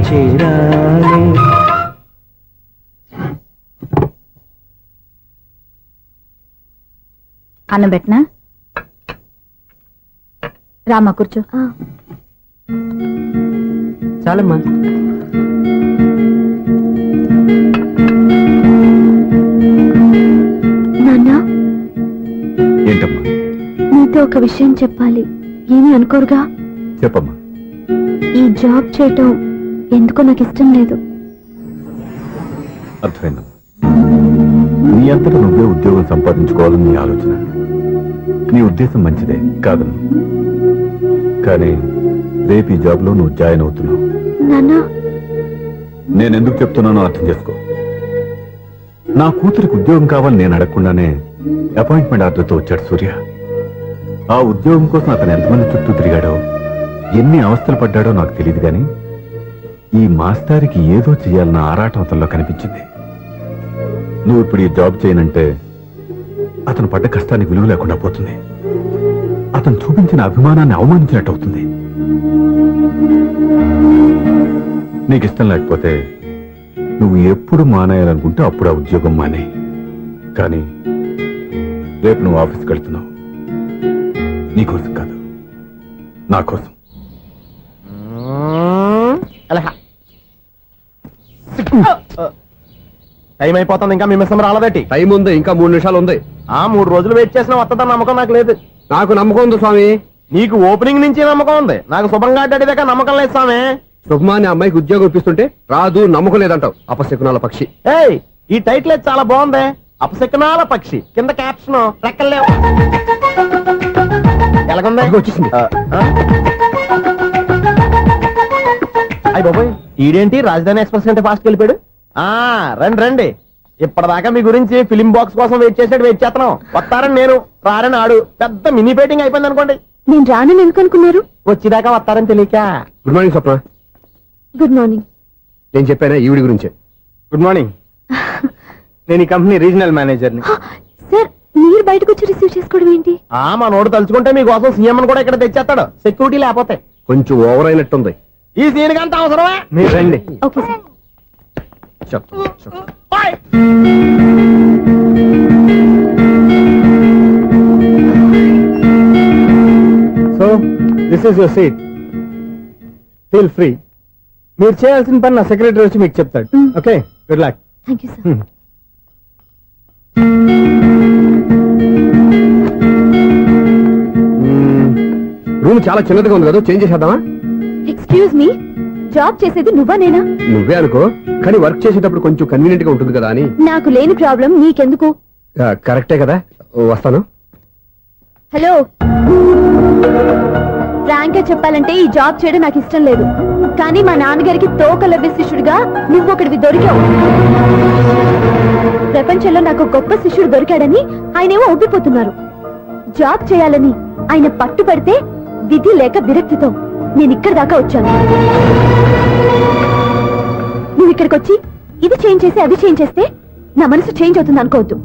[SPEAKER 10] చేరాలి.
[SPEAKER 5] అన్నం పెట్టనా? రామా కూర్చో.
[SPEAKER 3] చాలమ్మా.
[SPEAKER 4] నాన్న,
[SPEAKER 8] ఏంటమ్మా?
[SPEAKER 4] నీతో ఒక విషయం చెప్పాలి. ఏమీ అనుకోరుగా?
[SPEAKER 8] చెప్పమ్మా.
[SPEAKER 4] ఈ జాబ్ చేయటం ఎందుకో నాకు ఇష్టం లేదు.
[SPEAKER 8] అర్థమైందమ్మా. నీ అంతటా నువ్వే ఉద్యోగం సంపాదించుకోవాలని నీ ఆలోచన. నీ ఉద్దేశం మంచిదే కాదమ్మా, కానీ రేపు ఈ జాబ్ లో నువ్వు జాయిన్ అవుతున్నావు.
[SPEAKER 4] నాన్న,
[SPEAKER 8] నేనెందుకు చెప్తున్నానో అర్థం చేసుకో. నా కూతురికి ఉద్యోగం కావాలని నేను అడగకుండానే అపాయింట్మెంట్ ఆర్డర్తో వచ్చాడు సూర్య. ఆ ఉద్యోగం కోసం అతను ఎంతమంది చుట్టూ తిరిగాడో ఎన్ని అవస్థలు పడ్డాడో నాకు తెలియదు గాని ఈ మాస్టారికి ఏదో చేయాలన్న ఆరాటం అతనిలో కనిపించింది. నువ్వు ఇప్పుడు ఈ జాబ్ చేయనంటే అతను పడ్డ కష్టానికి విలువ లేకుండా పోతుంది. అతను చూపించిన అభిమానాన్ని అవమానించినట్టు అవుతుంది. నీకు ఇష్టం లేకపోతే నువ్వు ఎప్పుడు మానేయాలనుకుంటే అప్పుడు ఆ ఉద్యోగం మానే. కానీ రేపు నువ్వు ఆఫీస్కి వెళ్తున్నావు, నీ కోసం కాదు, నా కోసం.
[SPEAKER 3] టైం అయిపోతుంది, ఇంకా మీ మిస్సం రాలేదటి.
[SPEAKER 7] టైం ఉంది, ఇంకా 3 నిమిషాలు ఉంది.
[SPEAKER 3] 3 రోజులు వెయిట్ చేసిన వస్తుందని నమ్మకం నాకు లేదు.
[SPEAKER 7] నాకు నమ్మకం ఉంది స్వామి.
[SPEAKER 3] నీకు ఓపెనింగ్ నుంచి నమ్మకం ఉంది, నాకు శుభంగా అడ్డాక నమ్మకం లేదు స్వామి.
[SPEAKER 7] శుభమాని అమ్మాయికి ఉద్యోగం ఇప్పిస్తుంటే రాదు, నమ్మకం లేదంటావు. అపశకునాల పక్షి.
[SPEAKER 3] ఏయ్, ఈ టైటిల్ అయితే చాలా బాగుంది. అపశకునాల పక్షి, కింద క్యాప్షన్ రెక్కలేవు. ఎలాగుంది?
[SPEAKER 7] అదిగో వచ్చేసింది.
[SPEAKER 3] అయ్యి బాబోయ్, ఈడేంటి రాజధాని ఎక్స్ప్రెస్ కంటే ఫాస్ట్ వెళ్ళిపోయాడు. రండి రండి, ఇప్పటిదాకా మీ గురించి ఫిలిం బాక్స్ కోసం వెయిట్ చేస్తున్నాం. వస్తారని నేను, రారని ఆడు. పెద్ద మినీ పేటింగ్ అయిపోయింది అనుకోండి.
[SPEAKER 4] నేను రానని ఎందుకు అనుకున్నారు?
[SPEAKER 3] వచ్చేదాకా వస్తారని తెలియక.
[SPEAKER 7] Good morning Swapna.
[SPEAKER 4] Good morning.
[SPEAKER 7] నేను చెప్పానా ఈవిడి గురించే.
[SPEAKER 3] Good morning. నేను ఈ కంపెనీ రీజనల్ మేనేజర్ని.
[SPEAKER 4] సార్, మీరు బయటకు వచ్చి రిసీవ్ చేసుకోవడం ఏంటి?
[SPEAKER 3] మా నోడు తలుచుకుంటే మీకోసం సీఎం కూడా ఇక్కడ తెచ్చేస్తాడు, సెక్యూరిటీ లేకపోతే.
[SPEAKER 7] కొంచెం ఓవర్ అయినట్టుంది.
[SPEAKER 3] ఈ సీన్ కంత అవసరమా? మీరు రండి.
[SPEAKER 4] Okay sir.
[SPEAKER 3] So this is your seat, feel free. మీరు చేయాల్సిన పని నా సెక్రటరీ వచ్చి మీకు చెప్తాడు. Okay, good luck.
[SPEAKER 4] Thank you sir.
[SPEAKER 7] Room చాలా చిన్నదిగా ఉంది కదా, చేంజ్ చేసేద్దామా?
[SPEAKER 4] ఎక్స్క్యూజ్ మీ, జాబ్ చేసేది నువ్వా నేనా?
[SPEAKER 7] నువ్వే అనుకో, కానీ వర్క్ చేసేటప్పుడు కొంచెం కన్వీనియంట్ గా ఉంటుంది కదా అని.
[SPEAKER 4] నాకు లేని ప్రాబ్లం నీకెందుకు?
[SPEAKER 7] కరెక్టే కదా, వస్తాను.
[SPEAKER 4] హలో, ఫ్రాంక్ గా చెప్పాలంటే ఈ జాబ్ చేయడం నాకు ఇష్టం లేదు. కానీ మా నాన్నగారికి తోకలవ్వే శిష్యుడిగా నువ్వు ఒకటివి దొరికావు. ప్రపంచంలో నాకు గొప్ప శిష్యుడు దొరికాడని ఆయనేమో ఒప్పిపోతున్నారు. జాబ్ చేయాలని ఆయన పట్టుబడితే విధి లేక విరక్తితో నేను ఇక్కడి దాకా వచ్చాను. నువ్వు ఇక్కడికి వచ్చి ఇది చేంజ్ చేసి అది చేంజ్ చేస్తే నా మనసు చేంజ్ అవుతుంది అనుకోవద్దు.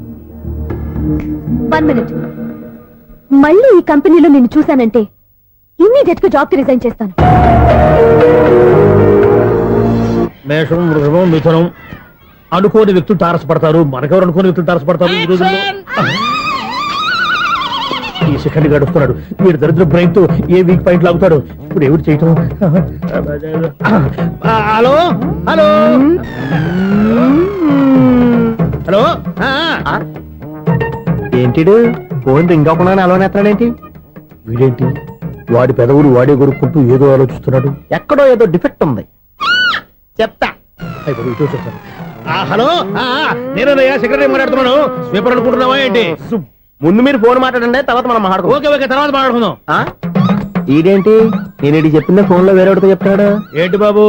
[SPEAKER 4] 1 మినిట్. మళ్ళీ ఈ కంపెనీలో నిన్ను చూశానంటే ఇమ్మీడియట్ గా జాబ్ కి రిజైన్ చేస్తాను.
[SPEAKER 9] మేషం, వృషభం, మిథునం అనుకోని వ్యక్తులు తారసపడతారు. మనకెవరు అనుకోని వ్యక్తులు తారసపడతారు ఈ రోజుల్లో? ఈ సెకండ్ గడుపుతున్నాడు వీడు దరిద్ర బ్రెయిన్ తో ఏ వీక్ పాయింట్ లాగుతాడు. ఇప్పుడు ఎవరు చేయటం? Hello hello hello.
[SPEAKER 3] ఏంటిడు ఫోన్ రింగ్ అవ్వకుండా అలవనేస్తాడేంటి?
[SPEAKER 9] వీడేంటి వాడి పెదవులు వాడే కొరుక్కుంటూ ఏదో ఆలోచిస్తున్నాడు.
[SPEAKER 3] ఎక్కడో ఏదో డిఫెక్ట్ ఉంది, చెప్తా.
[SPEAKER 9] హలో, నేనయ్యా సెక్రటరీ మాట్లాడుతున్నాను. స్వీపర్ అనుకుంటున్నావా ఏంటి?
[SPEAKER 3] ముందు మీరు ఫోన్ మాట్లాడండి, తర్వాత మనం మాట్లాడుకో.
[SPEAKER 9] ఓకే ఓకే, తర్వాత మాట్లాడుకుందాం.
[SPEAKER 3] ఈడేంటి నేను ఇది చెప్పిందే ఫోన్ లో వేరేవాడితో చెప్తాడు.
[SPEAKER 9] ఏంటి బాబు,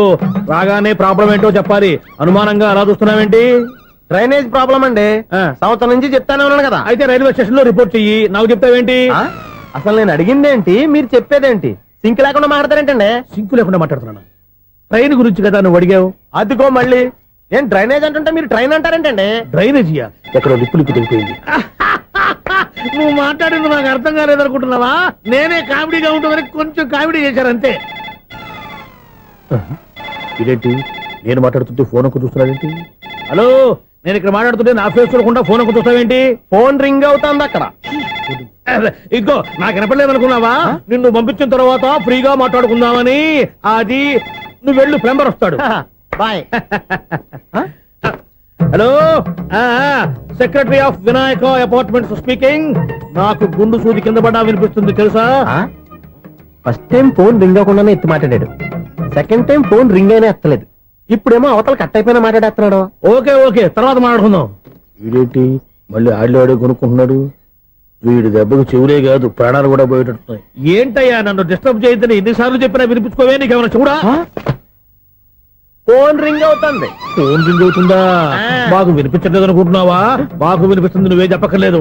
[SPEAKER 9] రాగానే ప్రాబ్లం ఏంటో చెప్పాలి. అనుమానంగా అలా చూస్తున్నావేంటి?
[SPEAKER 3] డ్రైనేజ్ ప్రాబ్లం అండి, సంవత్సరం నుంచి చెప్తానే ఉన్నాను కదా.
[SPEAKER 9] అయితే రైల్వే స్టేషన్ లో రిపోర్ట్ చెయ్యి, నాకు చెప్తావేంటి?
[SPEAKER 3] అసలు నేను అడిగిందేంటి, మీరు చెప్పేదేంటి? సింక్ లేకుండా మాట్లాడతారేంటండి?
[SPEAKER 9] సింకు లేకుండా మాట్లాడుతున్నాను. ట్రైన్ గురించి కదా నువ్వు అడిగావు.
[SPEAKER 3] అదిగో మళ్ళీ ఏం డ్రైనేజ్ అంటుంటే మీరు ట్రైన్ అంటారేంటండి?
[SPEAKER 9] డ్రైనేజీయా? ఎక్కడో లిప్పులు తెగిపోయింది. నువ్వు మాట్లాడింది నాకు అర్థం కాలేదనుకుంటున్నావా? నేనే కామెడీగా ఉంటుందని కొంచెం కామెడీ చేశారంతే. ఇదేంటి నేను మాట్లాడుతుంటే ఫోన్ ఒక్క చూస్తున్నాడేంటి? హలో, నేను ఇక్కడ మాట్లాడుతుంటే నా ఫేస్ చూడకుండా ఫోన్ ఒక్క చూస్తావేంటి?
[SPEAKER 3] ఫోన్ రింగ్ అవుతుంది అక్కడ.
[SPEAKER 9] ఇదిగో నాకు వినపడలేదనుకున్నావా? నిన్ను పంపించిన తర్వాత ఫ్రీగా మాట్లాడుకుందామని. అది నువ్వు వెళ్ళు, ప్లంబర్ వస్తాడు.
[SPEAKER 3] Bye.
[SPEAKER 9] Hello, secretary of Vinayaka apartments speaking. నాకు గుండు సూది కింద పడ్డా వినిపిస్తుంది తెలుసా?
[SPEAKER 3] ఫస్ట్ టైం ఫోన్ రింగ్ అవ్వకుండానే ఎత్తి మాట్లాడాడు, సెకండ్ టైం ఫోన్ రింగ్ అయినా ఎత్తలేదు, ఇప్పుడేమో అవతల కట్ అయిపోయినా మాట్లాడేస్తున్నాడు.
[SPEAKER 9] ఓకే ఓకే, తర్వాత మాట్లాడుకుందాం. వీడేంటి మళ్ళీ ఆడిలో కొనుక్కుంటున్నాడు? వీడి దెబ్బకు చెవులే కాదు ప్రాణాలు కూడా పోయేటట్టున్నాయి. ఏంటయ్యా నన్ను డిస్టర్బ్ చేయొద్దని ఎన్నిసార్లు చెప్పినా వినిపించుకోవే? నీకేమైనా చూడా?
[SPEAKER 3] ఫోన్ రింగ్ అవుతుంది.
[SPEAKER 9] ఫోన్ రింగ్ అవుతుందా? మాకు వినిపించట్లేదు అనుకుంటున్నావా? మాకు వినిపిస్తుంది, నువ్వే చెప్పక్కర్లేదు.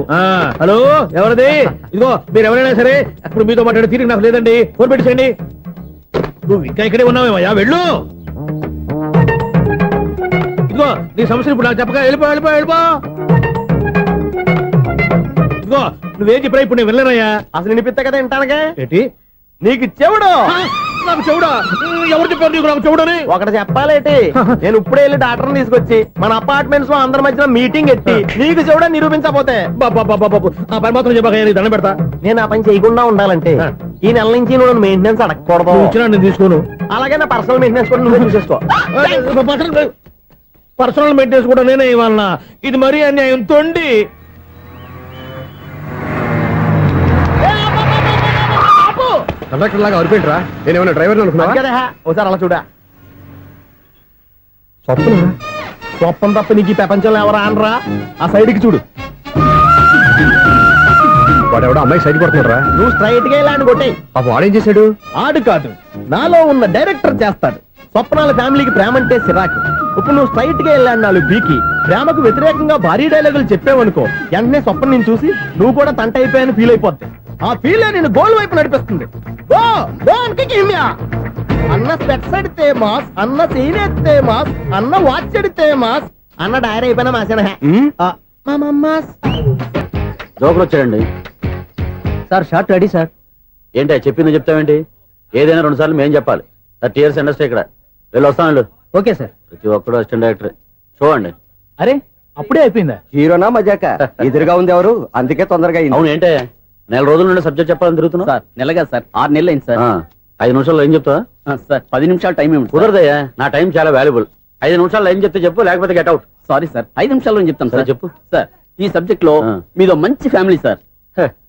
[SPEAKER 9] హలో, ఎవరిది? ఇదిగో మీరు ఎవరైనా సరే ఇప్పుడు మీతో మాట్లాడే తీరిక నాకు లేదండి, ఫోన్ పెట్టేసేయండి. నువ్వు ఇంకా ఇక్కడే ఉన్నావేమయ్యా వెళ్ళు. ఇదిగో నీ సమస్యలు ఇప్పుడు నాకు చెప్పక వెళ్ళిపో వెళ్ళిపో వెళ్ళిపో. ఇదిగో నువ్వేం చెప్పినా ఇప్పుడు నేను వెళ్ళానయ్యా.
[SPEAKER 3] అసలు వినిపిస్తా కదా వింటానగా.
[SPEAKER 9] ఏంటి
[SPEAKER 3] నీకు చెవుడు
[SPEAKER 9] నాకు చెవుడా? ఎవరు చెప్పారు నీకు నాకు చెవుడని?
[SPEAKER 3] ఒకటి చెప్పాలేటి, నేను ఇప్పుడే వెళ్ళి డాక్టర్ని తీసుకొచ్చి మన అపార్ట్మెంట్స్ లో అందరి మధ్యన మీటింగ్ ఎట్టి నీకు చెవుడా నిరూపించకపోతే
[SPEAKER 9] బాబు ఆ పని మాత్రం చెప్పక నీకు దండం పెడతా.
[SPEAKER 3] నేను ఆ పని చేయకుండా ఉండాలంటే ఈ నెల నుంచి నువ్వు మెయింటెనెన్స్ అడగకూడదు.
[SPEAKER 9] నువ్వు ఇచ్చినా నేను తీసుకోను.
[SPEAKER 3] అలాగే నా పర్సనల్ మెయింటెనెన్స్ కూడా నువ్వే చూసేసుకో.
[SPEAKER 9] పర్సనల్ మెయింటెనెన్స్ కూడా నేనే ఇవ్వాలన్నా? ఇది మరీ అన్యాయం తొండి.
[SPEAKER 7] కండక్టర్ లాగా అరిపోయింట్రా. నేనేమన్నా డ్రైవర్ అనుకున్నా
[SPEAKER 3] కదా ఒకసారి అలా చూడా. స్వప్నం తప్ప నీకు ఈ ప్రపంచంలో ఎవరా అనరా? ఆ సైడ్కి చూడు.
[SPEAKER 7] వాడెవడో అమ్మాయి సైడ్ కొడుతున్నారా?
[SPEAKER 3] నువ్వు స్ట్రైట్ గా ఇలా కొట్టే.
[SPEAKER 7] పాప వాడేం చేశాడు?
[SPEAKER 3] ఆడు కాదు, నాలో ఉన్న డైరెక్టర్ చేస్తాడు. స్వప్నాల ఫ్యామిలీకి ప్రేమ అంటే సిరాకు. ఇప్పుడు నువ్వు స్ట్రైట్ గా వెళ్ళాడు నాలుగు పీకి ప్రేమకు వ్యతిరేకంగా భారీ డైలాగులు చెప్పావనుకో, వెంటనే స్వప్నం నేను చూసి నువ్వు కూడా తంట అయిపోయాను ఫీల్ అయిపోద్ది. ఆ ఫీల్ నేను గోల్ వైపు నడిపిస్తుంది. అన్న స్పెట్స్ అడితే మాస్, అన్న సీన్ ఎత్తే మాస్, అన్న వాచ్ అడితే మాస్, అన్న డైరీ అయిపోయినా మాసేనా
[SPEAKER 1] జోకులు వచ్చాడండి.
[SPEAKER 2] Sir short ready sir.
[SPEAKER 1] ఏంటి చెప్పింది చెప్తావేంటి? ఏదైనా 2 సార్లు మేము చెప్పాలి. 30 years ఇండస్ట్రీ ఇక్కడ. వెళ్ళి వస్తాను.
[SPEAKER 2] Okay sir.
[SPEAKER 1] ప్రతి ఒక్కడు అసిస్టెంట్ డైరెక్టర్. చూడండి.
[SPEAKER 3] అరే అప్పుడే అయిపోయిందా?
[SPEAKER 6] హీరోనా మజాక? ఎదురుగా ఉంది ఎవరు, అందుకే తొందరగా అయింది.
[SPEAKER 1] అవును ఏంటే 4 రోజుల నుండి సబ్జెక్ట్ చెప్పాలని తిరుగుతున్నా?
[SPEAKER 2] సార్ నెలగా సార్ 6 నెలలు అయింది సార్.
[SPEAKER 1] 5 నిమిషాల్లో ఏం చెప్తా?
[SPEAKER 2] సార్ 10 నిమిషాలు టైం ఏమి
[SPEAKER 1] కుదరదయ్యా, నా టైం చాలా వాల్యుబుల్. 5 నిమిషాల్లో ఏం చెప్తే చెప్పు, లేకపోతే గెట్ అవుట్.
[SPEAKER 2] సారీ సార్ 5 నిమిషాల్లో చెప్తాను సార్.
[SPEAKER 1] చెప్పు.
[SPEAKER 2] సార్ ఈ సబ్జెక్ట్ లో మీదో మంచి ఫ్యామిలీ సార్.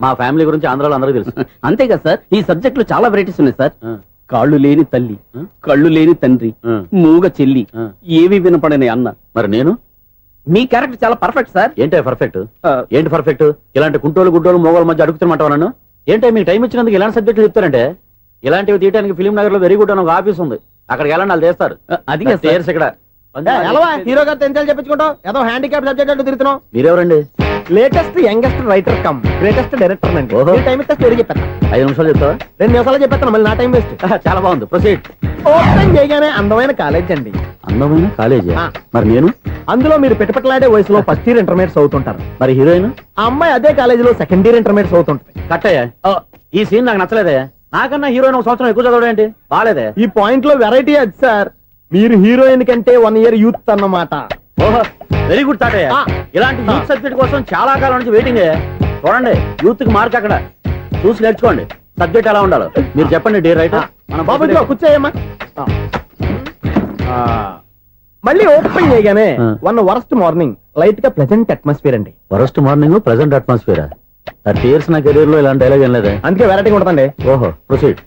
[SPEAKER 1] మా ఫ్యామిలీ గురించి ఆంధ్రాలో అందరికీ తెలుసు.
[SPEAKER 2] అంతే కదా సార్, ఈ సబ్జెక్ట్ లో చాలా వెరైటీస్ ఉన్నాయి సార్. కాళ్ళు లేని తల్లి, కళ్ళు లేని తండ్రి, మూగ చెల్లి, ఏవి వినపడని అన్న.
[SPEAKER 1] మరి నేను?
[SPEAKER 2] మీ క్యారెక్టర్ చాలా పర్ఫెక్ట్ సార్.
[SPEAKER 1] ఏంటే పర్ఫెక్ట్? ఏంటి పర్ఫెక్ట్? ఇలాంటి కుంటోలు గుడ్డోలు మోగోల మధ్య అడుగుతున్నమాట నన్ను. ఏంటంటే మీకు టైం ఇచ్చినందుకు ఇలాంటి సబ్జెక్టులు చెప్తారంటే? ఇలాంటివి తీయడానికి ఫిలిం నగర్ లో వెరీ గుడ్ అని ఒక ఆఫీస్ ఉంది. అక్కడికి వెళ్ళండి, వాళ్ళు చేస్తారు.
[SPEAKER 2] అది
[SPEAKER 1] ఇక్కడ
[SPEAKER 3] హీరో గారు తెంచాలి చెప్పించుకుంటావు, ఏదో హ్యాండిక్యాప్ సబ్జెక్ట్ అంటూ తిరుగుతున్నావు.
[SPEAKER 1] మీరెవరండి?
[SPEAKER 3] Latest youngest writer cum greatest director అండి. టైం ఇస్తే స్టోరీ చెప్పాను.
[SPEAKER 1] 5 నిమిషాలు చెప్తావా?
[SPEAKER 3] 2 నిమిషాలు చెప్పేస్తాను, మళ్ళీ నా టైం వేస్ట్.
[SPEAKER 1] చాలా బాగుంది, ప్రొసీడ్.
[SPEAKER 3] ఓపెన్ చేయగానే అందమైన కాలేజ్ అండి.
[SPEAKER 1] అందమైన కాలేజీ? మరి నేను?
[SPEAKER 3] అందులో మీరు పెట్టుపట్లాడే వయసులో ఫస్ట్ ఇయర్ ఇంటర్మీడియట్స్ అవుతుంటారు.
[SPEAKER 1] మరి హీరోయిన్?
[SPEAKER 3] ఆ అమ్మాయి అదే కాలేజీలో సెకండ్ ఇయర్ ఇంటర్మీడియట్స్ అవుతుంటాయి.
[SPEAKER 1] కట్టయ్యా, ఈ సీన్ నాకు నచ్చలేదే. నాకన్నా హీరోయిన్ 1 సంవత్సరం ఎక్కువ చదవడం ఏంటి? బాలేదే.
[SPEAKER 3] ఈ పాయింట్ లో వెరైటీ అది సార్. మీరు హీరోయిన్ కంటే 1 year యూత్ అన్నమాట.
[SPEAKER 1] ఓహో, వెరీ గుడ్ తాటయ్య. ఇలాంటి యూత్ సబ్జెక్ట్ కోసం చాలా కాలం నుంచి వెయిటింగ్. చూడండి, యూత్ కి మార్క్ అక్కడ చూసి నేర్చుకోండి. సబ్జెక్ట్ ఎలా ఉండాలో మీరు చెప్పండి డియర్ రైటర్.
[SPEAKER 3] బాబు కూర్చోయమ్మా. మళ్ళీ ఓపెన్ చేయగానే వరస్ట్ మార్నింగ్, లైట్ గా ప్లెజెంట్ అట్మాస్ఫియర్ అండి.
[SPEAKER 1] Worst morning, present atmosphere. 30 years నా కెరీర్ లో ఇలాంటి డైలాగ్ ఏం లేదే.
[SPEAKER 3] అందుకే వెరైటీ ఉంటుందండి.
[SPEAKER 1] ఓహో, ప్రొసీడ్.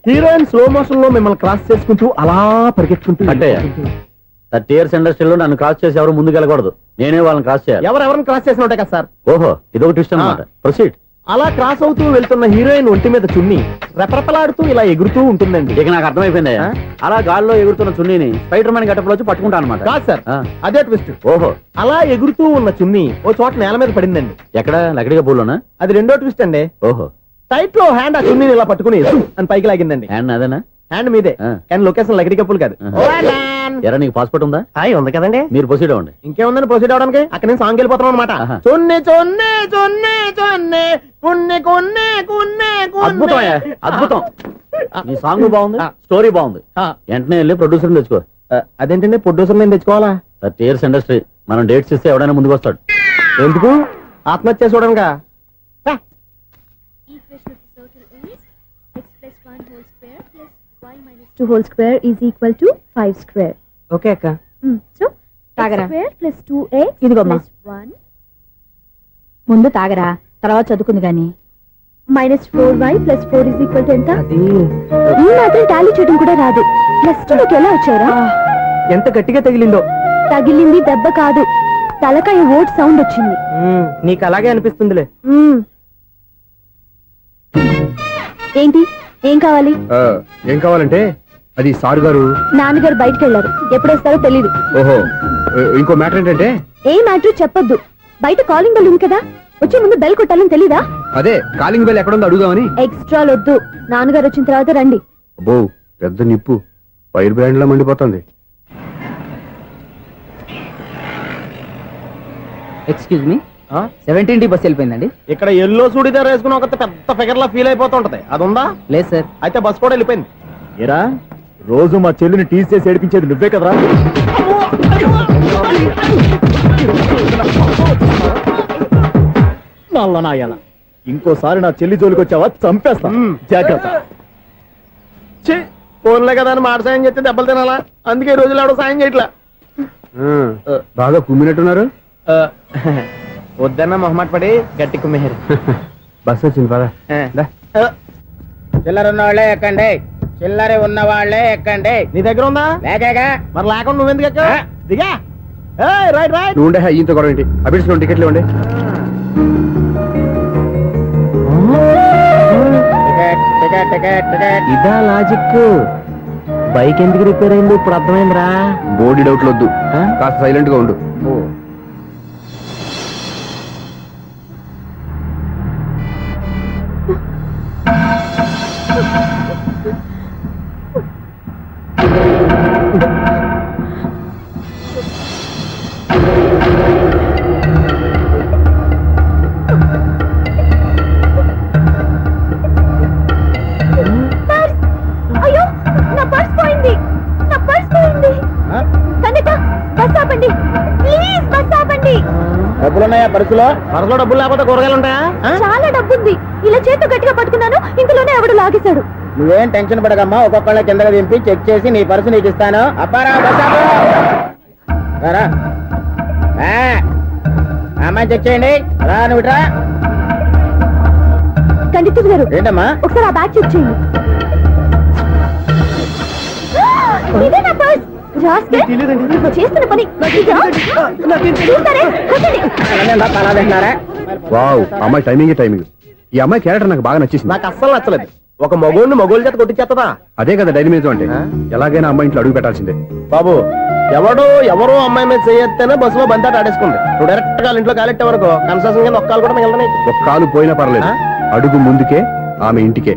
[SPEAKER 3] హీరోయిన్ స్లో మోషన్ లో మిమ్మల్ని క్రాస్ చేసుకుంటూ అలా పరిగెత్తుకుంటూ
[SPEAKER 1] అంటే 30 years ఇండస్ట్రీలో నన్ను క్రాస్ చేసి ఎవరు ముందుకు వెళ్ళకూడదు, నేనే వాళ్ళని క్రాస్ చేయాలి.
[SPEAKER 3] ఎవరెవరిని క్రాస్ చేసిన ఉంటాయి కదా సార్.
[SPEAKER 1] ఓహో, ఇదొక ట్విస్ట్ అన్నమాట. ప్రొసీడ్.
[SPEAKER 3] అలా క్రాస్ అవుతూ వెళ్తున్న హీరోయిన్ ఒంటి మీద చున్ని రెపరెపలాడుతూ ఇలా ఎగురుతూ ఉంటుందండి.
[SPEAKER 1] ఇక నాకు అర్థమైపోయింది. అలా గాల్లో ఎగురుతున్న చున్నీని స్పైడర్ మ్యాన్ గెటప్లో వచ్చి పట్టుకుంటా అనమాట.
[SPEAKER 3] కాదు సార్, అదే ట్విస్ట్.
[SPEAKER 1] ఓహో,
[SPEAKER 3] అలా ఎగురుతూ ఉన్న చున్ని ఓ చోట నేల మీద పడిందండి.
[SPEAKER 1] ఎక్కడ? లకడిగా పూల్లోనా?
[SPEAKER 3] అది రెండో ట్విస్ట్ అండి.
[SPEAKER 1] ఓహో,
[SPEAKER 3] టైట్ లో హ్యాండ్ ఆ చున్నీని ఇలా పట్టుకుని అని పైకి లాగిందండి.
[SPEAKER 1] హ్యాండ్ అదేనా?
[SPEAKER 3] హ్యాండ్ మీదే, కానీ లొకేషన్ లకడి కప్పులు కాదు.
[SPEAKER 1] ఎరా, నీకు పాస్పోర్ట్ ఉందా?
[SPEAKER 3] ఉంది కదండి.
[SPEAKER 1] మీరు ప్రొసీడ్ అవ్వండి.
[SPEAKER 3] ఇంకేముందని ప్రొసీడ్ అవడానికి? అక్కడ నేను సాంగ్ వెళ్ళిపోతాం అనమాట. చొన్నే చొన్నే చొన్నే చొన్నే కున్నే కున్నే కున్నే.
[SPEAKER 1] అద్భుతం, అద్భుతం. నీ సాంగ్ బాగుంది, స్టోరీ బాగుంది. వెంటనే వెళ్ళి ప్రొడ్యూసర్ తెచ్చుకో.
[SPEAKER 3] అదేంటండి ప్రొడ్యూసర్ నేను తెచ్చుకోవాలా?
[SPEAKER 1] 30 years ఇండస్ట్రీ, మనం డేట్స్ ఇస్తే ఎవడైనా ముందుకు వస్తాడు.
[SPEAKER 3] ఎందుకు? ఆత్మహత్య చూడనుగా.
[SPEAKER 4] X plus 1 whole square plus y minus 2 whole square is equal to 5 square.
[SPEAKER 3] Okay అక్క.
[SPEAKER 4] So
[SPEAKER 5] తాగరా.
[SPEAKER 4] x square plus 2x
[SPEAKER 5] ఇదిగోమ్మా.
[SPEAKER 4] plus 1
[SPEAKER 5] ముందు తాగరా, తర్వాత చదువుకుంది గాని.
[SPEAKER 4] minus 4y plus 4 is equal to ఎంత?
[SPEAKER 3] అది
[SPEAKER 4] ఈ మాత్రం టాలీ చేయడం కూడా రాదు. ప్లస్ 2 లోకి ఎలా వచ్చారా?
[SPEAKER 3] ఎంత గట్టిగా తగిలిందో.
[SPEAKER 4] తగిలింది దెబ్బ కాదు, తలకాయ ఓట్ సౌండ్ వచ్చింది.
[SPEAKER 3] నీకు అలాగే అనిపిస్తుందిలే.
[SPEAKER 4] ఏంటి, ఏం కావాలి?
[SPEAKER 7] ఏం కావాలంటే అది సార్ గారు.
[SPEAKER 4] నాన్నగారు బయటకు వెళ్ళారు, ఎప్పుడొస్తారో తెలీదు.
[SPEAKER 7] ఓహో, ఇంకో మ్యాటర్ ఏంటంటే.
[SPEAKER 4] ఏ మ్యాటర్ చెప్పొద్దు. బయట కాలింగ్ బెల్ ఉంది కదా, వచ్చే ముందు బెల్ కొట్టాలని తెలీదా?
[SPEAKER 7] అదే కాలింగ్ బెల్ ఎక్కడుందో అడుగుదామని.
[SPEAKER 4] ఎక్స్ట్రా వద్దు, నాన్నగారు వచ్చిన తర్వాత రండి.
[SPEAKER 7] అబ్బో పెద్ద నిప్పు ఫైర్ బ్రాండ్ లా మండిపోతుంది.
[SPEAKER 2] ఎక్స్క్యూజ్ మీ 17D బస్ వెళ్ళిపోయిందండి.
[SPEAKER 3] ఇక్కడ ఎల్లో చూడిదార్ వేసుకుని ఒక పెద్ద ఫిగర్ లా ఫీల్ అయిపోతుంటది, అది ఉందా?
[SPEAKER 2] లేదు సార్.
[SPEAKER 3] అయితే బస్ కూడా వెళ్ళిపోయింది. ఏరా రోజు మా చెల్లిని టీస్ చేసి ఏడిపించేది నువ్వే కదరా? నల్ల నాయాల, ఇంకోసారి నా చెల్లి జోలికి వచ్చావా చంపేస్తా, జాగ్రత్త. ఫోన్లే కదా అని మాట సాయం చేస్తే దెబ్బలు తినాలా, అందుకే ఈ రోజులు ఎవడో సాయం చేయట్లా.
[SPEAKER 7] బాగా కుమ్మినట్టున్నారు.
[SPEAKER 3] వద్దన్న మొహమాట పడి గట్టి కుమ్మేరు.
[SPEAKER 7] బస్ వచ్చింది పద.
[SPEAKER 6] చిల్లర ఉన్న వాళ్ళే ఎక్కండి, చిల్లర ఉన్న వాళ్ళే ఎక్కండి.
[SPEAKER 3] నీ దగ్గర ఉందా?
[SPEAKER 6] లేకేగా.
[SPEAKER 3] మరి లేకుండా నువ్వెందుకు ఎక్క? దిగా. Right right.
[SPEAKER 7] నువ్వు ఉండే ఈయంతో గొడవ ఏంటి? అభిడ్స్ టికెట్లు ఇవ్వండి.
[SPEAKER 6] Ticket ticket ticket ticket.
[SPEAKER 3] ఇదా లాజిక్. బైక్ ఎందుకు రిపేర్ అయింది ఇప్పుడు అర్థమైందిరా.
[SPEAKER 7] బోర్డు డౌట్లు వద్దు, కాస్త సైలెంట్ గా ఉండు.
[SPEAKER 4] అయ్యో, నా పర్స్ పోయింది, నా పర్స్ పోయింది. కండక్టర్, బస్ ఆపండి ప్లీజ్, బస్ ఆపండి.
[SPEAKER 6] డబ్బులున్నాయా పర్సులో?
[SPEAKER 3] పరసలో డబ్బులు లేకపోతే కూరగాయలు ఉంటాయా?
[SPEAKER 4] చాలా డబ్బుంది. ఇలా చేతితో గట్టిగా పట్టుకున్నాను, ఇంతలోనే ఎవడు లాగేశాడు.
[SPEAKER 6] నువ్వేం టెన్షన్ పడకమ్మా, ఒక్కొక్కళ్ళ కిందగా దింపి చెక్ చేసి నీ పర్సు నీకు ఇస్తాను. అప్పారా బస్ ఆపు. రా అమ్మాయి చెక్ చేయండి. రా నువ్వు ఇట్రా.
[SPEAKER 4] కండక్టర్ గారు,
[SPEAKER 6] ఏంటమ్మా?
[SPEAKER 4] ఒకసారి ఆ బ్యాగ్ చెక్ చేయండి. ఇదే నా పర్స్. రాస్కెల్, నువ్వు చేస్తున్న పని ఇదా? చూస్తారే, కొట్టండి.
[SPEAKER 6] అలాగంటున్నారా?
[SPEAKER 7] వావ్, అమ్మాయి టైమింగ్. ఈ అమ్మాయి క్యారెక్టర్ నాకు బాగా నచ్చేసింది.
[SPEAKER 3] నాకు అస్సలు నచ్చలేదు. ఒక మగోడిని మగోళ్ళ చేత కొట్టించేస్తుందా?
[SPEAKER 7] అదే కదా డైనమిజం అంటే. ఎలాగైనా అమ్మాయి ఇంట్లో అడుగు పెట్టాల్సిందే.
[SPEAKER 3] బాబు, ఎవరో అమ్మాయి మీద చేయొత్తేనే బస్సులో బంతాట ఆడేసుకుంది. నువ్వు డైరెక్ట్ గా ఇంట్లో కాలెట్టే వరకు కన్సెషన్ కింద ఒక్కలు కూడా మిగలనే.
[SPEAKER 7] ఒక కాలు పోయినా పర్లేదు, అడుగు ముందుకే, ఆమె ఇంటికే.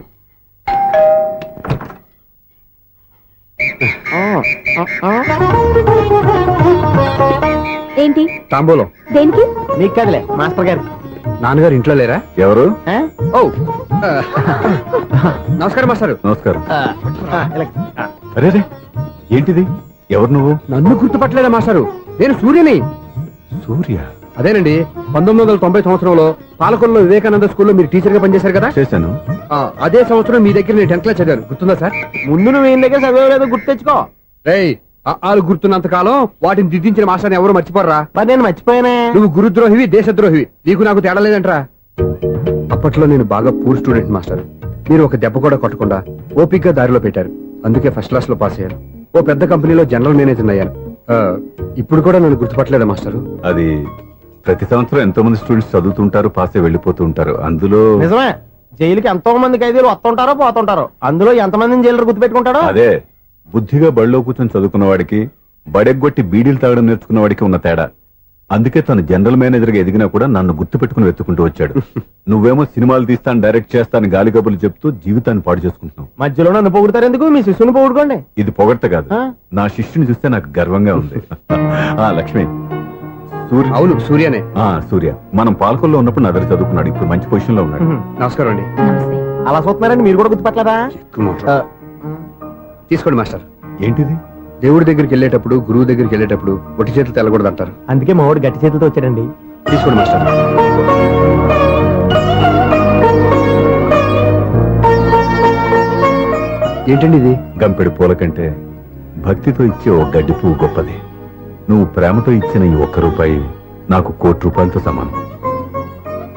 [SPEAKER 4] ఏంటి?
[SPEAKER 7] తాంబూలం.
[SPEAKER 4] దేనికి?
[SPEAKER 3] నీకు కదలే, మాస్టర్ గారు.
[SPEAKER 7] నాన్నగారు ఇంట్లో లేరా?
[SPEAKER 8] ఎవరు?
[SPEAKER 7] ఓ నమస్కారం మాస్టారు.
[SPEAKER 8] నమస్కారం. అరే ఏంటిది? ఎవరు నువ్వు?
[SPEAKER 7] నన్ను గుర్తుపట్టలేదా మాస్టారు? నేను సూర్యని.
[SPEAKER 8] సూర్య?
[SPEAKER 7] అదేనండి, 1990 సంవత్సరంలో పాలకొల్లో వివేకానంద స్కూల్లో మీరు టీచర్ గా పనిచేశారు కదా?
[SPEAKER 8] చేశాను.
[SPEAKER 7] అదే సంవత్సరం మీ దగ్గర నేను 10th క్లాస్ చదివాను, గుర్తుందా సార్?
[SPEAKER 3] ముందు నువ్వు ఏం దగ్గర చదవలేదు, గుర్తు తెచ్చుకో.
[SPEAKER 7] రేయ్, ఆలు గుర్తున్నంత కాలం వాటిని దిద్దించిన మాస్టర్ని ఎవరు మర్చిపోర్రా.
[SPEAKER 3] మరి నేను మర్చిపోయానే.
[SPEAKER 7] నువ్వు గురుద్రోహివి, దేశద్రోహివి, నీకు నాకు తేడా లేదంట్రా. అప్పట్లో నేను బాగా పూర్ స్టూడెంట్ మాస్టర్. మీరు ఒక దెబ్బ కూడా కొట్టకుండా ఓపిగ్గా దారిలో పెట్టారు, అందుకే ఫస్ట్ క్లాస్ లో పాస్ అయ్యాను. ఓ పెద్ద కంపెనీలో జనరల్ మేనేజర్ అయ్యాను. ఇప్పుడు కూడా నన్ను గుర్తుపట్టలేదా మాస్టరు?
[SPEAKER 8] అది ప్రతి సంవత్సరం ఎంతో మంది స్టూడెంట్స్ చదువుతుంటారు, పాస్ అయి వెళ్ళిపోతూ ఉంటారు. అందులో
[SPEAKER 3] నిజమే, జైలుకి ఎంతో మంది ఖైదీలు వస్తుంటారో పోతుంటారో, అందులో ఎంతమందిని జైలు గుర్తు పెట్టుకుంటాడో.
[SPEAKER 8] అదే బుద్ధిగా బడిలో కూర్చొని చదువుకున్న వాడికి, బడెగ్గొట్టి బీడీలు తాగడం నేర్చుకున్న వాడికి ఉన్న తేడా. అందుకే తను జనరల్ మేనేజర్ గా ఎదిగినా కూడా నన్ను గుర్తు పెట్టుకుని వెతుకుంటూ వచ్చాడు. నువ్వేమో సినిమాలు తీస్తాను, డైరెక్ట్ చేస్తాను గాలి కబుర్లు చెప్తూ జీవితాన్ని పాడు చేసుకుంటున్నావు.
[SPEAKER 3] మధ్యలో నన్ను పొగుడతారు ఎందుకు? మీ శిష్యుని పొగుడుకోండి.
[SPEAKER 8] ఇది పొగడ్త కాదు, నా శిష్యుని చూస్తే నాకు గర్వంగా ఉంది. లక్ష్మి, సూర్య.
[SPEAKER 7] అవును, సూర్యనే.
[SPEAKER 8] సూర్య మనం పాలకొల్లో ఉన్నప్పుడు నా దగ్గర చదువుకున్నాడు, ఇప్పుడు మంచి పొజిషన్ లో ఉన్నాడు.
[SPEAKER 7] నమస్కారం అండి.
[SPEAKER 3] అలా చూస్తున్నారండి, మీరు కూడా గుర్తుపట్టలేదా?
[SPEAKER 7] తీసుకోండి మాస్టర్.
[SPEAKER 8] ఏంటిది?
[SPEAKER 7] దేవుడి దగ్గరికి వెళ్ళేటప్పుడు, గురువు దగ్గరికి వెళ్ళేటప్పుడు ఒట్టి చేతులు తెల్లకూడదు అంటారు.
[SPEAKER 3] అందుకే మా వాడు గట్టి చేతులతో వచ్చాడండి.
[SPEAKER 7] తీసుకోండి మాస్టర్. ఏంటండి ఇది?
[SPEAKER 8] గంపెడు పూల కంటే భక్తితో ఇచ్చే ఒక గడ్డి పువ్వు గొప్పది. నువ్వు ప్రేమతో ఇచ్చిన ఈ ₹1 నాకు ₹1,00,00,000 సమానం.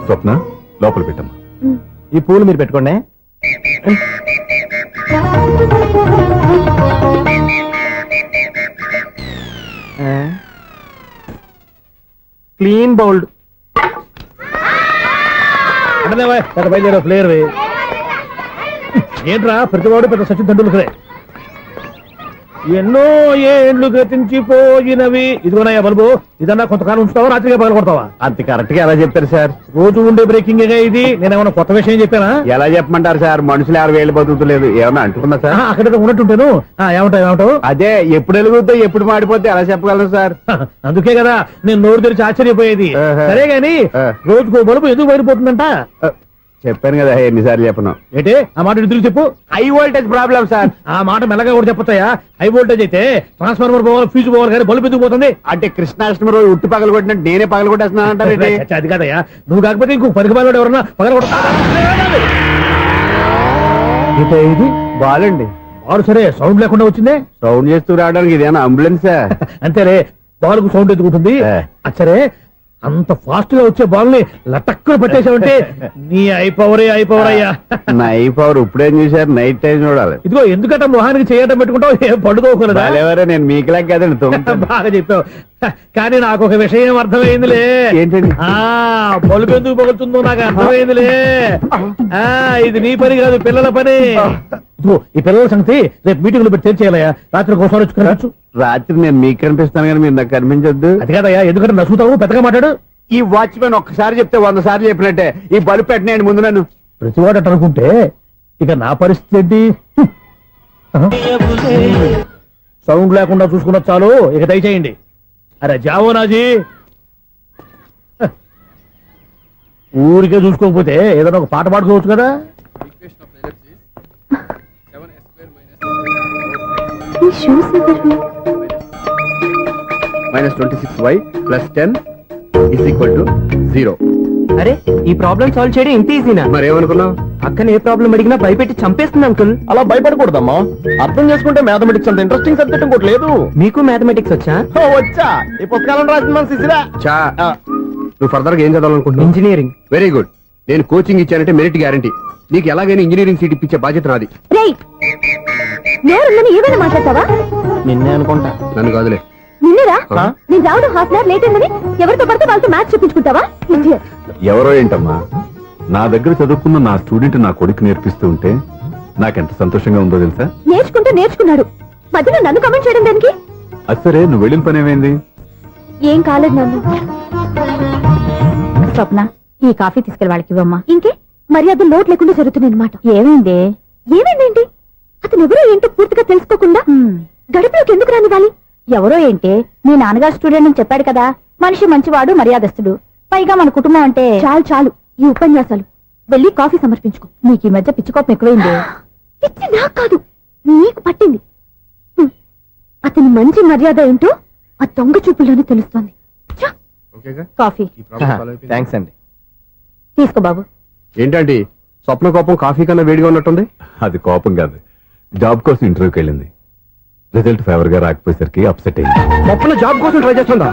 [SPEAKER 8] స్వప్న, లోపల పెట్టమ్మా.
[SPEAKER 3] ఈ పూలు మీరు పెట్టుకోండి. Clean bowled.
[SPEAKER 9] అంటే బయలుదేరా ప్లేయర్. ఏంట్రా ప్రతివాడు పెద్ద సచిన్ తెండూల్కరే. ఎన్నో ఏండ్లు గతించిపోయినవి. ఇదిగోనయ్యా బల్బు, ఇదన్నా కొంతకాలం ఉంచుతావా, రాత్రిగా పగల కొడతావా?
[SPEAKER 3] అంత కరెక్ట్ గా ఎలా చెప్పారు సార్?
[SPEAKER 9] రోజు ఉండే బ్రేకింగ్ ఇది. నేనేమన్నా కొత్త విషయం చెప్పానా?
[SPEAKER 3] ఎలా చెప్పమంటారు సార్? మనుషులు 60 బతుకుతలేదు, ఏమన్నా అంటున్నా సార్?
[SPEAKER 9] అక్కడ ఉన్నట్టుంటాను. ఏమంటావు?
[SPEAKER 3] అదే ఎప్పుడు వెలుగుతో ఎప్పుడు మాడిపోతే ఎలా చెప్పగలను సార్?
[SPEAKER 9] అందుకే కదా నేను నోరు తెరిచి ఆశ్చర్యపోయేది.
[SPEAKER 3] ఆహా.
[SPEAKER 9] సరే గాని రోజుకో బల్బు ఎందుకు బయటపోతుందంట?
[SPEAKER 3] చెప్పాను కదా ఎన్నిసార్లు చెప్పను.
[SPEAKER 9] ఏంటే ఆ మాట ఎదురు చెప్పు.
[SPEAKER 3] High voltage problem sir.
[SPEAKER 9] ఆ మాట మెల్లగా కూడా చెప్పొచ్చాయా? హై వోల్టేజ్ అయితే ట్రాన్స్ఫార్మర్ పోవాలి, ఫ్యూజ్ పోవాలి, కానీ బల్బు ఎందుకు పోతుంది?
[SPEAKER 3] అంటే కృష్ణాష్టమి రోజు ఉట్టి పగలు కొట్టినట్టు నేనే పగలు కొట్టేస్తున్నానంటారు.
[SPEAKER 9] చచ్చా, అది కాదయ్యా. నువ్వు కాకపోతే ఇంకో పనికి ఎవరన్నా పగల ఇది
[SPEAKER 3] బాలండి.
[SPEAKER 9] బాలు సరే సౌండ్ లేకుండా వచ్చిందే.
[SPEAKER 3] సౌండ్ చేస్తూ రావడానికి ఇదేనా అంబులెన్సా?
[SPEAKER 9] అంతేలే, బాల్కు సౌండ్ ఎందుకుంటుంది? సరే అంత ఫాస్ట్ గా వచ్చే బాల్ ని లటక్కున పట్టేసావంటే నీ అయిపోవర్ అయ్యా.
[SPEAKER 3] నైట్ పవర్ ఇప్పుడేం చూసారు? నైట్ టైం చూడాలి.
[SPEAKER 9] ఇదిగో ఎందుకంటే మొహానికి చేయటం పెట్టుకుంటావు, ఏం పడుకోకూడదా?
[SPEAKER 3] ఎవరే నేను మీకులా కదండి.
[SPEAKER 9] బాగా చెప్పావు. కానీ నాకు ఒక విషయం అర్థమైందిలే.
[SPEAKER 3] ఏంటండి?
[SPEAKER 9] బల్బు ఎందుకు పగులుతుందో నాకు అర్థమైందిలే. ఇది నీ పని కాదు, పిల్లల పని. ఇదిగో ఈ పిల్లల సంగతి రేపు మీటింగ్ లో పెట్టి తెరిచేయాలయ్యా. రాత్రి ఒకసారి వచ్చుకోవచ్చు.
[SPEAKER 3] రాత్రి నేను మీకు కనిపిస్తాను కానీ మీరు నాకు కనిపించొద్దు.
[SPEAKER 9] అది కాదయ్యా, ఎందుకంటే నసుగుతావు, పెద్దగా మాట్లాడు.
[SPEAKER 3] ఈ వాచ్మెన్ ఒక్కసారి చెప్తే 100 సార్లు చెప్పినట్టే. ఈ బల్బు పెట్టినాయండి ముందు నన్ను.
[SPEAKER 9] ప్రతివాడు అట్ట అనుకుంటే ఇక నా పరిస్థితి ఏంటి? సౌండ్ లేకుండా చూసుకున్న చాలు, ఇక దయచేయండి. అరే జావో నాజీ, ఊరికే చూసుకోకపోతే ఏదైనా ఒక పాట పాడుకోవచ్చు కదా.
[SPEAKER 4] ఈ షూస్ ఎవరు?
[SPEAKER 7] -26y + 10 = 0.
[SPEAKER 6] అరే ఈ ప్రాబ్లం సాల్వ్ చేయడం ఇంత ఈజీనా?
[SPEAKER 7] మరేమనుకున్నావు?
[SPEAKER 6] అక్కని ఏ ప్రాబ్లం అడిగినా భయపెట్టి చంపేస్తుంది అంకుల్.
[SPEAKER 3] అలా భయపడకూడదమ్మా. అర్థం చేసుకుంటే మ్యాథమెటిక్స్ అంత ఇంట్రెస్టింగ్ సబ్జెక్ట్ ఇంకోటి లేదు.
[SPEAKER 6] మీకు మ్యాథమెటిక్స్ వచ్చా?
[SPEAKER 3] వచ్చా, ఈ పుస్తకాలను రాసింది మన శిశిరా.
[SPEAKER 7] చా నువ్వు ఫర్దర్ గా ఏం చదవాలనుకుంటున్నావు?
[SPEAKER 6] ఇంజనీరింగ్.
[SPEAKER 7] Very good. నేను కోచింగ్ ఇచ్చానంటే మెరిట్ గ్యారంటీ. నీకు ఎలాగైనా ఇంజనీరింగ్ సీట్ ఇప్పించే బాధ్యత నాది.
[SPEAKER 4] రేయ్, నేరుందని ఏమైనా మాట్లాడతావా?
[SPEAKER 3] నిన్నే అనుకుంటా.
[SPEAKER 7] నన్ను కాదులే.
[SPEAKER 4] నిన్నేరా? నేను రావడం హాఫ్ అన్ అవర్ లేట్ అయిందని ఎవరితో పడితే వాళ్ళతో మ్యాచ్ చూపించుకుంటావా? Idiot.
[SPEAKER 8] ఎవరో ఏంటమ్మా, నా దగ్గర చదువుకున్న నా స్టూడెంట్ నా కొడుకు నేర్పిస్తూ ఉంటే నాకెంత సంతోషంగా ఉందో తెలుసా?
[SPEAKER 4] నేర్చుకుంటే నేర్చుకున్నాడు, మధ్యలో నన్ను కమెంట్ చేయడం దానికి?
[SPEAKER 8] అది సరే, నువ్వు వెళ్ళిన పని ఏమైంది?
[SPEAKER 4] ఏం కాలేదు నన్ను.
[SPEAKER 5] స్వప్న, ఈ కాఫీ తీసుకెళ్ళి వాళ్ళకి ఇవ్వమ్మా.
[SPEAKER 4] ఇంకే మర్యాద లోటు లేకుండా జరుగుతుంది అనమాట.
[SPEAKER 5] ఏమైంది?
[SPEAKER 4] ఏమైందేంటి? అతను ఎవరో ఏంటో పూర్తిగా తెలుసుకోకుండా గడపలోకి ఎందుకు రానివ్వాలి?
[SPEAKER 5] ఎవరో ఏంటి, మీ నాన్నగారు స్టూడెంట్ అని చెప్పాడు కదా. మనిషి మంచివాడు, మర్యాదస్తుడు, పైగా మన కుటుంబం అంటే.
[SPEAKER 4] చాలు చాలు ఈ ఉపన్యాసాలు. వెళ్ళి కాఫీ సమర్పించుకో.
[SPEAKER 5] నీకు ఈ మధ్య పిచ్చుకోపం ఎక్కువైంది.
[SPEAKER 4] పిచ్చి నాకు కాదు, నీకు పట్టింది. అతని మంచి మర్యాద ఏంటో ఆ దొంగ చూపుల్లోనే తెలుస్తోంది. ఛ!
[SPEAKER 7] ఓకేగా?
[SPEAKER 5] కాఫీ
[SPEAKER 7] ఈ ప్రాబ్లం సాల్వ్ అయిపోయింది.
[SPEAKER 3] థ్యాంక్స్ అండి.
[SPEAKER 5] తీసుకో బాబు.
[SPEAKER 7] ఏంటండి స్వప్న కోపం కాఫీ కన్నా వేడిగా ఉన్నట్టుంది?
[SPEAKER 8] అది కోపం కాదు, జాబ్ కోసం ఇంటర్వ్యూకి వెళ్ళింది. రిజల్ట్ ఫేవర్ గా రాకపోయేసరికి అప్సెట్ అయింది.
[SPEAKER 7] స్వప్న జాబ్ కోసం ట్రై చేస్తుందా?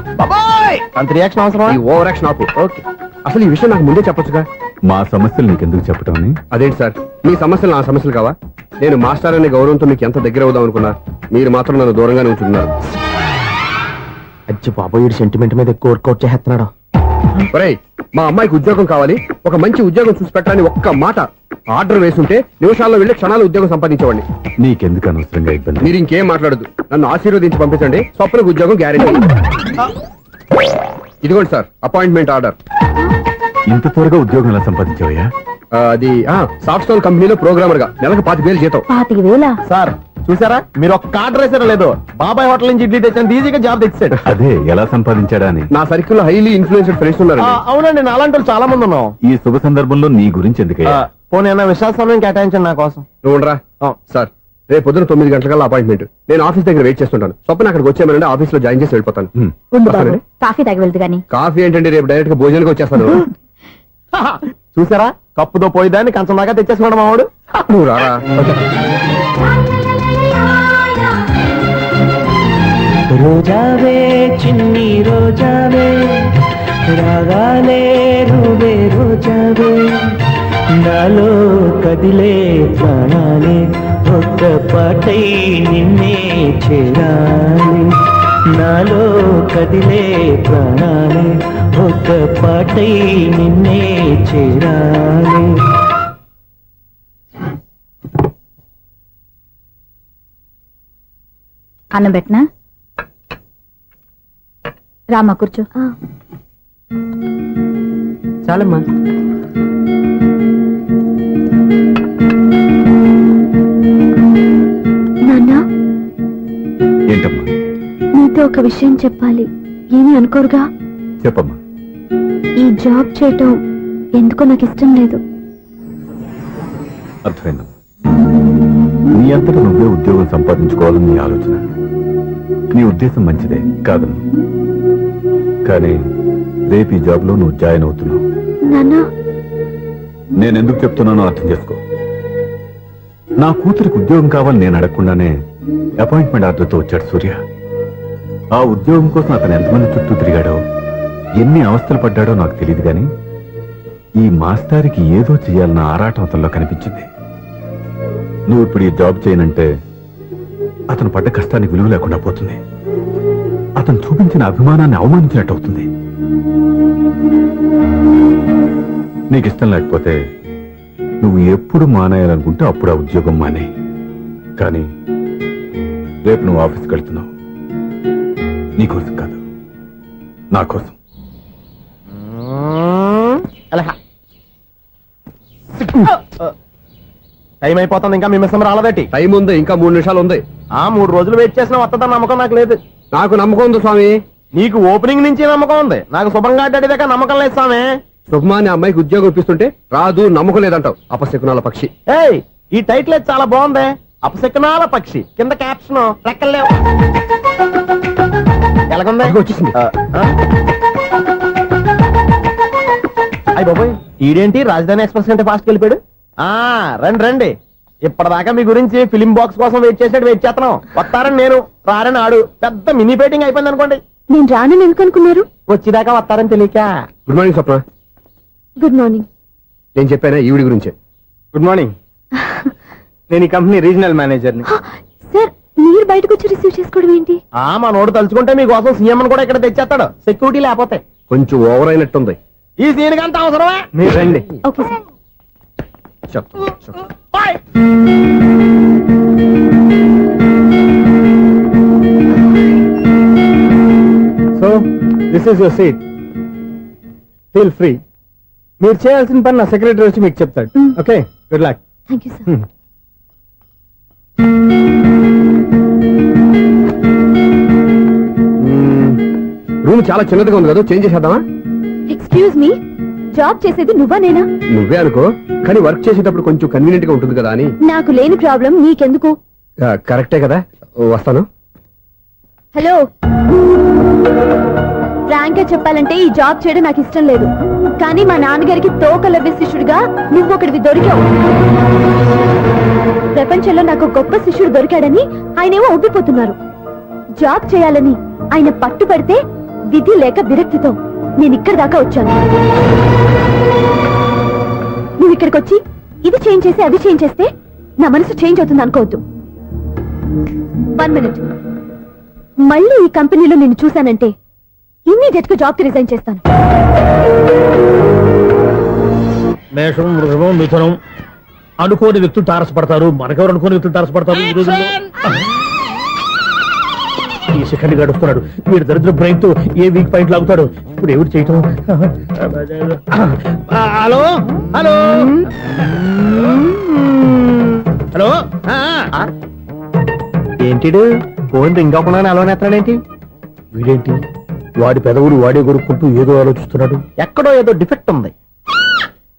[SPEAKER 3] అంత రియాక్షన్ అవసరం?
[SPEAKER 7] ఈ ఓవర్ యాక్షన్ ఆపు. ఓకే, అసలు ఈ విషయం నాకు ముందే చెప్పొచ్చుగా.
[SPEAKER 8] మా సమస్యలు నీకెందుకు చెప్పటం అని.
[SPEAKER 7] అదేంటి సార్, మీ సమస్యలు నా సమస్యలు కావా? నేను మాస్టర్ అనే గౌరవంతో మీకు ఎంత దగ్గర అవుదాం అనుకున్నా, మీరు మాత్రం నన్ను దూరంగానే ఉంచుతున్నారు.
[SPEAKER 3] అచ్చి బాబు, ఈ సెంటిమెంట్ మీద ఎక్కువ వర్కౌట్ చేస్తున్నాడు.
[SPEAKER 7] ఒరేయ్, మా అమ్మాయికి ఉద్యోగం కావాలి, ఒక మంచి ఉద్యోగం చూసి పెట్టాలని ఒక్క మాట ఆర్డర్ వేసుంటే నిమిషాల్లో వెళ్ళి క్షణాలు ఉద్యోగం సంపాదించేవాడిని.
[SPEAKER 8] నీకెందుకు అనవసరంగా ఇబ్బంది?
[SPEAKER 7] మీరు ఇంకేం మాట్లాడదు, నన్ను ఆశీర్వదించి పంపించండి. స్వప్నకు ఉద్యోగం గ్యారెంటీ. ఇదిగోండి సార్, అపాయింట్మెంట్ ఆర్డర్.
[SPEAKER 8] ఇంత త్వరగా ఉద్యోగం ఎలా సంపాదించావయ్యా?
[SPEAKER 7] అది సాఫ్ట్వేర్ కంపెనీలో ప్రోగ్రామర్ గా నెలకు 25,000 జీతం.
[SPEAKER 5] 25,000?
[SPEAKER 3] సార్ చూసారా, మీరు ఒక్క ఆర్డర్ వేసారో లేదో, బాబాయ్ హోటల్ నుంచి ఇడ్లీ తెచ్చాను, ఈజీగా జాబ్ తెచ్చాడు.
[SPEAKER 8] అదే ఎలా సంపాదించాడా అని.
[SPEAKER 7] నా సర్కిల్ హైలీ ఇన్ఫ్లుయెన్స్డ్ ఫ్రెండ్స్ ఉన్నారు.
[SPEAKER 3] అవునండి, నా అలాంటి వాళ్ళు చాలా మంది ఉన్నాం.
[SPEAKER 8] ఈ శుభ సందర్భంలో నీ గురించి ఎందుకయ్యా?
[SPEAKER 3] పోనీ అన్న విశాల సమయం కేటాయించండి నా కోసం.
[SPEAKER 7] నువ్వు ఉండరా. సార్, రేపు పొద్దున 9 గంటలకల్లా అపాయింట్మెంట్. నేను ఆఫీస్ దగ్గర వెయిట్ చేస్తుంటాను. స్వప్న అక్కడికి వచ్చేయమనండి, ఆఫీస్ లో జాయిన్ చేసి వెళ్ళిపోతాను.
[SPEAKER 5] ఉండు బాబు,
[SPEAKER 7] వస్తానండి.
[SPEAKER 5] కాఫీ తాగి వెళ్తు గాని.
[SPEAKER 7] కాఫీ ఏంటంటే రేపు డైరెక్ట్ గా భోజనానికి వచ్చేస్తాను.
[SPEAKER 3] చూసారా, కప్పుతో పోయిదాన్ని కంచం దాకా తెచ్చేస్తున్నాడు మావాడు.
[SPEAKER 7] నువ్వు రారా.
[SPEAKER 10] రోజావే చిన్ని రోజావే, రాగాలే రువే రోజావే, నాలో కదిలే ప్రాణాలే ఒక్క పాటై నిన్నే చేరాలి. నాలో కదిలే ప్రాణాలే ఒక్క పాటై నిన్నే చేరాలి.
[SPEAKER 5] అన్నం పెట్టనా? రామా కూర్చో.
[SPEAKER 3] చాలమ్మా.
[SPEAKER 4] నాన్న,
[SPEAKER 8] ఏంటమ్మా?
[SPEAKER 4] నీతో ఒక విషయం చెప్పాలి. ఏమీ అనుకోరుగా?
[SPEAKER 8] చెప్పమ్మా.
[SPEAKER 4] ఈ జాబ్ చేయటం ఎందుకో నాకు ఇష్టం లేదు.
[SPEAKER 8] అర్థమైందమ్మా. నీ అంతటా నువ్వే ఉద్యోగం సంపాదించుకోవాలని నీ ఆలోచన. నీ ఉద్దేశం మంచిదే కాదమ్మా. కానీ రేపు ఈ జాబ్ లో నువ్వు జాయిన్ అవుతున్నావు.
[SPEAKER 4] నాన్న,
[SPEAKER 8] నేనెందుకు చెప్తున్నానో అర్థం చేసుకో. నా కూతురికి ఉద్యోగం కావాలని నేను అడగకుండానే అపాయింట్మెంట్ ఆర్డర్తో వచ్చాడు సూర్య. ఆ ఉద్యోగం కోసం అతను ఎంతమంది చుట్టూ తిరిగాడో, ఎన్ని అవస్థలు పడ్డాడో నాకు తెలియదు కానీ ఈ మాస్టారికి ఏదో చేయాలన్న ఆరాటం అతనిలో కనిపించింది. నువ్వు ఇప్పుడు ఈ జాబ్ చేయనంటే అతను పడ్డ కష్టానికి విలువ లేకుండా పోతుంది. అతను చూపించిన అభిమానాన్ని అవమానించినట్టు అవుతుంది. నీకు ఇష్టం లేకపోతే నువ్వు ఎప్పుడు మానేయాలనుకుంటే అప్పుడు ఆ ఉద్యోగం మానే. కానీ రేపు నువ్వు ఆఫీస్కి వెళ్తున్నావు. నీకోసం కాదు, నా కోసం.
[SPEAKER 3] టైం అయిపోతుంది, ఇంకా మీ మిస్సం రాలేదటి.
[SPEAKER 7] టైం ఉంది, ఇంకా 3 నిమిషాలు ఉంది.
[SPEAKER 3] 3 రోజులు వెయిట్ చేసిన వస్తుందని నమ్మకం నాకు లేదు.
[SPEAKER 7] నాకు నమ్మకం ఉంది స్వామి.
[SPEAKER 3] నీకు ఓపెనింగ్ నుంచి నమ్మకం ఉంది, నాకు శుభంగా అడ్డాక నమ్మకం లేదు స్వామి.
[SPEAKER 7] శుభమాని అమ్మాయికి ఉద్యోగం ఇప్పిస్తుంటే రాదు, నమ్మకం లేదంటావు. అపశకునాల పక్షి.
[SPEAKER 3] ఏయ్, ఈ టైటిల్ అయితే చాలా బాగుంది. అపశకునాల పక్షి, కింద క్యాప్షన్ రెక్కలేవు. ఎలాగుంది?
[SPEAKER 7] వచ్చేసింది.
[SPEAKER 3] అయ్యి బాబోయ్, ఈడేంటి రాజధాని ఎక్స్ప్రెస్ కంటే ఫాస్ట్ వెళ్ళిపోయాడు. రండి రండి. ఇప్పటిదాకా మీ గురించి ఫిలిం బాక్స్ కోసం వెయిట్ చేస్తున్నాం. వస్తారని నేను, రారని ఆడు. పెద్ద మినీ పేటింగ్ అయిపోయింది అనుకోండి.
[SPEAKER 4] నేను రానని ఎందుకు అనుకున్నారు?
[SPEAKER 3] వచ్చేదాకా వస్తారని తెలియక.
[SPEAKER 7] Good morning Swapna.
[SPEAKER 4] Good morning.
[SPEAKER 7] నేను చెప్పానా ఈవిడి గురించే.
[SPEAKER 3] Good morning. నేను ఈ కంపెనీ రీజనల్ మేనేజర్ని.
[SPEAKER 4] సార్, మీరు బయటకు వచ్చి రిసీవ్ చేసుకోవడం ఏంటి?
[SPEAKER 3] మా నోడు తలుచుకుంటే మీకోసం సీఎం కూడా ఇక్కడ తెచ్చేస్తాడు, సెక్యూరిటీ లేకపోతే.
[SPEAKER 7] కొంచెం ఓవర్ అయినట్టుంది.
[SPEAKER 3] ఈ సీన్ కంత అవసరమా? మీరు రండి.
[SPEAKER 4] Okay sir.
[SPEAKER 3] So this is your seat. Feel free. మీరు చేయాల్సిన పని నా సెక్రటరీ వచ్చి మీకు చెప్తాడు. Okay, good luck.
[SPEAKER 4] Thank you sir.
[SPEAKER 7] Room చాలా చిన్నదిగా ఉంది కదా, చేంజ్ చేసేద్దామా?
[SPEAKER 4] ఎక్స్క్యూజ్ మీ, జాబ్ చేసేది నువ్వా నేనా?
[SPEAKER 7] నువ్వే అనుకో, కానీ వర్క్ చేసేటప్పుడు కొంచెం కన్వీనియంట్ గా ఉంటుంది కదా అని.
[SPEAKER 4] నాకు లేని ప్రాబ్లం నీకెందుకు?
[SPEAKER 7] కరెక్టే కదా, వస్తాను.
[SPEAKER 4] హలో, ఫ్రాంక్ గా చెప్పాలంటే ఈ జాబ్ చేయడం నాకు ఇష్టం లేదు. కానీ మా నాన్నగారికి తోకలవ్వే శిష్యుడిగా నువ్వు ఒకటివి దొరికావు. ప్రపంచంలో నాకు గొప్ప శిష్యుడు దొరికాడని ఆయనేమో ఒప్పిపోతున్నారు. జాబ్ చేయాలని ఆయన పట్టుపడితే విధి లేక విరక్తితో నేను ఇక్కడి దాకా వచ్చాను. నువ్వు ఇక్కడికి వచ్చి ఇది చేంజ్ చేసి అది చేంజ్ చేస్తే నా మనసు చేంజ్ అవుతుంది అనుకోవద్దు. 1 మినిట్. మళ్ళీ ఈ కంపెనీలో నేను చూశానంటే ఇమ్మీడియట్ గా జాబ్ కి రిజైన్ చేస్తాను.
[SPEAKER 9] మేషం, వృషభం, మిథునం. అనుకోని వ్యక్తులు తారసపడతారు. మనకెవరు అనుకోని వ్యక్తులు తారసపడతారు ఈ రోజుల్లో? ఈ సెకండ్ గడుపుతున్నాడు. వీడు దరిద్ర బ్రెయిన్ తో ఏ వీక్ పాయింట్ లాగుతాడు. ఇప్పుడు ఎవరు చేయటం? Hello hello hello.
[SPEAKER 3] ఏంటిడు ఫోన్ రింగ్ అవ్వకుండా అలవనేస్తాడేంటి?
[SPEAKER 9] వీడేంటి వాడి పెదవులు వాడే కొరుక్కుంటూ ఏదో ఆలోచిస్తున్నాడు.
[SPEAKER 3] ఎక్కడో ఏదో డిఫెక్ట్ ఉంది,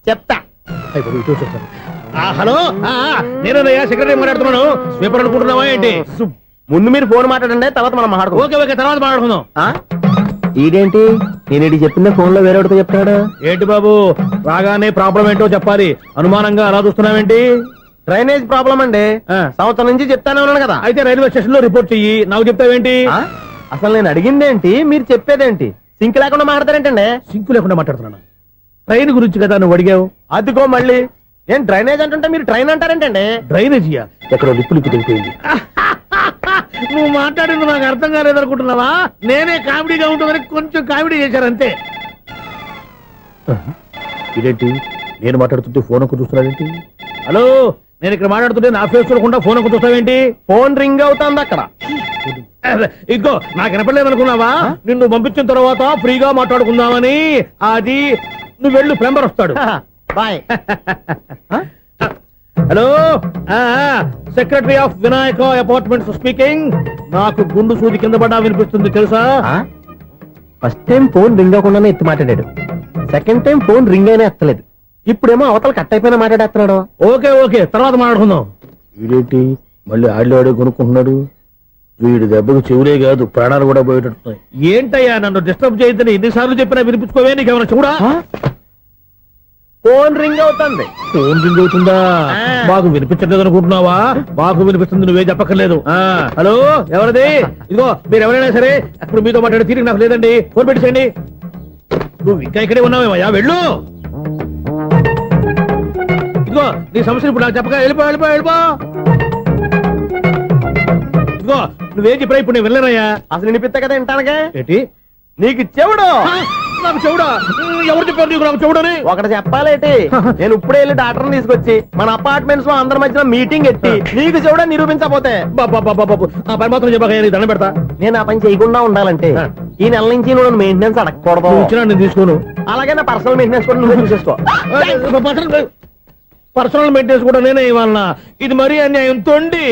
[SPEAKER 3] చెప్తా.
[SPEAKER 9] హలో, నేనయ్యా సెక్రటరీ మాట్లాడుతున్నాను. స్వీపర్ అనుకుంటున్నావా ఏంటి?
[SPEAKER 3] ముందు మీరు ఫోన్ మాట్లాడండి, తర్వాత మనం మాట్లాడుకో.
[SPEAKER 9] ఓకే ఓకే, తర్వాత మాట్లాడుకుందాం.
[SPEAKER 3] ఈడేంటి నేను ఇది చెప్పిందే ఫోన్ లో వేరేవాడితో చెప్తాడు.
[SPEAKER 9] ఏంటి బాబు, రాగానే ప్రాబ్లం ఏంటో చెప్పాలి. అనుమానంగా అలా చూస్తున్నావేంటి?
[SPEAKER 3] డ్రైనేజ్ ప్రాబ్లం అండి. సంవత్సరం నుంచి చెప్తానే ఉన్నాను కదా.
[SPEAKER 9] అయితే రైల్వే స్టేషన్ లో రిపోర్ట్ చెయ్యి. నాకు చెప్తావేంటి?
[SPEAKER 3] అసలు నేను అడిగిందేంటి, మీరు చెప్పేదేంటి? సింక్ లేకుండా మాట్లాడతారేంటండి?
[SPEAKER 9] సింకు లేకుండా మాట్లాడుతున్నాను. ట్రైన్ గురించి కదా నువ్వు అడిగావు.
[SPEAKER 3] అదిగో మళ్ళీ ఏం డ్రైనేజ్ అంటుంటే మీరు ట్రైన్ అంటారేంటండి?
[SPEAKER 9] డ్రైనేజీయా? ఎక్కడో లిప్పు లిప్పు తెలిపోయింది. నువ్వు మాట్లాడింది నాకు అర్థం కాలేదనుకుంటున్నావా? నేనే కామెడీగా ఉంటుందని కొంచెం కామెడీ చేశారంతే. ఇదేంటి నేను మాట్లాడుతుంటే ఫోన్ ఒక చూస్తున్నాడేంటి? హలో, నేను ఇక్కడ మాట్లాడుతుంటే నా ఫేస్ చూడకుండా ఫోన్ ఒక చూస్తావేంటి?
[SPEAKER 3] ఫోన్ రింగ్ అవుతుంది అక్కడ.
[SPEAKER 9] ఇదిగో నాకు వినపడలేదు అనుకున్నావా? నిన్ను పంపించిన తర్వాత ఫ్రీగా మాట్లాడుకుందామని. అది నువ్వు వెళ్ళు, ప్లంబర్ వస్తాడు.
[SPEAKER 3] Bye.
[SPEAKER 9] Hello, secretary of Vinayaka apartments speaking. నాకు గుండు సూది కింద పడ్డా వినిపిస్తుంది తెలుసా?
[SPEAKER 3] ఫస్ట్ టైం ఫోన్ రింగ్ అవ్వకుండానే ఎత్తి మాట్లాడాడు. సెకండ్ టైం ఫోన్ రింగ్ అయినా ఎత్తలేదు. ఇప్పుడేమో అవతల కట్ అయిపోయినా మాట్లాడేస్తున్నాడు.
[SPEAKER 9] ఓకే ఓకే, తర్వాత మాట్లాడుకుందాం. వీడేంటి మళ్ళీ ఆడి కొనుక్కుంటున్నాడు? వీడి దెబ్బకు చెవులే కాదు, ప్రాణాలు కూడా పోయేటట్టున్నాయి. ఏంటయ్యా నన్ను డిస్టర్బ్ చేయొద్దని ఎన్నిసార్లు చెప్పినా వినిపించుకోవే? నీకేమైనా చూడా?
[SPEAKER 3] ఫోన్ రింగ్ అవుతుంది.
[SPEAKER 9] ఫోన్ రింగ్ అవుతుందా? మాకు వినిపించలేదు అనుకుంటున్నావా? మాకు వినిపిస్తుంది, నువ్వే చెప్పక్కర్లేదు. హలో, ఎవరిది? ఇదిగో మీరు ఎవరైనా సరే ఇప్పుడు మీతో మాట్లాడే తీరిక నాకు లేదండి. ఫోన్ పెట్టేసేయండి. నువ్వు ఇంకా ఇక్కడే ఉన్నావేమయ్యా, వెళ్ళు. ఇదిగో నీ సమస్య ఇప్పుడు నాకు చెప్పక వెళ్ళిపో వెళ్ళిపో వెళ్ళిపో. ఇదిగో నువ్వేం చెప్పరా ఇప్పుడు నేను వెళ్ళానయ్యా.
[SPEAKER 3] అసలు వినిపిస్తా కదా వింటానగా.
[SPEAKER 9] ఏంటి
[SPEAKER 3] నీకు చెవుడు?
[SPEAKER 9] నాకు చెవుడా? ఎవరు చెప్పారు నీకు నాకు చెవుడని?
[SPEAKER 3] ఒకటి చెప్పాలేటి. నేను ఇప్పుడే వెళ్ళి డాక్టర్ని తీసుకొచ్చి మన అపార్ట్మెంట్స్ లో అందరి మధ్యన మీటింగ్ ఎట్టి నీకు చెవుడని నిరూపించకపోతే
[SPEAKER 9] బాబు ఆ పని మాత్రం చెప్పక నీకు దండం పెడతా.
[SPEAKER 3] నేను ఆ పని చేయకుండా ఉండాలంటే ఈ నెల నుంచి నువ్వు మెయింటెనెన్స్ అడగకూడదు.
[SPEAKER 9] నువ్వు ఇచ్చినా నేను తీసుకోను.
[SPEAKER 3] అలాగే నా పర్సనల్ మెయింటెనెన్స్ కూడా నువ్వే చూసేసుకో.
[SPEAKER 9] పర్సనల్ మెయింటెనెన్స్ కూడా నేనే ఇవ్వాలన్నా? ఇది మరీ అన్యాయం. తొండి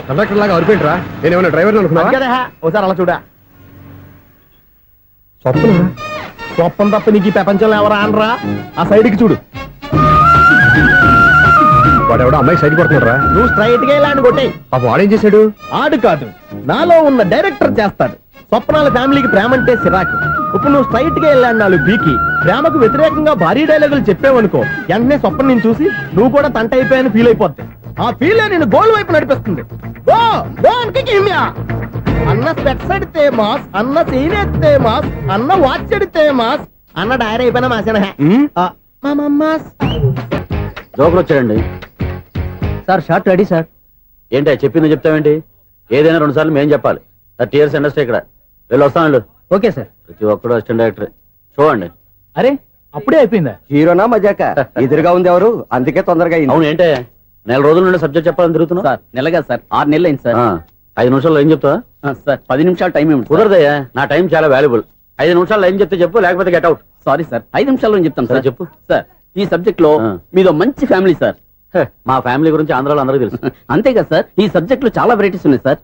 [SPEAKER 7] కండక్టర్ లాగా అరిపోయింట్రా. నేను ఏమైనా డ్రైవర్ అనుకున్నా?
[SPEAKER 3] ఒకసారి అలా చూడా. స్వప్నం తప్ప నీకు ఈ ప్రపంచంలో ఎవరా అనరా? ఆ సైడ్ కి చూడు.
[SPEAKER 7] వాడు ఎవడో అమ్మాయి సైడ్ కొడుతున్నారా?
[SPEAKER 3] నువ్వు స్ట్రైట్ గా ఇలాంటి కొట్టే.
[SPEAKER 7] పాప వాడేం చేశాడు?
[SPEAKER 3] ఆడు కాదు, నాలో ఉన్న డైరెక్టర్ చేస్తాడు. స్వప్నాల ఫ్యామిలీకి ప్రేమ అంటే సిరాకు. ఇప్పుడు నువ్వు స్ట్రైట్ గా వెళ్ళాడు నాలుగు పీకి ప్రేమకు వ్యతిరేకంగా భారీ డైలాగులు చెప్పావనుకో, వెంటనే స్వప్నం నేను చూసి నువ్వు కూడా తంట అయిపోయాను ఫీల్ అయిపోద్ది. ఆ ఫీల్ నేను గోల్ వైపు నడిపిస్తుంది. అన్న స్పెట్స్ అడితే మాస్, అన్న సీన్ ఎత్తే మాస్, అన్న వాచ్ అడితే మాస్, అన్న డైరీ అయిపోయినా మాసేనా?
[SPEAKER 1] జోకులు వచ్చాడండి.
[SPEAKER 2] Sir short ready sir.
[SPEAKER 1] ఏంటి చెప్పింది చెప్తావేంటి? ఏదైనా 2 సార్లు మేం చెప్పాలి. 30 years ఇండస్ట్రీ ఇక్కడ. వెళ్ళి వస్తాను వెళ్ళు.
[SPEAKER 2] Okay sir.
[SPEAKER 1] ప్రతి ఒక్కడు అసిస్టెంట్ డైరెక్టర్. చూడండి.
[SPEAKER 9] అరే అప్పుడే అయిపోయిందా?
[SPEAKER 2] హీరోనా మజాక? ఎదురుగా ఉంది ఎవరు, అందుకే తొందరగా అయింది.
[SPEAKER 1] అవును, ఏంటే 4 రోజుల నుండి సబ్జెక్ట్ చెప్పాలని తిరుగుతున్నా?
[SPEAKER 2] సార్ నెలగా సార్, 6 నెలలు అయింది సార్.
[SPEAKER 1] 5 నిమిషాల్లో ఏం చెప్తా?
[SPEAKER 2] సార్ 10 నిమిషాలు టైం ఏమి
[SPEAKER 1] కుదరదయ్యా, నా టైం చాలా వాల్యుబుల్. 5 నిమిషాల్లో ఏం చెప్తే చెప్పు, లేకపోతే గెట్ అవుట్.
[SPEAKER 2] సారీ సార్, 5 నిమిషాల్లో చెప్తాను సార్.
[SPEAKER 1] చెప్పు.
[SPEAKER 2] సార్ ఈ సబ్జెక్ట్ లో మీదో మంచి ఫ్యామిలీ సార్.
[SPEAKER 1] మా ఫ్యామిలీ గురించి ఆంధ్రాలో అందరికీ తెలుసు.
[SPEAKER 2] అంతేగా సార్, ఈ సబ్జెక్ట్ లో చాలా వెరైటీస్ ఉన్నాయి సార్.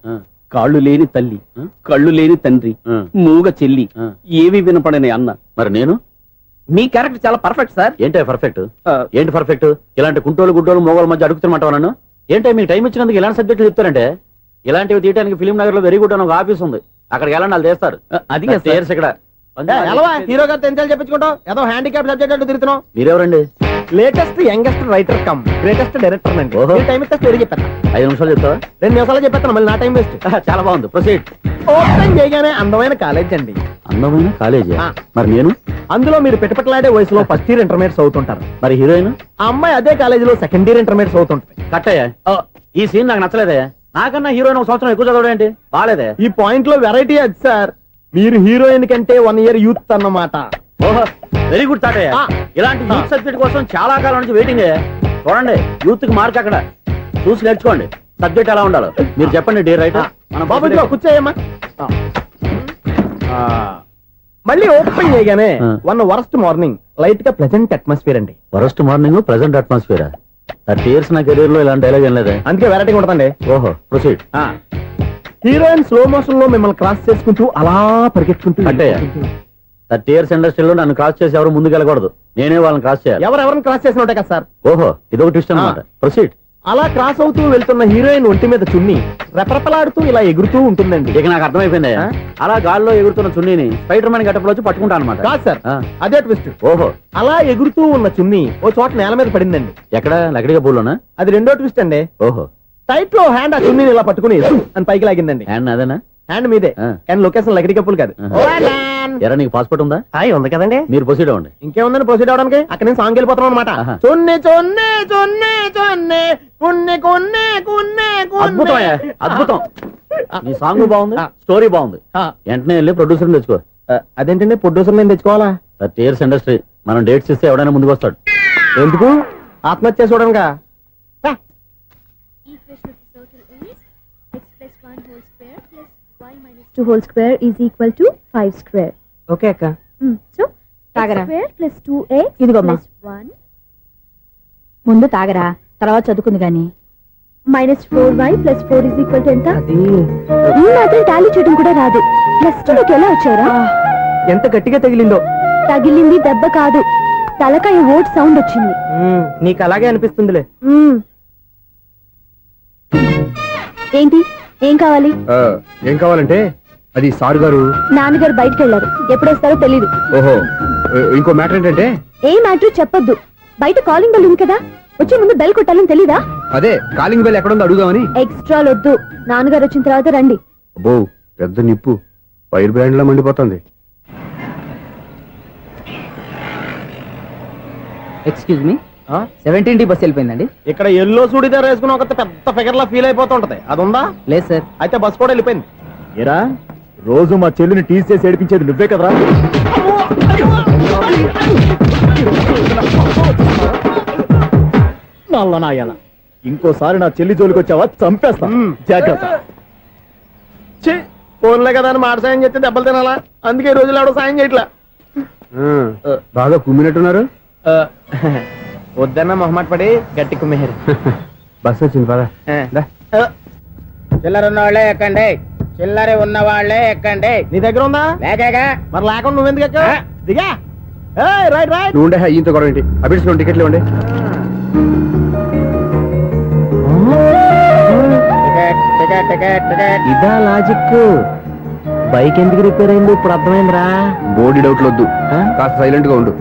[SPEAKER 2] కాళ్ళు లేని తల్లి, కళ్ళు లేని తండ్రి, మూగ చెల్లి, ఏవి వినపడని అన్న.
[SPEAKER 1] మరి నేను?
[SPEAKER 2] మీ క్యారెక్టర్ చాలా పర్ఫెక్ట్ సార్.
[SPEAKER 1] ఏంటే పర్ఫెక్ట్? ఏంటి పర్ఫెక్ట్? ఇలాంటి కుంటోలు గుడ్డోలు మోగోల మధ్య అడుగుతున్నమాట నన్ను. ఏంటంటే మీకు టైం ఇచ్చినందుకు ఇలాంటి సబ్జెక్టులు చెప్తారంటే? ఇలాంటివి తీయడానికి ఫిలిం నగర్ లో వెరీ గుడ్ అని ఒక ఆఫీస్ ఉంది. అక్కడికి వెళ్ళండి, వాళ్ళు చేస్తారు.
[SPEAKER 2] అది
[SPEAKER 1] ఇక్కడ
[SPEAKER 3] హీరో గారు తెంచాలి చెప్పించుకుంటావు ఏదో హ్యాండిక్యాప్ సబ్జెక్ట్ అంటూ తిరుగుతున్నావు.
[SPEAKER 1] మీరెవరండి?
[SPEAKER 3] Latest youngest writer cum greatest director అండి. టైం ఇస్తే స్టోరీ చెప్పేస్తా.
[SPEAKER 1] 5 నిమిషాలు చెప్తావా?
[SPEAKER 3] 2 నిమిషాలు చెప్పేస్తాను, మళ్ళీ నా టైం వేస్ట్.
[SPEAKER 1] చాలా బాగుంది, ప్రొసీడ్.
[SPEAKER 3] ఓపెన్ చేయగానే అందమైన కాలేజ్ అండి.
[SPEAKER 1] అందమైన కాలేజీ? మరి నేను?
[SPEAKER 3] అందులో మీరు పెట్టుపట్లాడే వయసులో ఫస్ట్ ఇయర్ ఇంటర్మీడియట్స్ అవుతుంటారు.
[SPEAKER 1] మరి హీరోయిన్?
[SPEAKER 3] ఆ అమ్మాయి అదే కాలేజీలో సెకండ్ ఇయర్ ఇంటర్మీడియట్స్ అవుతుంటారు.
[SPEAKER 1] కట్టయ్యా, ఈ సీన్ నాకు నచ్చలేదే. నాకన్నా హీరోయిన్ 1 సంవత్సరం ఎక్కువ చదవడం ఏంటి? బాలేదే.
[SPEAKER 3] ఈ పాయింట్ లో వెరైటీ అది సార్. మీరు హీరోయిన్ కంటే 1 year యూత్ అన్నమాట.
[SPEAKER 1] ఓహో, వెరీ గుడ్ తాటయ్య. ఇలాంటి యూత్ సబ్జెక్ట్ కోసం చాలా కాలం నుంచి వెయిటింగ్. చూడండి, యూత్ కి మార్క్ అక్కడ. చూసి నేర్చుకోండి సబ్జెక్ట్ ఎలా ఉండాలో. మీరు చెప్పండి డియర్ రైటర్.
[SPEAKER 3] బాబు కూర్చోయమ్మా. మళ్ళీ ఓపెన్ చేయగానే వన్ వరస్ట్ మార్నింగ్, లైట్ గా ప్లెజెంట్ అట్మాస్ఫియర్ అండి.
[SPEAKER 1] Worst morning, present atmosphere. 30 years నా కెరీర్ లో ఇలాంటి డైలాగ్ ఏం లేదే.
[SPEAKER 3] అందుకే వెరైటీ ఉంటుందండి.
[SPEAKER 1] ఓహో, ప్రొసీడ్.
[SPEAKER 3] హీరోయిన్ స్లో మోషన్ లో మిమ్మల్ని క్రాస్ చేసుకుంటూ అలా పరిగెత్తుకుంటూ
[SPEAKER 1] అంటే 30 years ఇండస్ట్రీలో నన్ను క్రాస్ చేసి ఎవరు ముందుకు వెళ్ళకూడదు, నేనే వాళ్ళని క్రాస్ చేయాలి.
[SPEAKER 3] ఎవరెవరిని క్రాస్ చేసిన ఉంటాయి కదా సార్.
[SPEAKER 1] ఓహో, ఇదొక ట్విస్ట్ అన్నమాట. ప్రొసీడ్.
[SPEAKER 3] అలా క్రాస్ అవుతూ వెళ్తున్న హీరోయిన్ ఒంటి మీద చున్ని రెపరెపలాడుతూ ఇలా ఎగురుతూ ఉంటుందండి.
[SPEAKER 1] ఇక నాకు అర్థమైపోయింది. అలా గాల్లో ఎగురుతున్న చున్నీని స్పైడర్ మ్యాన్ గెటప్ లో వచ్చి పట్టుకుంటా అనమాట.
[SPEAKER 3] కాదు సార్, అదే ట్విస్ట్.
[SPEAKER 1] ఓహో,
[SPEAKER 3] అలా ఎగురుతూ ఉన్న చున్ని ఓ చోట నేల మీద పడిందండి.
[SPEAKER 1] ఎక్కడ? లకడిగా పూలోనా?
[SPEAKER 3] అది రెండో ట్విస్ట్ అండి.
[SPEAKER 1] ఓహో,
[SPEAKER 3] టైట్ లో హ్యాండ్ ఆ చున్నీని ఇలా పట్టుకుని అని పైకి లాగిందండి.
[SPEAKER 1] హ్యాండ్ అదేనా?
[SPEAKER 3] హ్యాండ్ మీదే, కానీ లొకేషన్ లకడి కప్పులు కాదు.
[SPEAKER 1] ఎరా, నీకు పాస్పోర్ట్ ఉందా?
[SPEAKER 3] ఉంది కదండి.
[SPEAKER 1] మీరు ప్రొసీడ్ అవ్వండి.
[SPEAKER 3] ఇంకేముందని ప్రొసీడ్ అవడానికి? అక్కడ నేను సాంగ్ వెళ్ళిపోతున్నాం అనమాట. చున్నే చున్నే చున్నే చున్నే కున్నే కున్నే కున్నే.
[SPEAKER 1] అద్భుతం, అద్భుతం. నీ సాంగ్ బాగుంది, స్టోరీ బాగుంది. వెంటనే వెళ్ళి ప్రొడ్యూసర్ తెచ్చుకో.
[SPEAKER 3] అదేంటండి, ప్రొడ్యూసర్ నేను తెచ్చుకోవాలా?
[SPEAKER 1] 30 years ఇండస్ట్రీ, మనం డేట్స్ ఇస్తే ఎవడైనా ముందుకు వస్తాడు.
[SPEAKER 3] ఎందుకు ఆత్మహత్య చూడంగా
[SPEAKER 4] Two whole square is equal to 5 square.
[SPEAKER 5] Okay అక్క
[SPEAKER 4] So,
[SPEAKER 5] తాగరా.
[SPEAKER 4] x square plus 2x
[SPEAKER 5] ఇదిగోమ్మా.
[SPEAKER 4] plus 1
[SPEAKER 5] ముందు తాగరా, తర్వాత చదువుకుంది గాని.
[SPEAKER 4] minus 4y plus 4 is equal to ఎంత?
[SPEAKER 3] అది
[SPEAKER 4] ఈ మాత్రం టాలీ చేయడం కూడా రాదు. ప్లస్ 2 లోకి ఎలా వచ్చారా?
[SPEAKER 3] ఎంత గట్టిగా తగిలిందో.
[SPEAKER 4] తగిలింది దెబ్బ కాదు, తలకాయ ఓట్ సౌండ్ వచ్చింది.
[SPEAKER 3] నీకు అలాగే అనిపిస్తుందిలే.
[SPEAKER 4] మ్మ్. ఏంటి, ఏం కావాలి?
[SPEAKER 7] ఏం కావాలంటే అది సారు గారు.
[SPEAKER 4] నాన్నగారు బయటకు వెళ్ళారు, ఎప్పుడొస్తారో తెలీదు.
[SPEAKER 7] ఓహో, ఇంకో మ్యాటర్ ఏంటంటే
[SPEAKER 4] ఏ మ్యాటర్ చెప్పొద్దు. బయట కాలింగ్ బెల్ ఉంది కదా, వచ్చే ముందు బెల్ కొట్టాలని తెలీదా?
[SPEAKER 7] అదే కాలింగ్ బెల్ ఎక్కడుందో అడుగుదామని.
[SPEAKER 4] ఎక్స్ట్రా వద్దు, నాన్నగారు వచ్చిన తర్వాత రండి.
[SPEAKER 7] అబ్బో పెద్ద నిప్పు, ఫైర్ బ్రాండ్ లా మండిపోతుంది.
[SPEAKER 2] ఎక్స్క్యూజ్ మీ, 17D బస్ వెళ్ళిపోయిందండి.
[SPEAKER 3] ఇక్కడ ఎల్లో చూడిదార్ వేసుకుని ఒక పెద్ద ఫిగర్ లా ఫీల్ అయిపోతుంటది, అది ఉందా?
[SPEAKER 2] లేదు సార్.
[SPEAKER 3] అయితే బస్ కూడా వెళ్ళిపోయింది.
[SPEAKER 9] ఏరా రోజు మా చెల్లిని టీస్ చేసి ఏడిపించేది నువ్వే కదరా? నల్ల నాయాల, ఇంకోసారి నా చెల్లి జోలికి వచ్చావా చంపేస్తా, జాగ్రత్త.
[SPEAKER 3] ఫోన్లే కదా అని మాట సాయం చేస్తే దెబ్బలు తినాలా? అందుకే ఈ రోజులు ఎవడో సాయం చేయట్లా.
[SPEAKER 7] బాగా కుమ్మినట్టున్నారు.
[SPEAKER 3] వద్దన్న మొహమాట పడి గట్టి కుమ్మేరు.
[SPEAKER 7] బస్ వచ్చింది పద.
[SPEAKER 6] చిల్లర ఉన్న వాళ్ళే ఎక్కండి, చిల్లర ఉన్న వాళ్ళే ఎక్కండి.
[SPEAKER 3] నీ దగ్గర ఉందా?
[SPEAKER 6] లేకేగా
[SPEAKER 3] మరి లేకుండా నువ్వెందుకు ఎక్క? దిగా. Right right.
[SPEAKER 7] నువ్వు ఉండే ఈయంతో గొడవ ఏంటి? అభిడ్స్ టికెట్లు ఇవ్వండి.
[SPEAKER 6] Ticket ticket ticket ticket.
[SPEAKER 3] ఇదా లాజిక్. బైక్ ఎందుకు రిపేర్ అయింది ఇప్పుడు అర్థమైందిరా.
[SPEAKER 7] బోడీ డౌట్లు వద్దు, కాస్త సైలెంట్ గా ఉండు.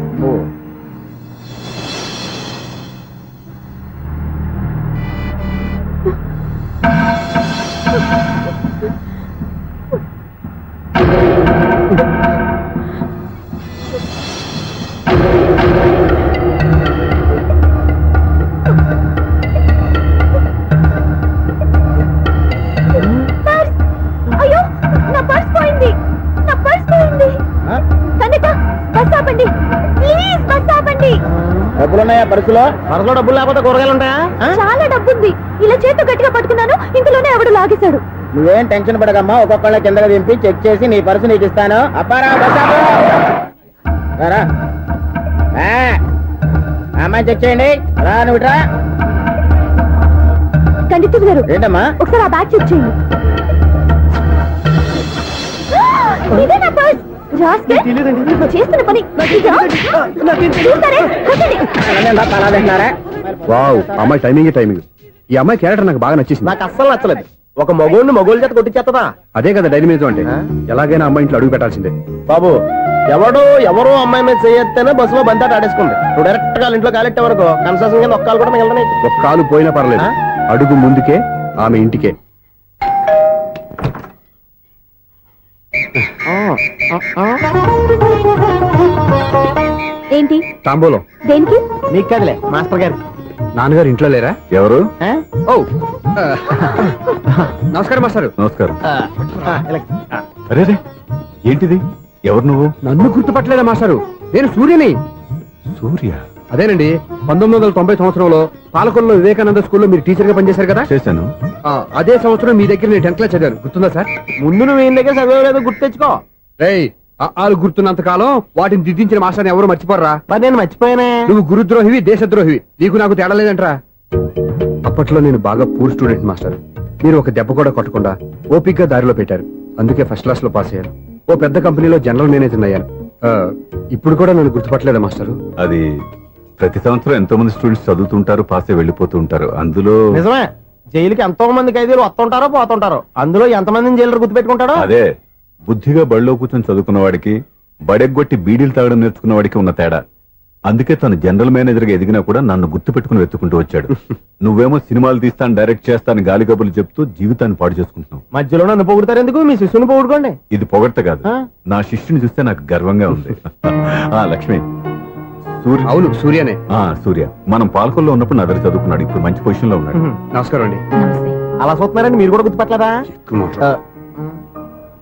[SPEAKER 4] అయ్యో, నా పర్స్ పోయింది, నా పర్స్ పోయింది. కనక బస్ ఆపండి ప్లీజ్, బస్ ఆపండి.
[SPEAKER 6] డబ్బులున్నాయా పర్సులో?
[SPEAKER 3] పరసలో డబ్బులు లేకపోతే కూరగాయలు ఉంటాయా?
[SPEAKER 4] చాలా డబ్బుంది, ఇలా చేతితో గట్టిగా పట్టుకున్నాను, ఇంతలోనే ఎవడు లాగేశాడు.
[SPEAKER 6] నువ్వేం టెన్షన్ పడకమ్మా, ఒక్కొక్కళ్ళ కిందకి దింపి చెక్ చేసి నీ పర్సు నీకు ఇస్తాను. అప్పారా బస్ ఆపు. రా అమ్మాయి చెక్ చేయండి. రా నువ్వు రా.
[SPEAKER 4] కండితుడు గారు,
[SPEAKER 6] ఏంటమ్మా?
[SPEAKER 4] ఒకసారి ఆ బ్యాగ్ చెక్ చేయండి. ఇదే నా పర్స్. రాస్కెల్, నువ్వు చేస్తున్న పని ఇదా? చూస్తారే, కొట్టండి.
[SPEAKER 6] తలా తింటున్నారా?
[SPEAKER 7] వావ్, అమ్మాయి టైమింగ్. ఈ అమ్మాయి క్యారెక్టర్ నాకు బాగా నచ్చేసింది.
[SPEAKER 3] నాకు అస్సలు నచ్చలేదు. ఒక మగోడిని మగోళ్ళ చేత కొట్టించేస్తుందా?
[SPEAKER 7] అదే కదా డైనమిజం అంటే. ఎలాగైనా అమ్మాయి ఇంట్లో అడుగు పెట్టాల్సిందే.
[SPEAKER 3] బాబు, ఎవరో అమ్మాయి మీద చేయొత్తేనే బస్సులో బంతాట ఆడేసుకుంది. నువ్వు డైరెక్ట్ గా ఇంట్లో కాలెట్టే వరకు కన్సెషన్ కింద ఒక్కలు కూడా మిగలనే.
[SPEAKER 7] ఒక కాలు పోయినా పర్లేదు, అడుగు ముందుకే, ఆమె ఇంటికే.
[SPEAKER 4] ఏంటి
[SPEAKER 7] తాంబూలం
[SPEAKER 4] దేనికి?
[SPEAKER 3] నీకు కదలే మాస్టర్ గారు.
[SPEAKER 7] నాన్నగారు ఇంట్లో లేరా?
[SPEAKER 8] ఎవరు?
[SPEAKER 7] ఓ నమస్కారం మాస్టారు.
[SPEAKER 8] నమస్కారం. అరే ఏంటిది? ఎవరు నువ్వు?
[SPEAKER 7] నన్ను గుర్తుపట్టలేదా మాస్టారు? నేను సూర్యని.
[SPEAKER 8] సూర్య?
[SPEAKER 7] అదేనండి, 1990 సంవత్సరంలో పాలకొల్లో వివేకానంద స్కూల్లో మీరు టీచర్ గా పనిచేశారు కదా.
[SPEAKER 8] చేశాను.
[SPEAKER 7] అదే సంవత్సరం మీ దగ్గర నేను 10th క్లాస్ చదివాను, గుర్తుందా సార్?
[SPEAKER 3] ముందు నువ్వు ఏం దగ్గర చదవలేదు, గుర్తు తెచ్చుకో.
[SPEAKER 7] రేయ్, ఆలు గుర్తున్నంత కాలం వాటిని దిద్దించిన మాస్టర్ని ఎవరు మర్చిపోరా?
[SPEAKER 3] మరి నేను మర్చిపోయానే.
[SPEAKER 7] నువ్వు గురుద్రోహివి, దేశద్రోహివి, నీకు నాకు తేడా లేదంట్రా. అప్పట్లో నేను బాగా పూర్ స్టూడెంట్ మాస్టర్. మీరు ఒక దెబ్బ కూడా కొట్టకుండా ఓపిక్ గా దారిలో పెట్టారు, అందుకే ఫస్ట్ క్లాస్ లో పాస్ అయ్యాను. ఓ పెద్ద కంపెనీలో జనరల్ మేనేజర్ అయ్యాను. ఇప్పుడు కూడా నన్ను గుర్తుపట్టలేదా మాస్టర్?
[SPEAKER 8] అది ప్రతి సంవత్సరం ఎంతో మంది స్టూడెంట్స్ చదువుతుంటారు, పాస్ అయి వెళ్ళిపోతూ ఉంటారు. అందులో
[SPEAKER 3] నిజమే, జైలుకి ఎంతో మంది ఖైదీలు వస్తుంటారో పోతుంటారో, అందులో ఎంతమందిని జైలు గుర్తుపెట్టుకుంటాడో.
[SPEAKER 8] అదే బుద్ధిగా బడిలో కూర్చొని చదువుకున్న వాడికి, బడెగ్గొట్టి బీడీలు తాగడం నేర్చుకున్న వాడికి ఉన్న తేడా. అందుకే తను జనరల్ మేనేజర్ గా ఎదిగినా కూడా నన్ను గుర్తు పెట్టుకుని వెతుకుంటూ వచ్చాడు. నువ్వేమో సినిమాలు తీస్తాను, డైరెక్ట్ చేస్తాను గాలి కబుర్లు చెప్తూ జీవితాన్ని పాడు చేసుకుంటున్నావు.
[SPEAKER 3] మధ్యలో నన్ను పొగుడతారు ఎందుకు? మీ శిష్యుని పొగుడుకోండి.
[SPEAKER 8] ఇది పొగడ్త కాదు, నా శిష్యుని చూస్తే నాకు గర్వంగా ఉంది. లక్ష్మి, సూర్య.
[SPEAKER 7] అవును, సూర్యనే.
[SPEAKER 8] సూర్య మనం పాలకొల్లో ఉన్నప్పుడు నా దగ్గర చదువుకున్నాడు, ఇప్పుడు మంచి పొజిషన్ లో ఉన్నాడు.
[SPEAKER 7] నమస్కారం అండి.
[SPEAKER 3] అలా చూస్తున్నారండి, మీరు కూడా గుర్తుపట్టలేదా?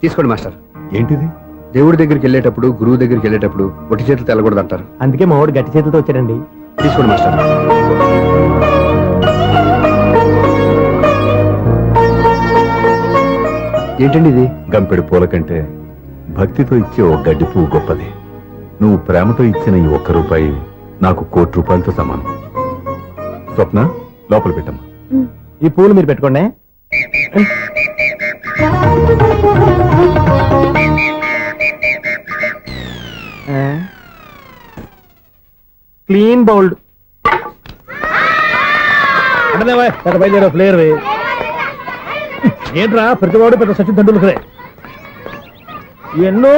[SPEAKER 7] తీసుకోండి మాస్టర్.
[SPEAKER 8] ఏంటిది?
[SPEAKER 7] దేవుడి దగ్గరికి వెళ్ళేటప్పుడు గురువు దగ్గరికి వెళ్ళేటప్పుడు ఒట్టి చేతులు తెల్లకూడదు అంటారు.
[SPEAKER 3] అందుకే మా వాడు గట్టి చేతులతో వచ్చాడండి.
[SPEAKER 7] తీసుకోండి మాస్టర్. ఏంటండి ఇది?
[SPEAKER 8] గంపెడు పూల కంటే భక్తితో ఇచ్చే ఓ గడ్డి పువ్వు గొప్పది. నువ్వు ప్రేమతో ఇచ్చిన ఈ ₹1 నాకు ₹1,00,00,000తో సమానం. స్వప్న, లోపల పెట్టమ్మా.
[SPEAKER 3] ఈ పూలు మీరు పెట్టుకోండి. Clean bowled.
[SPEAKER 9] అంటే బయలుదేరా ప్లేయర్ ఏంట్రా ప్రతివాడు పెద్ద సచిన్ తెండూల్కరే. ఎన్నో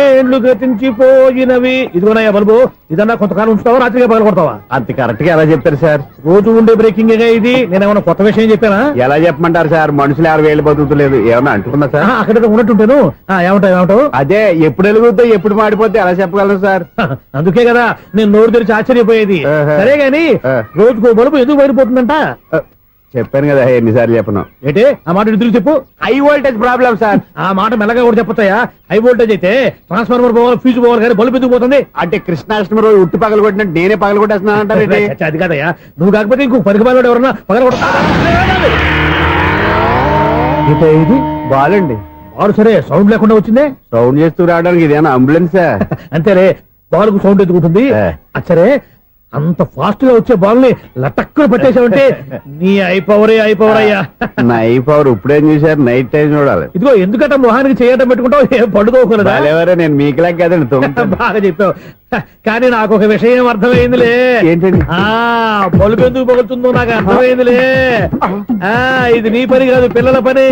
[SPEAKER 9] ఏండ్లు గతించిపోయినవి. ఇదిగోనయ్యా బల్బు, ఇదన్నా కొంతకాలం ఉంచుతావా, రాత్రిగా పగల కొడతావా?
[SPEAKER 3] అంత కరెక్ట్ గా ఎలా చెప్తారు సార్?
[SPEAKER 9] రోజు ఉండే బ్రేకింగ్ ఇది. నేనేమన్నా కొత్త విషయం చెప్పానా?
[SPEAKER 3] ఎలా చెప్పమంటారు సార్? మనుషులు 60 ఏళ్ళు బతుకుతలేదు. ఏమన్నా అంటున్నా సార్?
[SPEAKER 9] అక్కడ ఉన్నట్టుంటాను. ఏమంటావు?
[SPEAKER 3] అదే ఎప్పుడు వెలుగుతో ఎప్పుడు మాడిపోతే ఎలా చెప్పగలను సార్?
[SPEAKER 9] అందుకే కదా నేను నోరు తెరిచి ఆశ్చర్యపోయేది. సరే గాని రోజుకో బల్బు ఎందుకు బయటపోతుందంట?
[SPEAKER 3] చెప్పాను కదా ఎన్నిసార్లు చెప్పను.
[SPEAKER 9] ఏంటి ఆ మాట ఎదురు చెప్పు.
[SPEAKER 3] High voltage problem sir.
[SPEAKER 9] ఆ మాట మెల్లగా కూడా చెప్పొచ్చాయా? హై వోల్టేజ్ అయితే ట్రాన్స్ఫార్మర్ పోవాలి, ఫ్యూజ్ పోవాలి, కానీ బల్బు ఎందుకు పోతుంది?
[SPEAKER 3] అంటే కృష్ణాష్టమి రోజు ఉట్టి పగలు కొట్టినట్టు నేనే పగలు కొట్టేస్తున్నాను అంటారు.
[SPEAKER 9] అది కాదయ్యా, నువ్వు కాకపోతే ఇంకో 10 బాలు ఎవరన్నా పగల ఇది
[SPEAKER 3] బాలండి.
[SPEAKER 9] బాలు సరే సౌండ్ లేకుండా వచ్చిందే.
[SPEAKER 3] సౌండ్ చేస్తూ రావడానికి ఇదేనా అంబులెన్సా?
[SPEAKER 9] అంతేలే, బాలుకు సౌండ్ ఎందుకుంటుంది. సరే అంత ఫాస్ట్ గా వచ్చే బాల్ ని లటక్కులు పట్టేసావంటే నీ అయిపోవరే అయ్యా.
[SPEAKER 3] నైట్ పవర్ ఇప్పుడేం చూసారు? నైట్ టైం చూడాలి.
[SPEAKER 9] ఇదిగో ఎందుకంటే మొహానికి చేయడం పెట్టుకుంటావు, ఏం పండుకోకూడదా?
[SPEAKER 3] నేను మీకులా కదండి.
[SPEAKER 9] బాగా చెప్పావు. కానీ నాకు ఒక విషయం అర్థమైందిలే.
[SPEAKER 3] ఏంటండి?
[SPEAKER 9] బల్బు ఎందుకు పగులుతుందో నాకు అర్థమైందిలే. ఇది నీ పని కాదు, పిల్లల పని.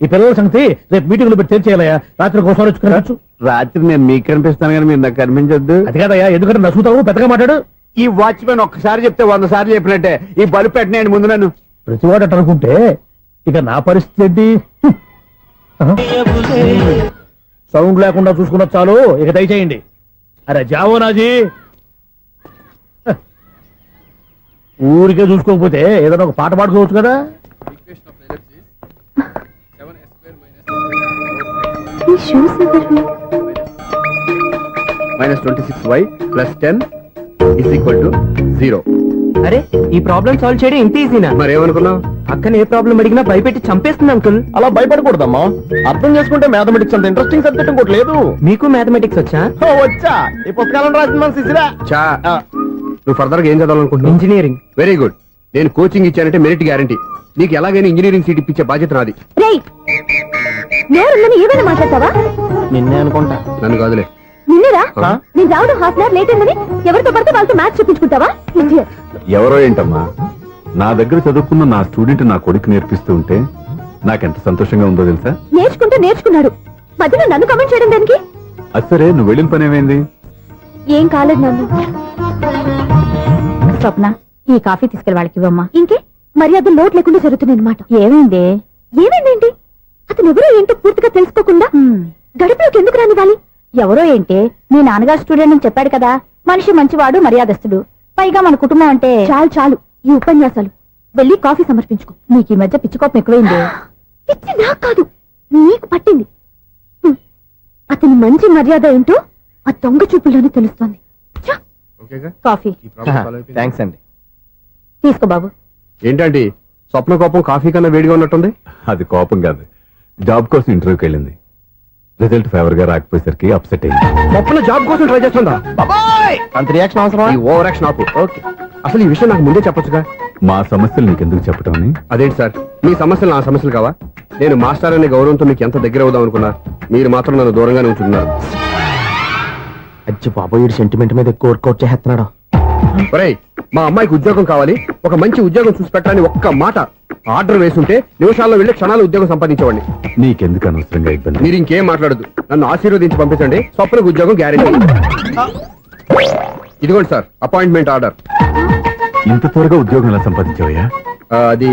[SPEAKER 9] ఈ పిల్లల సంగతి రేపు మీటింగ్ లో పెట్టి తెలిసేయాలయ్యా. రాత్రి కోసం వచ్చుకోవచ్చు.
[SPEAKER 3] రాత్రి నేను మీకు కనిపిస్తాను కానీ మీరు నాకు కనిపించొద్దు.
[SPEAKER 9] అది కాదయ్యా, ఎందుకంటే నసుగుతావు, పెద్దగా మాట్లాడు.
[SPEAKER 3] ఈ వాచ్మెన్ ఒక్కసారి చెప్తే 100 సార్లు చెప్పినట్టే. ఈ బల్బు పెట్టినాయండి ముందు నన్ను.
[SPEAKER 9] ప్రతివాడు అట్ట అనుకుంటే ఇక నా పరిస్థితి ఏంటి? సౌండ్ లేకుండా చూసుకున్న చాలు, ఇక దయచేయండి. అరే జావో నాజీ, ఊరికే చూసుకోకపోతే ఏదైనా ఒక పాట పాడుకోవచ్చు కదా.
[SPEAKER 4] ఈ షూస్ ఎవరివి?
[SPEAKER 7] -26y + 10 = 0.
[SPEAKER 6] అరే ఈ ప్రాబ్లం సాల్వ్ చేయడం ఇంత ఈజీనా?
[SPEAKER 7] మరేమనుకున్నావు?
[SPEAKER 6] అక్కని ఏ ప్రాబ్లం అడిగినా భయపెట్టి చంపేస్తుంది అంకుల్.
[SPEAKER 3] అలా భయపడకూడదమ్మా. అర్థం చేసుకుంటే మ్యాథమెటిక్స్ అంత ఇంట్రెస్టింగ్ సబ్జెక్ట్ ఇంకోటి లేదు.
[SPEAKER 6] మీకు మ్యాథమెటిక్స్ వచ్చా?
[SPEAKER 3] వచ్చా. ఈ పుస్తకాలను రాసిన మన శిశిరా.
[SPEAKER 7] చా నువ్వు ఫర్దర్ గా ఏం చదవాలనుకుంటున్నావు?
[SPEAKER 6] ఇంజనీరింగ్.
[SPEAKER 7] Very good. నేను కోచింగ్ ఇచ్చానంటే మెరిట్ గ్యారంటీ. నీకు ఎలాగైనా ఇంజనీరింగ్ సీట్ ఇప్పించే బాధ్యత నాది.
[SPEAKER 4] రేయ్, నేరుందని ఏమైనా మాట్లాడతావా?
[SPEAKER 3] నిన్నే అనుకుంటా.
[SPEAKER 7] నన్ను కాదులే.
[SPEAKER 4] నిన్నరా నేను రావడం ½ అవర్ లేట్ అయిందని ఎవరితో పడితే వాళ్ళతో మ్యాచ్ చూపించుకుంటావా? Idiot.
[SPEAKER 8] ఎవరో ఏంటమ్మా, నా దగ్గర చదువుకున్న నా స్టూడెంట్ నా కొడుకు నేర్పిస్తూ ఉంటే నాకెంత సంతోషంగా ఉందో తెలుసా?
[SPEAKER 4] నేర్చుకుంటే నేర్చుకున్నాడు, మధ్యలో నన్ను కమెంట్ చేయడం దానికి?
[SPEAKER 8] అసరే నువ్వు వెళ్ళిన పని ఏమైంది?
[SPEAKER 4] ఏం కాలేదు నన్ను.
[SPEAKER 5] స్వప్న, ఈ కాఫీ తీసుకెళ్ళి వాళ్ళకి ఇవ్వమ్మా.
[SPEAKER 4] ఇంకే మర్యాద లోటు లేకుండా జరుగుతుంది అనమాట.
[SPEAKER 5] ఏమైంది?
[SPEAKER 4] ఏమైందేంటి? అతను ఎవరో ఏంటో పూర్తిగా తెలుసుకోకుండా గడపలోకి ఎందుకు రానివ్వాలి?
[SPEAKER 5] ఎవరో ఏంటి, మీ నాన్నగారు స్టూడెంట్ అని చెప్పాడు కదా. మనిషి మంచివాడు, మర్యాదస్తుడు. పైగా మన కుటుంబం అంటే
[SPEAKER 4] చాలు చాలు ఈ ఉపన్యాసాలు. వెళ్ళి కాఫీ సమర్పించుకో.
[SPEAKER 5] నీకు ఈ మధ్య పిచ్చుకోపం ఎక్కువైంది.
[SPEAKER 4] పిచ్చి నాకు కాదు, నీకు పట్టింది. అతని మంచి మర్యాద ఏంటో ఆ దొంగ చూపుల్లోనే తెలుస్తోంది. ఛ!
[SPEAKER 5] కాఫీ
[SPEAKER 3] థ్యాంక్స్ అండి.
[SPEAKER 5] తీసుకో బాబు.
[SPEAKER 7] ఏంటండి స్వప్న కోపం కాఫీ కన్నా వేడిగా ఉన్నట్టుంది?
[SPEAKER 8] అది కోపం కాదు, జాబ్ కోసం ఇంటర్వ్యూకి వెళ్ళింది. రిజల్ట్ ఫేవర్ గా రాకపోయేసరికి అప్సెట్ అయింది.
[SPEAKER 7] స్వప్న జాబ్ కోసం ట్రై చేస్తుందా?
[SPEAKER 3] అంత రియాక్షన్ అవసరం?
[SPEAKER 7] ఈ ఓవర్ యాక్షన్ ఆపు. ఓకే, అసలు ఈ విషయం నాకు ముందే చెప్పొచ్చుగా.
[SPEAKER 8] మా సమస్యలు నీకెందుకు చెప్పటం అని.
[SPEAKER 7] అదేంటి సార్, మీ సమస్యలు నా సమస్యలు కావా? నేను మాస్టర్ అనే గౌరవంతో మీకు ఎంత దగ్గర అవుదాం అనుకున్నా, మీరు మాత్రం నన్ను దూరంగానే ఉంచుతున్నారు.
[SPEAKER 3] అచ్చి బాబు, ఈ సెంటిమెంట్ మీద ఎక్కువ వర్కౌట్ చేస్తున్నాడు.
[SPEAKER 7] ఒరేయ్, మా అమ్మాయికి ఉద్యోగం కావాలి, ఒక మంచి ఉద్యోగం చూసి పెట్టాలని ఒక్క మాట ఆర్డర్ వేసుంటే నిమిషాల్లో వెళ్ళి క్షణాలు ఉద్యోగం సంపాదించేవాడిని.
[SPEAKER 8] నీకెందుకు అనవసరంగా ఇబ్బంది?
[SPEAKER 7] మీరు ఇంకేం మాట్లాడదు, నన్ను ఆశీర్వదించి పంపించండి. స్వప్నకు ఉద్యోగం గ్యారెంటీ. ఇదిగోండి సార్ అపాయింట్మెంట్ ఆర్డర్.
[SPEAKER 8] ఇంత త్వరగా ఉద్యోగం ఎలా సంపాదించావయ్యా?
[SPEAKER 7] అది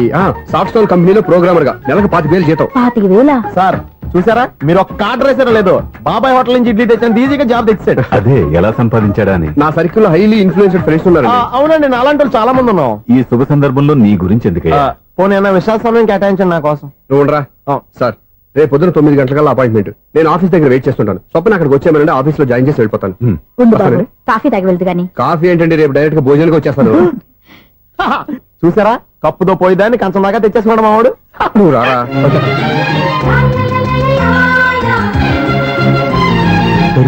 [SPEAKER 7] సాఫ్ట్వేర్ కంపెనీలో ప్రోగ్రామర్ గా నెలకు 25,000 జీతం.
[SPEAKER 5] 25,000?
[SPEAKER 3] సార్ చూసారా, మీరు ఒక్క ఆర్డర్ వేసారో లేదో, బాబాయ్ హోటల్ నుంచి ఇడ్లీ తెచ్చాను, ఈజీగా జాబ్ తెచ్చాడు.
[SPEAKER 8] అదే ఎలా సంపాదించాడా అని.
[SPEAKER 7] నా సర్కిల్ లో హైలీ ఇన్ఫ్లుయెన్స్డ్ ఫ్రెండ్స్ ఉన్నారు.
[SPEAKER 3] అవునండి, నా అలాంటి వాళ్ళు చాలా మంది ఉన్నాం.
[SPEAKER 8] ఈ శుభ సందర్భంలో నీ గురించి ఎందుకయ్యా?
[SPEAKER 3] పోనీ విశాల సమయం కేటాయించండి నా కోసం.
[SPEAKER 7] నువ్వు ఉండరా సార్, రేపు పొద్దున 9 గంటలకల్లా అపాయింట్మెంట్. నేను ఆఫీస్ దగ్గర వెయిట్ చేస్తుంటాను. స్వప్న అక్కడికి వచ్చేయమనంటే ఆఫీస్ లో జాయిన్ చేసి వెళ్ళిపోతాను.
[SPEAKER 5] ఉండు బాబు
[SPEAKER 7] వస్తానండి.
[SPEAKER 5] కాఫీ తాగి వెళ్దు గాని
[SPEAKER 7] కాఫీ ఏంటంటే రేపు డైరెక్ట్ గా భోజనానికి వచ్చేస్తాను.
[SPEAKER 3] చూసారా కప్పుతో పోయిదాన్ని కంచం దాకా తెచ్చేసుకున్నాడు మావాడు.
[SPEAKER 7] నువ్వు రారా.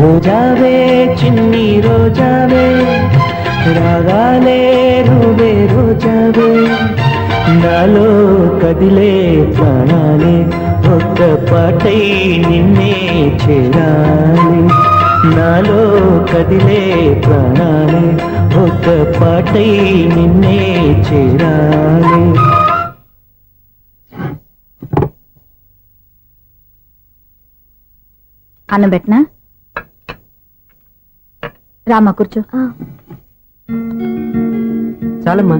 [SPEAKER 10] రోజావే చిన్ని రోజావే రాగాలే రూబే రోజావే నాలో కదిలే ప్రాణాలే ఒక్క పాటై నిన్నే చేరాలి నాలో కదిలే ప్రాణాలే ఒక్క పాటై నిన్నే చేరాలి.
[SPEAKER 5] అన్నం పెట్టనా రామా కూర్చో.
[SPEAKER 3] చాలమ్మా.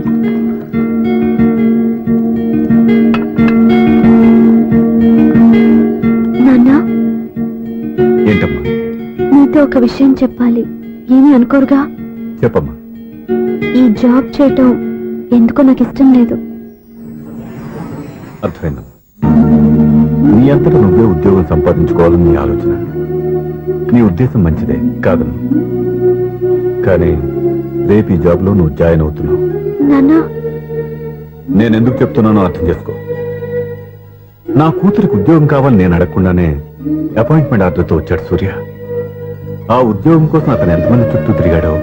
[SPEAKER 4] నాన్న
[SPEAKER 8] ఏంటమ్మా?
[SPEAKER 4] నీతో ఒక విషయం చెప్పాలి. ఏమీ అనుకోరుగా?
[SPEAKER 8] చెప్పమ్మా.
[SPEAKER 4] ఈ జాబ్ చేయటం ఎందుకో నాకు ఇష్టం లేదు.
[SPEAKER 8] అర్థమైందమ్మా. నీ అంతటా నువ్వే ఉద్యోగం సంపాదించుకోవాలని నీ ఆలోచన. నీ ఉద్దేశం మంచిదే కాదమ్మా. కానీ రేపు ఈ జాబ్ లో నువ్వు జాయిన్ అవుతున్నావు.
[SPEAKER 4] నాన్న
[SPEAKER 8] నేను ఎందుకు చెప్తున్నానో అర్థం చేసుకో. నా కూతురికి ఉద్యోగం కావాలని నేను అడగకుండానే అపాయింట్మెంట్ ఆర్డర్తో వచ్చాడు సూర్య. ఆ ఉద్యోగం కోసం అతను ఎంతమంది చుట్టూ తిరిగాడో,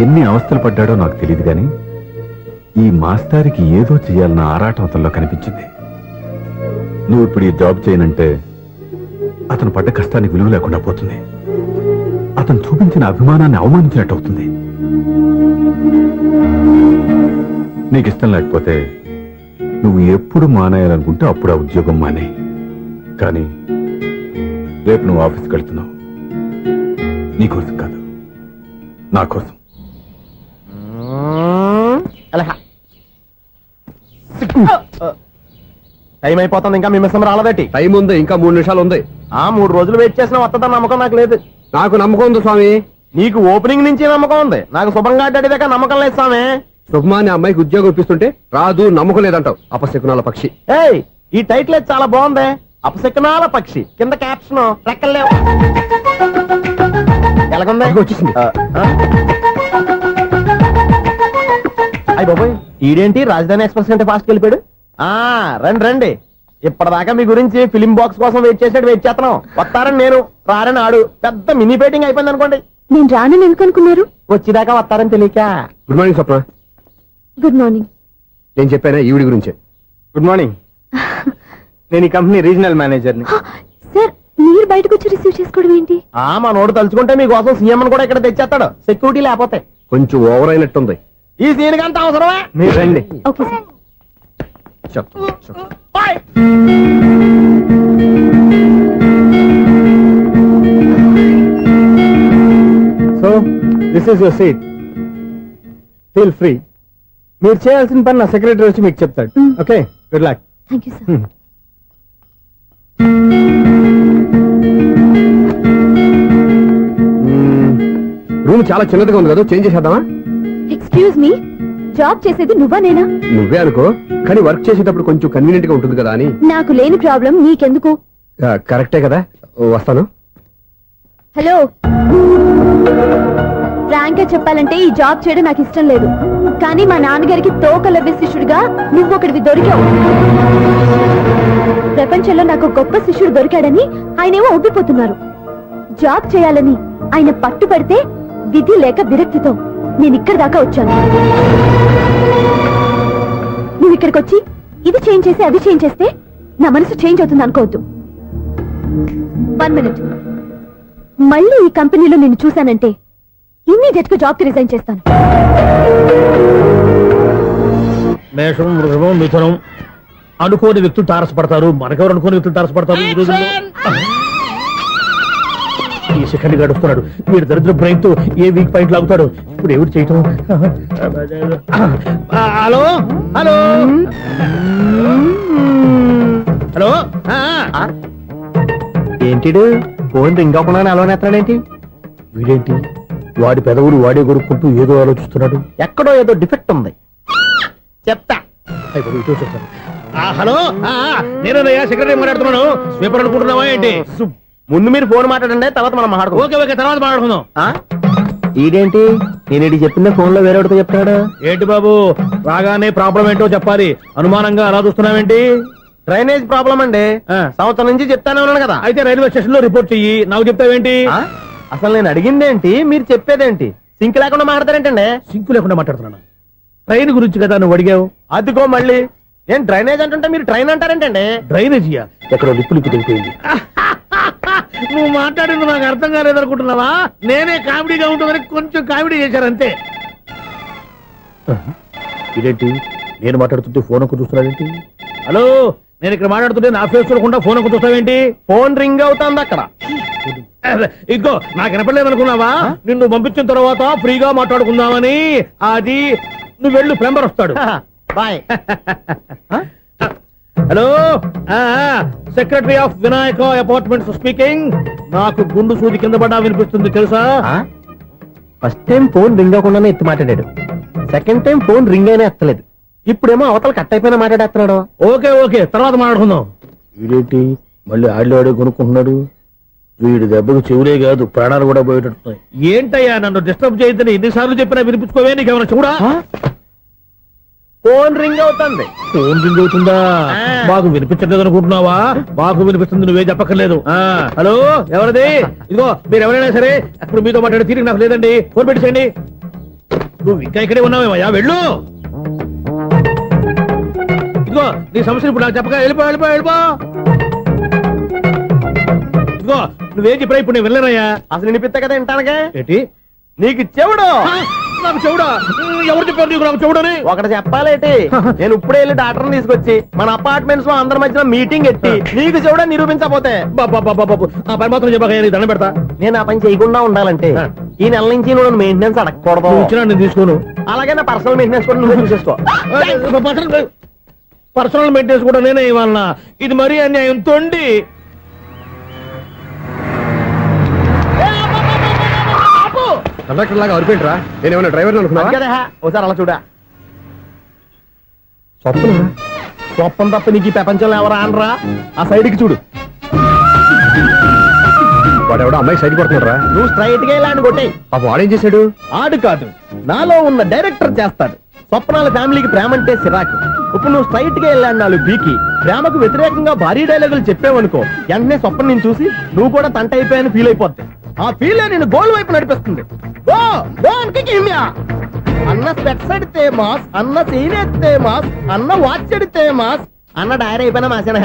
[SPEAKER 8] ఎన్ని అవస్థలు పడ్డాడో నాకు తెలియదు, కానీ ఈ మాస్టారికి ఏదో చెయ్యాలన్న ఆరాటం అతనిలో కనిపించింది. నువ్వు ఇప్పుడు ఈ జాబ్ చేయనంటే అతను పడ్డ కష్టానికి విలువ లేకుండా పోతుంది. అతను చూపించిన అభిమానాన్ని అవమానించినట్టు అవుతుంది. నీకు ఇష్టం లేకపోతే నువ్వు ఎప్పుడు మానేయాలనుకుంటే అప్పుడు ఆ ఉద్యోగం మానే. కానీ రేపు నువ్వు ఆఫీస్కి వెళ్తున్నావు. నీకోసం కాదు, నా కోసం.
[SPEAKER 3] టైం అయిపోతుంది, ఇంకా మీ మిస్సం రాలేదటి.
[SPEAKER 7] టైం ఉంది, ఇంకా 3 నిమిషాలు ఉంది.
[SPEAKER 3] 3 రోజులు వెయిట్ చేసిన వస్తుందని నమ్మకం నాకు లేదు.
[SPEAKER 7] నాకు నమ్మకం ఉంది స్వామి.
[SPEAKER 3] నీకు ఓపెనింగ్ నుంచి నమ్మకం ఉంది, నాకు శుభంగా అడ్డాక నమ్మకం లేదు స్వామి.
[SPEAKER 7] శుభమాని అమ్మాయికి ఉద్యోగం ఇప్పిస్తుంటే రాదు, నమ్మకం లేదంటావు. అపశకునాల పక్షి.
[SPEAKER 3] ఏయ్, ఈ టైటిల్ అయితే చాలా బాగుంది. అపశకునాల పక్షి కింద క్యాప్షన్ రెక్కలేవు. ఎలాగుంది?
[SPEAKER 7] అదిగో వచ్చేసింది.
[SPEAKER 3] అయ్యి బాబోయ్, ఈడేంటి రాజధాని ఎక్స్ప్రెస్ కంటే ఫాస్ట్ వెళ్ళిపోయాడు. రండి రండి. ఇప్పటిదాకా మీ గురించి ఫిలిం బాక్స్ కోసం వెయిట్ చేస్తున్నాం. వస్తారని నేను, రారని ఆడు. పెద్ద మినీ పేటింగ్ అయిపోయింది అనుకోండి.
[SPEAKER 4] నేను రానని ఎందుకు అనుకున్నారు?
[SPEAKER 3] వచ్చేదాకా వస్తారని తెలియక.
[SPEAKER 7] Good morning Swapna.
[SPEAKER 4] Good morning.
[SPEAKER 7] నేను చెప్పానా ఈవిడి గురించే.
[SPEAKER 3] Good morning. నేను ఈ కంపెనీ రీజనల్ మేనేజర్ని.
[SPEAKER 4] సార్, మీరు బయటకు వచ్చి రిసీవ్ చేసుకోవడం ఏంటి?
[SPEAKER 3] మా నోడు తలుచుకుంటే మీకోసం సీఎం అని కూడా ఇక్కడ తెచ్చేస్తాడు, సెక్యూరిటీ లేకపోతే.
[SPEAKER 7] కొంచెం ఓవర్ అయినట్టుంది.
[SPEAKER 3] ఈ సీన్ కంత అవసరమా? మీరు రండి.
[SPEAKER 4] Okay sir.
[SPEAKER 3] So this is your seat. Feel free. మీరు చేయాల్సిన పని నా సెక్రటరీ వచ్చి మీకు చెప్తాడు. Okay, good luck.
[SPEAKER 4] Thank you sir.
[SPEAKER 7] Room చాలా చిన్నదిగా ఉంది కదా, చేంజ్ చేసేద్దామా?
[SPEAKER 4] ఎక్స్క్యూజ్ మీ, జాబ్ చేసేది నువ్వా నేనా?
[SPEAKER 7] నువ్వే అనుకో, కానీ వర్క్ చేసేటప్పుడు కొంచెం కన్వీనియంట్ గా ఉంటుంది కదా అని.
[SPEAKER 4] నాకు లేని ప్రాబ్లం నీకెందుకు?
[SPEAKER 7] కరెక్టే కదా, వస్తాను.
[SPEAKER 4] హలో, ఫ్రాంక్ గా చెప్పాలంటే ఈ జాబ్ చేయడం నాకు ఇష్టం లేదు. కానీ మా నాన్నగారికి తోకలవ్వే శిష్యుడిగా నువ్వొకడివి దొరికావు. ప్రపంచంలో నాకు గొప్ప శిష్యుడు దొరికాడని ఆయనేమో ఒప్పిపోతున్నారు. జాబ్ చేయాలని ఆయన పట్టుపడితే విధి లేక విరక్తితో నేను ఇక్కడి దాకా వచ్చాను. నువ్వు ఇక్కడికి వచ్చి ఇది చేంజ్ చేసి అది చేంజ్ చేస్తే నా మనసు చేంజ్ అవుతుంది అనుకోవద్దు. 1 మినిట్. మళ్ళీ ఈ కంపెనీలో నిన్ను చూశానంటే ఇమ్మీడియట్ గా జాబ్ కి రిజైన్ చేస్తాను.
[SPEAKER 9] మేషం, వృషభం, మిథునం అనుకోని వ్యక్తులు తారసపడతారు. మనకెవరు అనుకోని వ్యక్తులు తారసపడతారు ఈ రోజుల్లో? ఈ సెకండ్ గడుస్తున్నాడు. వీడు దరిద్ర బ్రెయిన్ తో ఏ వీక్ పాయింట్ లాగుతాడు. ఇప్పుడు ఎవరు చేయటం? Hello hello hello.
[SPEAKER 3] ఏంటిడు ఫోన్ రింగ్ అవ్వకుండా అలవనేస్తాడేంటి?
[SPEAKER 9] వీడేంటి వాడి పెదవులు వాడే కొరుక్కుంటూ ఏదో ఆలోచిస్తున్నాడు.
[SPEAKER 3] ఎక్కడో ఏదో డిఫెక్ట్ ఉంది, చెప్తా.
[SPEAKER 9] అయిపోయి ఇటు వచ్చేస్తాను. హలో నేనయ్యా సెక్రటరీ మాట్లాడుతున్నాను. స్వీపర్ అనుకుంటున్నావా ఏంటి?
[SPEAKER 3] ముందు మీరు ఫోన్ మాట్లాడండి, తర్వాత మనం మాట్లాడుకో.
[SPEAKER 9] ఓకే ఓకే, తర్వాత మాట్లాడుకుందాం.
[SPEAKER 3] ఈడేంటి నేను చెప్పిందే ఫోన్ లో వేరే ఒకటి చెప్తాడు.
[SPEAKER 9] ఏంటి బాబు, రాగానే ప్రాబ్లం ఏంటో చెప్పాలి. అనుమానంగా అలా చూస్తున్నావేంటి?
[SPEAKER 3] డ్రైనేజ్ ప్రాబ్లం అండి. సంవత్సరం నుంచి చెప్తానే ఉన్నాను కదా.
[SPEAKER 9] అయితే రైల్వే స్టేషన్ లో రిపోర్ట్ చెయ్యి, నాకు చెప్తావేంటి?
[SPEAKER 3] అసలు నేను అడిగిందేంటి, మీరు చెప్పేదేంటి? సింక్ లేకుండా మాట్లాడతారేంటండి?
[SPEAKER 9] సింకు లేకుండా మాట్లాడుతున్నాను. ట్రైన్ గురించి కదా నువ్వు అడిగావు.
[SPEAKER 3] అదిగో మళ్ళీ నేను డ్రైనేజ్ అంటుంటే మీరు ట్రైన్ అంటారేంటండి?
[SPEAKER 9] డ్రైనేజీయా? ఎక్కడో లిప్పు లిప్పు తెలిపోయింది. నువ్వు మాట్లాడింది నాకు అర్థం కాలేదనుకుంటున్నావా? నేనే కామెడీగా ఉంటుందని కొంచెం కామెడీ చేశారంతే. ఇదేంటి నేను మాట్లాడుతుంటే ఫోన్ ఒక్క చూస్తున్నావేంటి? హలో, నేను ఇక్కడ మాట్లాడుతుంటే నా ఫేస్ చూడకుండా ఫోన్ ఒక్క చూస్తావేంటి?
[SPEAKER 3] ఫోన్ రింగ్ అవుతుంది అక్కడ.
[SPEAKER 9] ఇంకో నాకు వినపడలేదు అనుకున్నావా? నిన్ను పంపించిన తర్వాత ఫ్రీగా మాట్లాడుకుందామని. అది నువ్వు వెళ్ళు, ప్లంబర్ వస్తాడు.
[SPEAKER 3] Bye.
[SPEAKER 9] Hello, secretary of Vinayaka apartments speaking. నాకు గుండు సూది కింద పడ్డా వినిపిస్తుంది తెలుసా?
[SPEAKER 3] ఫస్ట్ టైం ఫోన్ రింగ్ అవ్వకుండానే ఎత్తి మాట్లాడాడు. సెకండ్ టైం ఫోన్ రింగ్ అయినా ఎత్తలేదు. ఇప్పుడేమో అవతల కట్ అయిపోయినా మాట్లాడేస్తున్నాడు.
[SPEAKER 9] ఓకే ఓకే, తర్వాత మాట్లాడుకుందాం. వీడేంటి మళ్ళీ ఆడిలో కొనుక్కుంటున్నాడు? వీడి దెబ్బకు చెవులే కాదు, ప్రాణాలు కూడా పోయేటట్టున్నాయి. ఏంటయ్యా నన్ను డిస్టర్బ్ చేయొద్దని ఎన్నిసార్లు చెప్పినా వినిపించుకోవే? నీకేమైనా చూడా?
[SPEAKER 3] ఫోన్ రింగ్ అవుతుంది.
[SPEAKER 9] ఫోన్ రింగ్ అవుతుందా? మాకు వినిపించలేదు అనుకుంటున్నావా? మాకు వినిపిస్తుంది, నువ్వే చెప్పక్కర్లేదు. హలో, ఎవరిది? ఇదిగో మీరు ఎవరైనా సరే అప్పుడు మీతో మాట్లాడే తీరిక నాకు లేదండి. ఫోన్ పెట్టేసేయండి. నువ్వు ఇంకా ఇక్కడే ఉన్నావేమయ్యా, వెళ్ళు. ఇదిగో నీ సమస్యలు ఇప్పుడు నాకు చెప్పక వెళ్ళిపో వెళ్ళిపో వెళ్ళిపో. ఇదిగో నువ్వేం చెప్పరా ఇప్పుడు నేను వెళ్ళానయ్యా.
[SPEAKER 3] అసలు వినిపిస్తా కదా వింటానుగా.
[SPEAKER 9] ఏంటి
[SPEAKER 3] నీకు చెవుడు?
[SPEAKER 9] నాకు చెవుడా? ఎవరు చెప్పారు నీకు నాకు చెవుడని?
[SPEAKER 3] ఒకటి చెప్పాలేటి, నేను ఇప్పుడే వెళ్ళి డాక్టర్ని తీసుకొచ్చి మన అపార్ట్మెంట్స్ లో అందరి మధ్యన మీటింగ్ ఎట్టి నీకు చెవుడా నిరూపించకపోతే
[SPEAKER 9] బాబు ఆ పని మాత్రం చెప్పక నీకు దండం పెడతా.
[SPEAKER 3] నేను ఆ పని చేయకుండా ఉండాలంటే ఈ నెల నుంచి నువ్వు మెయింటెనెన్స్ అడగకూడదు.
[SPEAKER 9] నువ్వు ఇచ్చినా నేను తీసుకోను.
[SPEAKER 3] అలాగే నా పర్సనల్ మెయింటెనెన్స్ కూడా నువ్వే చూసేసుకో.
[SPEAKER 9] పర్సనల్ మెయింటెనెన్స్ కూడా నేనే ఇవ్వాలన్నా? ఇది మరీ అన్యాయం. తొండి
[SPEAKER 7] కండక్టర్ లాగా అరిపోయింట్రా. నేనేమన్నా డ్రైవర్ అనుకున్నా?
[SPEAKER 3] ఒకసారి అలా చూడా. స్వప్నం తప్ప నీకు ఈ ప్రపంచంలో ఎవరా అనరా? ఆ సైడ్ కి చూడు.
[SPEAKER 7] వాడెవడో అమ్మాయి సైడ్ కొడుతున్నారా?
[SPEAKER 3] నువ్వు స్ట్రైట్ గా ఇలా కొట్టే.
[SPEAKER 7] పాపం వాడేం చేశాడు?
[SPEAKER 3] ఆడు కాదు, నాలో ఉన్న డైరెక్టర్ చేస్తాడు. స్వప్నాల ఫ్యామిలీకి ప్రేమ అంటే సిరాకు. ఇప్పుడు నువ్వు స్ట్రైట్ గా వెళ్ళాడు నాలుగు పీకి ప్రేమకు వ్యతిరేకంగా భారీ డైలాగులు చెప్పావనుకో, వెంటనే స్వప్నం నేను చూసి నువ్వు కూడా తంట అయిపోయాను ఫీల్ అయిపోద్ది. ఆ ఫీల్ నేను గోల్ వైపు నడిపిస్తుంది. అన్న స్పెట్స్ అడితే మాస్, అన్న సీన్ ఎత్తే మాస్, అన్న వాచ్ అడితే మాస్, అన్న డైరీ అయిపోయినా మాసేనా.